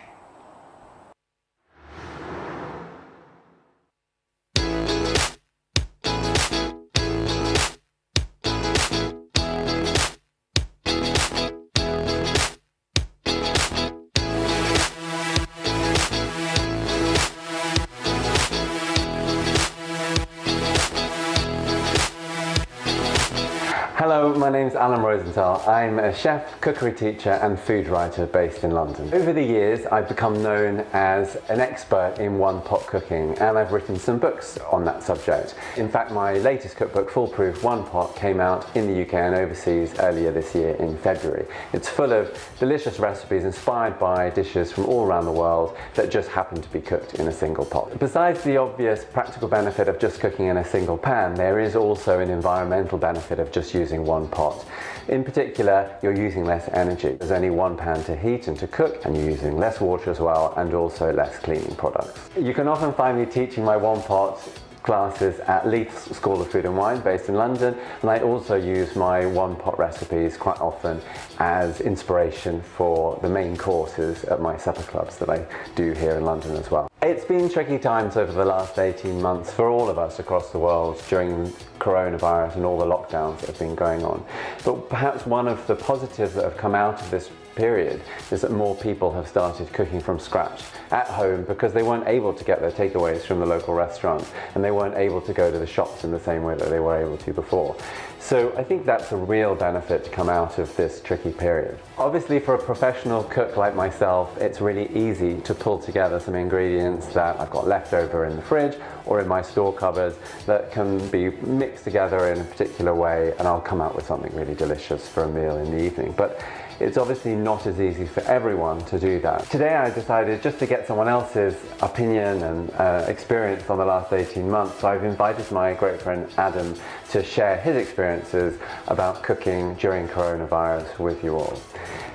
Speaker 3: Hello, my name's Alan Rosenthal. I'm a chef, cookery teacher and food writer based in London. Over the years, I've become known as an expert in one-pot cooking, and I've written some books on that subject. In fact, my latest cookbook, Foolproof One Pot, came out in the UK and overseas earlier this year in February. It's full of delicious recipes inspired by dishes from all around the world that just happen to be cooked in a single pot. Besides the obvious practical benefit of just cooking in a single pan, there is also an environmental benefit of just using one pot. In particular, you're using less energy. There's only one pan to heat and to cook, and you're using less water as well, and also less cleaning products. You can often find me teaching my one pot classes at Leith's School of Food and Wine based in London, and I also use my one pot recipes quite often as inspiration for the main courses at my supper clubs that I do here in London as well. It's been tricky times over the last 18 months for all of us across the world during coronavirus and all the lockdowns that have been going on. But perhaps one of the positives that have come out of this period is that more people have started cooking from scratch at home because they weren't able to get their takeaways from the local restaurant, and they weren't able to go to the shops in the same way that they were able to before. So I think that's a real benefit to come out of this tricky period. Obviously, for a professional cook like myself, it's really easy to pull together some ingredients that I've got left over in the fridge or in my store cupboards that can be mixed together in a particular way, and I'll come out with something really delicious for a meal in the evening. But it's obviously not as easy for everyone to do that. Today I decided just to get someone else's opinion and experience on the last 18 months, so I've invited my great friend Adam to share his experiences about cooking during coronavirus with you all.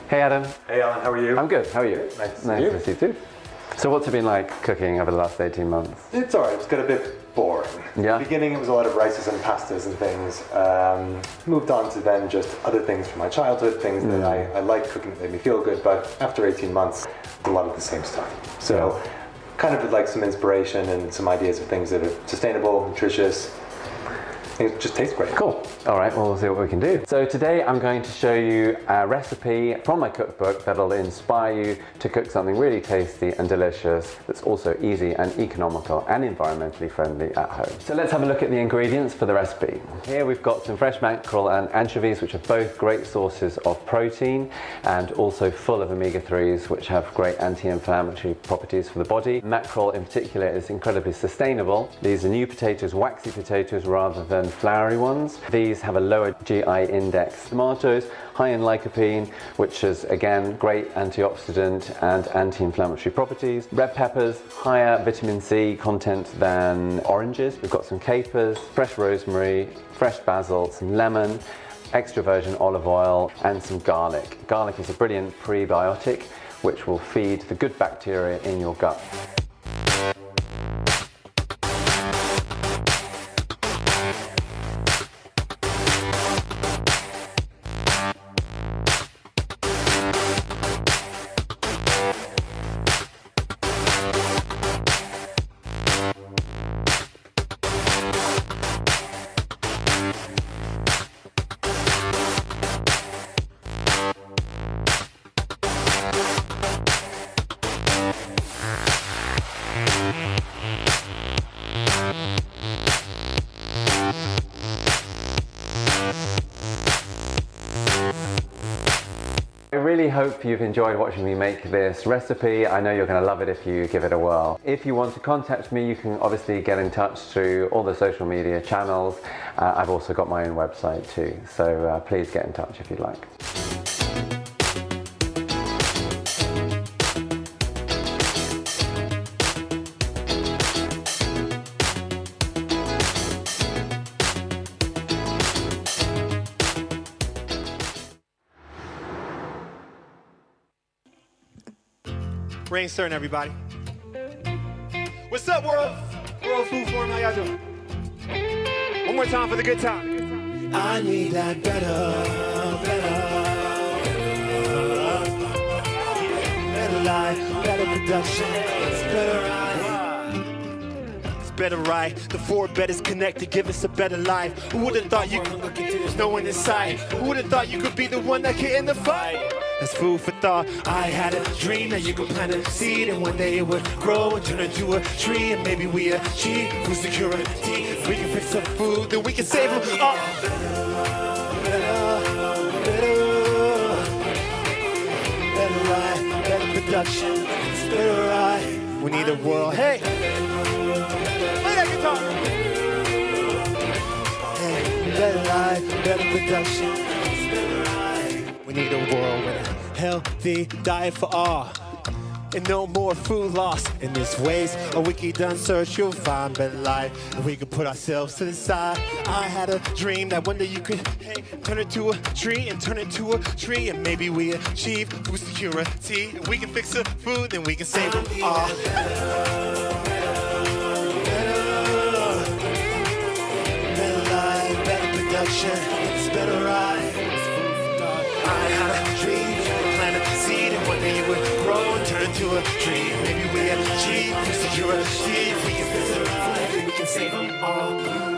Speaker 3: Hey Adam.
Speaker 5: Hey Alan, how are you?
Speaker 3: I'm good, how are you?
Speaker 5: Nice to see
Speaker 3: you too. So what's it been like cooking over the last 18 months?
Speaker 5: It's alright, it's got a bit boring.
Speaker 3: Yeah.
Speaker 5: At the beginning it was a lot of rices and pastas and things. Moved on to then just other things from my childhood, things that I like cooking that made me feel good, but after 18 months, a lot of the same stuff. So kind of would like some inspiration and some ideas of things that are sustainable, nutritious. It just tastes great.
Speaker 3: Cool. All right, well, we'll see what we can do. So today I'm going to show you a recipe from my cookbook that'll inspire you to cook something really tasty and delicious that's also easy and economical and environmentally friendly at home. So let's have a look at the ingredients for the recipe. Here we've got some fresh mackerel and anchovies, which are both great sources of protein and also full of omega-3s, which have great anti-inflammatory properties for the body. Mackerel in particular is incredibly sustainable. These are new potatoes, waxy potatoes rather than floury ones. These have a lower GI index. Tomatoes, high in lycopene, which is again great antioxidant and anti-inflammatory properties. Red peppers, higher vitamin C content than oranges. We've got some capers, fresh rosemary, fresh basil, some lemon, extra virgin olive oil, and some garlic. Garlic is a brilliant prebiotic which will feed the good bacteria in your gut. I really hope you've enjoyed watching me make this recipe. I know you're going to love it if you give it a whirl. If you want to contact me, you can obviously get in touch through all the social media channels. I've also got my own website too, so please get in touch if you'd like.
Speaker 6: Brainstorm, everybody. What's up, world? World Food Forum, how y'all doing? One more time for the good time.
Speaker 7: I need that better. production. It's better better right. The four betters connected, give us a better life. Who would have thought you could look into this, no one inside? Who would have thought you could be the one that could end the fight? That's food for thought. I had a dream that you could plant a seed, and one day it would grow and turn into a tree, and maybe we achieve food security. If we can fix up food, then we can save them all. Better life, better production. It's better right. We need a world. Hey! Better life, better production. We need a world with a healthy diet for all, and no more food loss in this waste. A wiki done search, you'll find better life, and we can put ourselves to the side. I had a dream that one day you could turn into a tree and turn into a tree, and maybe we achieve food security. And we can fix the food, then we can save them all. It's better right. I had a dream, plant a seed, and one day it would grow and turn into a tree. Maybe we achieve food security. If we can fix it right, we can save them all.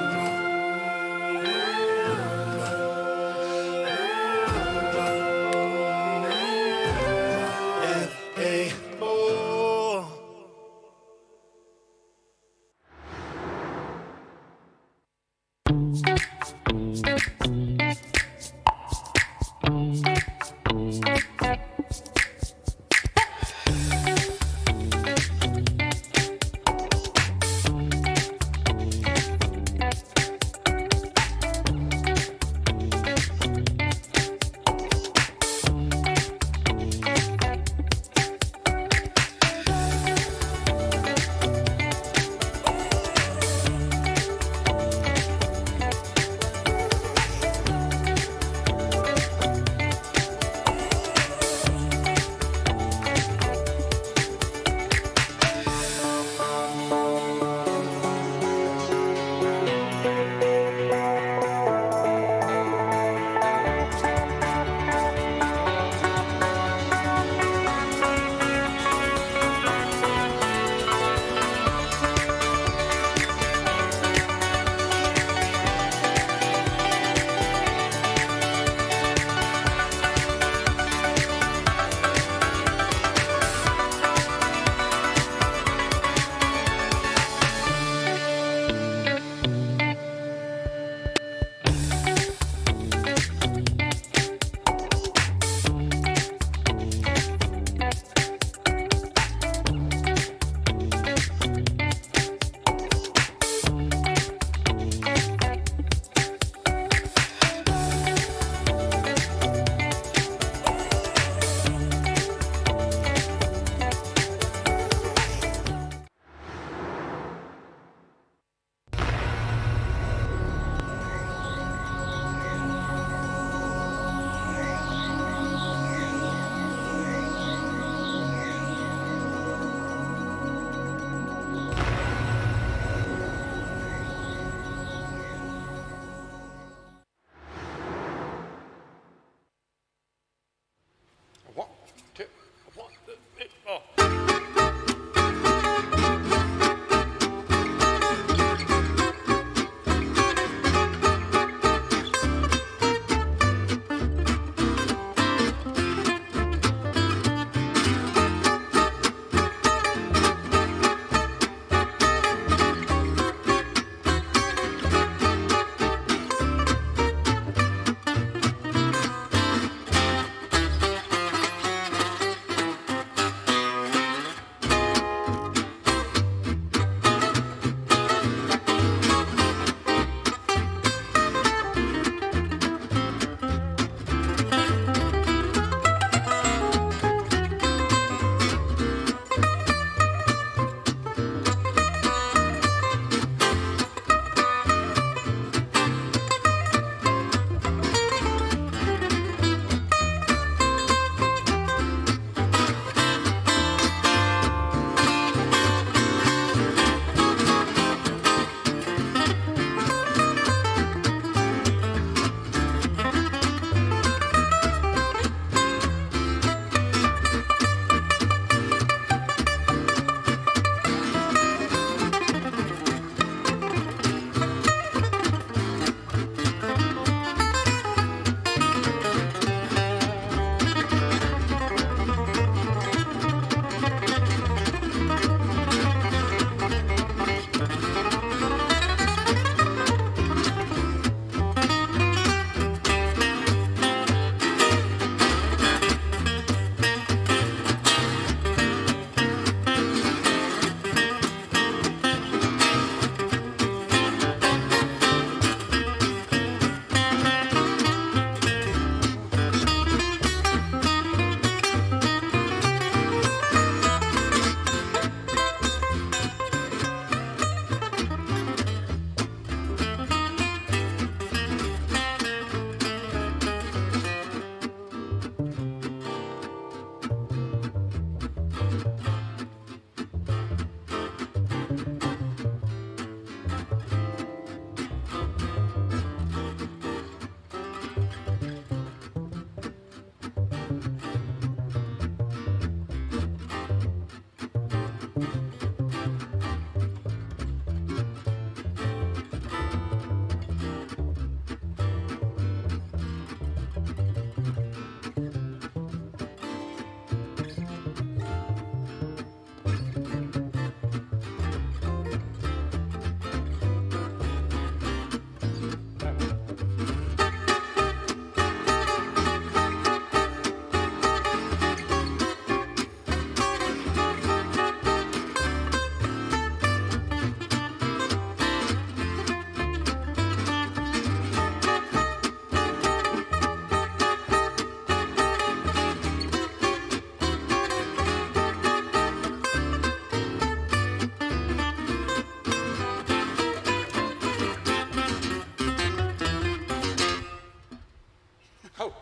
Speaker 8: Oh.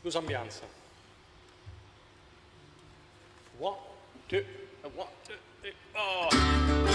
Speaker 8: L'usambianza. 1, 2, 1, 2, 3, oh.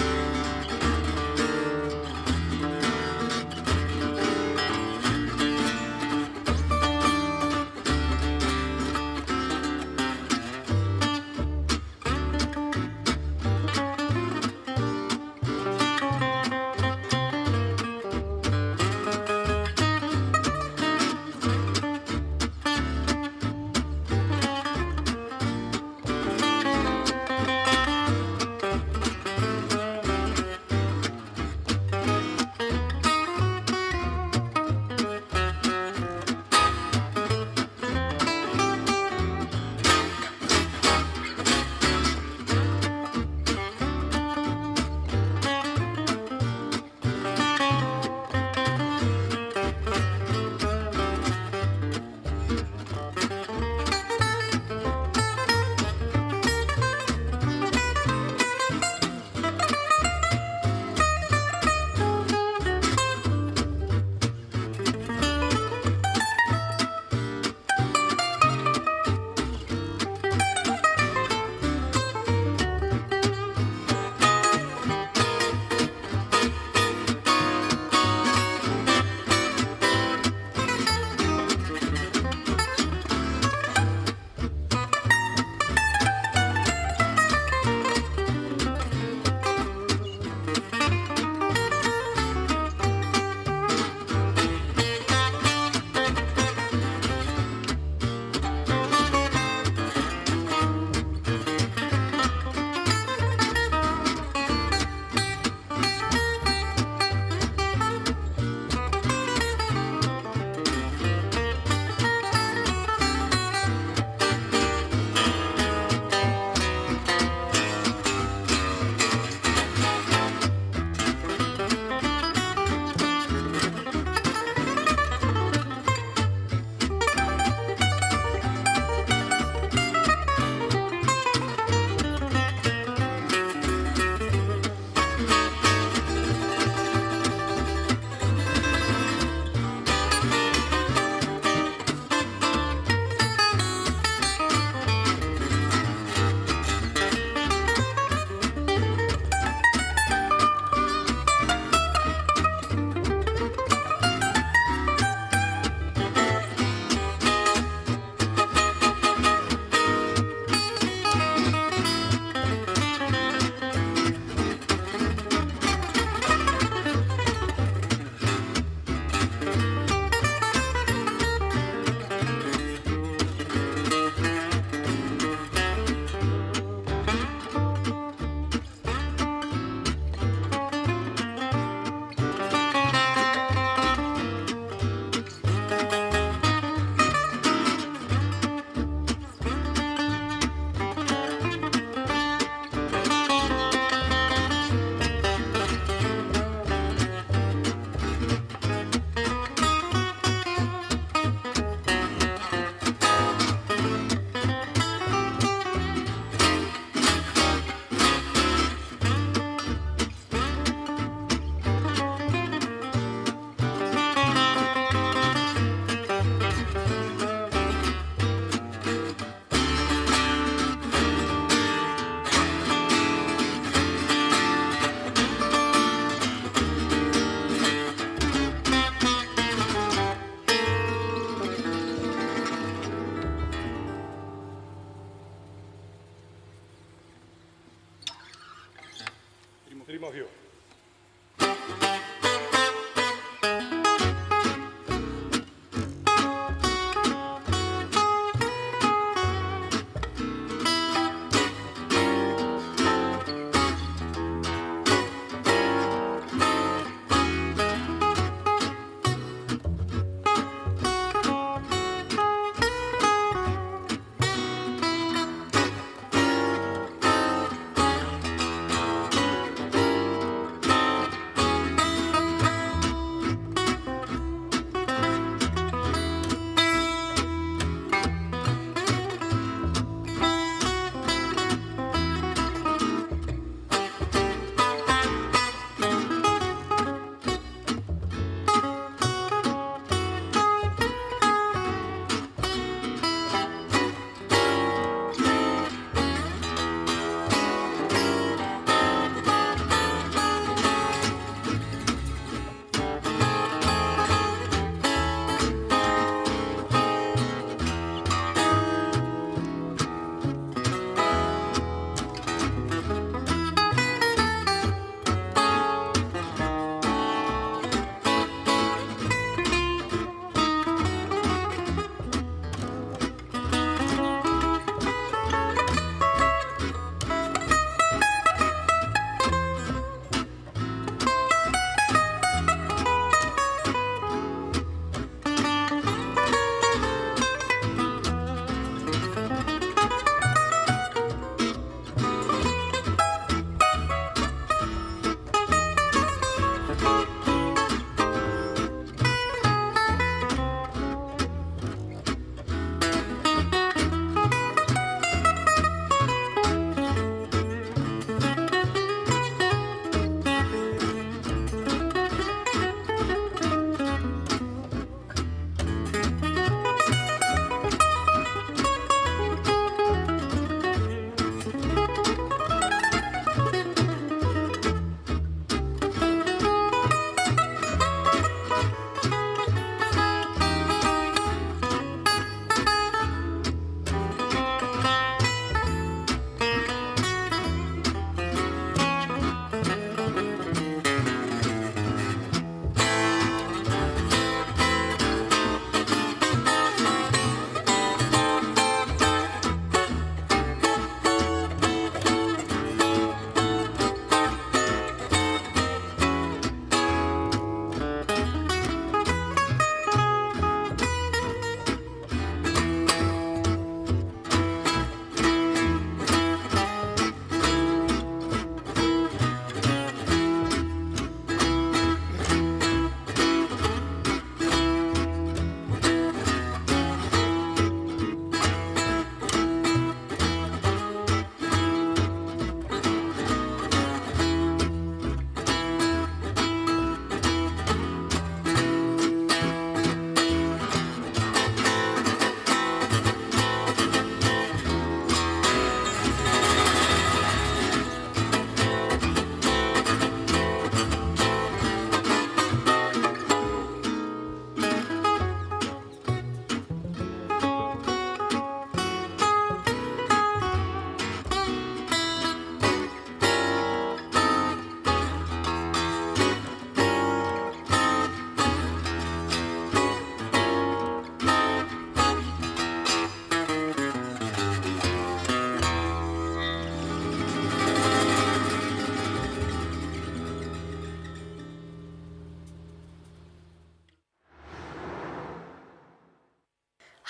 Speaker 8: primo view.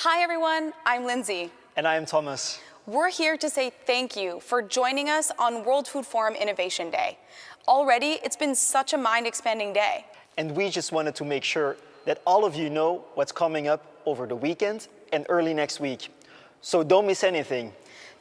Speaker 9: Hi everyone, I'm Lindsay.
Speaker 6: And I am Thomas.
Speaker 9: We're here to say thank you for joining us on World Food Forum Innovation Day. Already, it's been such a mind-expanding day.
Speaker 6: And we just wanted to make sure that all of you know what's coming up over the weekend and early next week. So don't miss anything.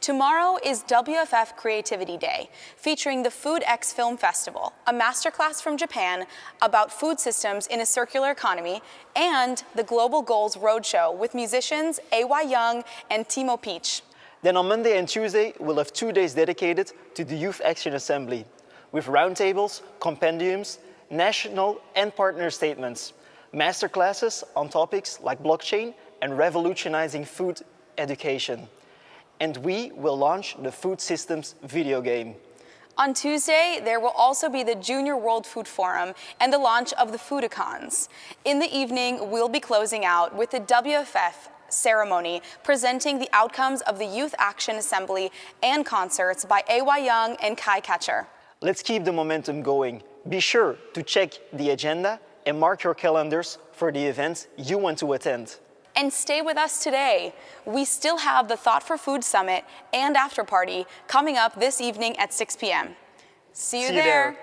Speaker 9: Tomorrow is Wff Creativity Day, featuring the Food X Film Festival, a masterclass from Japan about food systems in a circular economy, and the Global Goals Roadshow with musicians A.Y. Young and Timo Peach.
Speaker 6: Then on Monday and Tuesday, we'll have 2 days dedicated to the Youth Action Assembly, with roundtables, compendiums, national and partner statements, masterclasses on topics like blockchain and revolutionizing food education. And we will launch the Food Systems video game.
Speaker 9: On Tuesday, there will also be the Junior World Food Forum and the launch of the Foodicons. In the evening, we'll be closing out with the WFF ceremony, presenting the outcomes of the Youth Action Assembly and concerts by A.Y. Young and Kai Catcher.
Speaker 6: Let's keep the momentum going. Be sure to check the agenda and mark your calendars for the events you want to attend.
Speaker 9: And stay with us today. We still have the Thought for Food Summit and After Party coming up this evening at 6 p.m. See you there.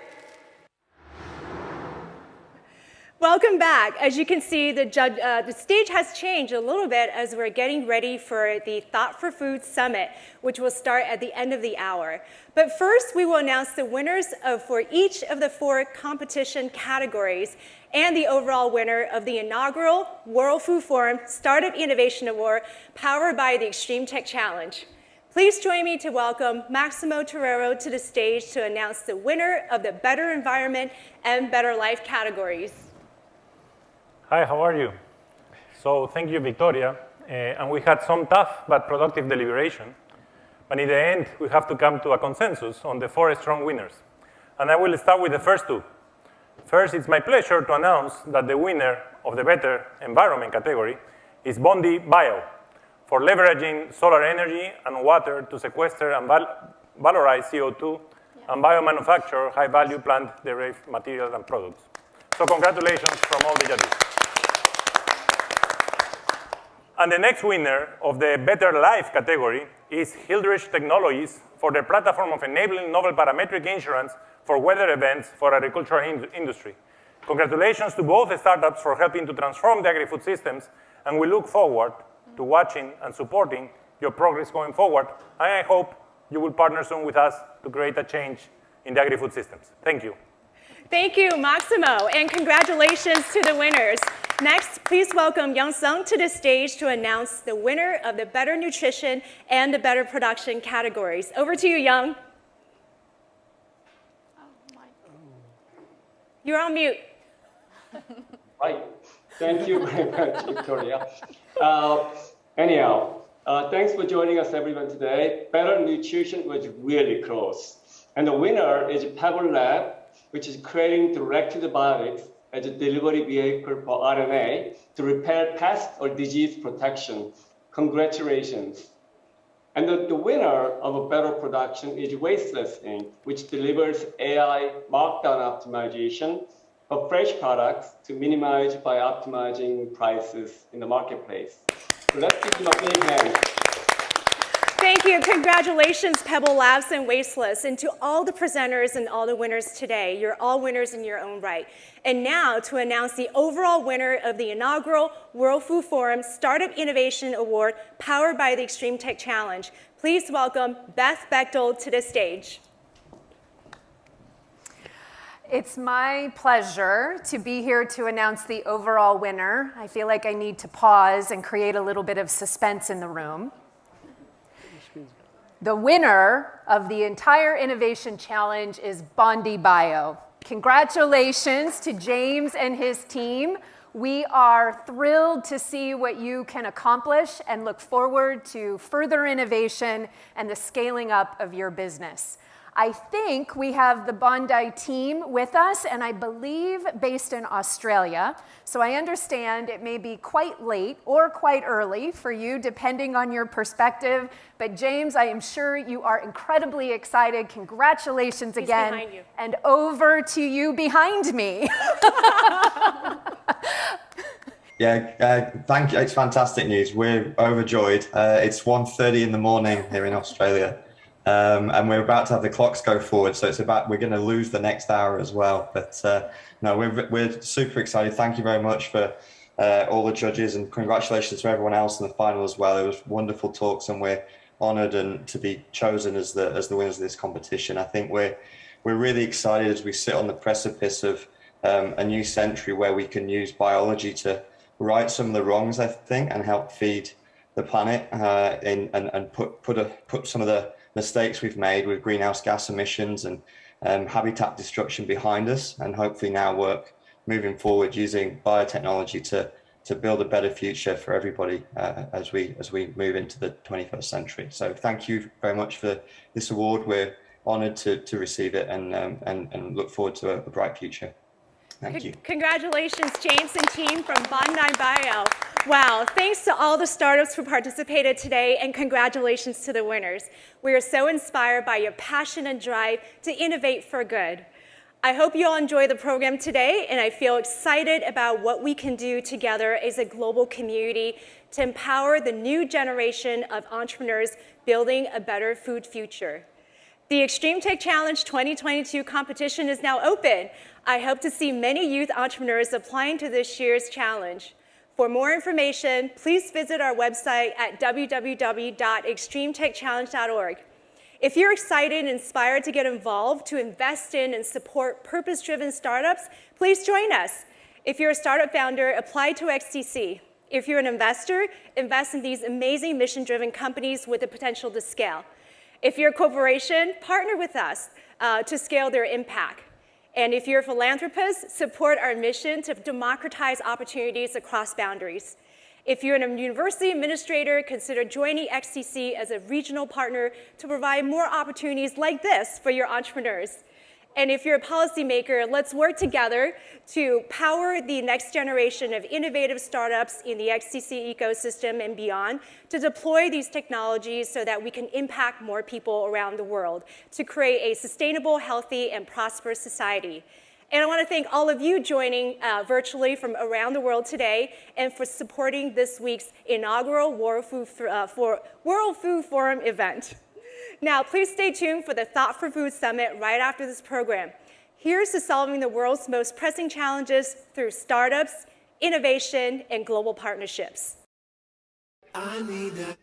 Speaker 10: Welcome back. As you can see, the stage has changed a little bit as we're getting ready for the Thought for Food Summit, which will start at the end of the hour. But first, we will announce the winners for each of the 4 competition categories and the overall winner of the inaugural World Food Forum Startup Innovation Award powered by the Extreme Tech Challenge. Please join me to welcome Maximo Torero to the stage to announce the winner of the Better Environment and Better Life categories.
Speaker 11: Hi, how are you? So thank you, Victoria. And we had some tough but productive deliberation. But in the end, we have to come to a consensus on the 4 strong winners. And I will start with the first 2. First, it's my pleasure to announce that the winner of the Better Environment category is Bondi Bio, for leveraging solar energy and water to sequester and valorize CO2 and biomanufacture high-value plant-derived materials and products. So congratulations from all the judges. And the next winner of the Better Life category is Hildrich Technologies for their platform of enabling novel parametric insurance for weather events for agricultural industry. Congratulations to both the startups for helping to transform the agri-food systems, and we look forward to watching and supporting your progress going forward. And I hope you will partner soon with us to create a change in the agri-food systems. Thank you.
Speaker 10: Thank you, Maximo, and congratulations to the winners. Next, please welcome Young Sohn to the stage to announce the winner of the Better Nutrition and the Better Production categories. Over to you, Young. You're on mute.
Speaker 12: Right. Thank you very much, Victoria. Thanks for joining us, everyone, today. Better Nutrition was really close. And the winner is Pebble Lab, which is creating direct-to-the-biotics as a delivery vehicle for RNA to repair pest or disease protection. Congratulations. And the winner of a Better Production is Wasteless Inc., which delivers AI markdown optimization of fresh products to minimize by optimizing prices in the marketplace. So let's give them a big hand.
Speaker 10: Thank you. Congratulations, Pebble Labs and Wasteless, and to all the presenters and all the winners today. You're all winners in your own right. And now to announce the overall winner of the inaugural World Food Forum Startup Innovation Award powered by the Extreme Tech Challenge. Please welcome Beth Bechtel to the stage.
Speaker 13: It's my pleasure to be here to announce the overall winner. I feel like I need to pause and create a little bit of suspense in the room. The winner of the entire Innovation Challenge is Bondi Bio. Congratulations to James and his team. We are thrilled to see what you can accomplish and look forward to further innovation and the scaling up of your business. I think we have the Bondi team with us, and I believe based in Australia. So I understand it may be quite late or quite early for you, depending on your perspective. But James, I am sure you are incredibly excited. Congratulations again.
Speaker 10: Behind you.
Speaker 13: And over to you behind me.
Speaker 14: Yeah, thank you. It's fantastic news. We're overjoyed. It's 1:30 in the morning here in Australia, and we're about to have the clocks go forward. So we're going to lose the next hour as well. But no, we're super excited. Thank you very much for all the judges, and congratulations to everyone else in the final as well. It was wonderful talks, and we're honoured and to be chosen as the winners of this competition. I think we're really excited as we sit on the precipice of a new century where we can use biology to right some of the wrongs, I think, and help feed the planet and put some of the mistakes we've made with greenhouse gas emissions and habitat destruction behind us, and hopefully now work moving forward using biotechnology to build a better future for everybody as we move into the 21st century. So thank you very much for this award. We're honoured to receive it and look forward to a bright future. Thank you.
Speaker 10: Congratulations, James and team from Bondi Bio. Wow, thanks to all the startups who participated today, and congratulations to the winners. We are so inspired by your passion and drive to innovate for good. I hope you all enjoy the program today, and I feel excited about what we can do together as a global community to empower the new generation of entrepreneurs building a better food future. The Extreme Tech Challenge 2022 competition is now open. I hope to see many youth entrepreneurs applying to this year's challenge. For more information, please visit our website at www.extremetechchallenge.org. If you're excited and inspired to get involved, to invest in and support purpose-driven startups, please join us. If you're a startup founder, apply to XTC. If you're an investor, invest in these amazing mission-driven companies with the potential to scale. If you're a corporation, partner with us to scale their impact. And if you're a philanthropist, support our mission to democratize opportunities across boundaries. If you're a university administrator, consider joining XTC as a regional partner to provide more opportunities like this for your entrepreneurs. And if you're a policymaker, let's work together to power the next generation of innovative startups in the XTC ecosystem and beyond, to deploy these technologies so that we can impact more people around the world, to create a sustainable, healthy, and prosperous society. And I want to thank all of you joining virtually from around the world today, and for supporting this week's inaugural World Food Forum event. Now, please stay tuned for the Thought for Food Summit right after this program. Here's to solving the world's most pressing challenges through startups, innovation, and global partnerships.
Speaker 7: I need that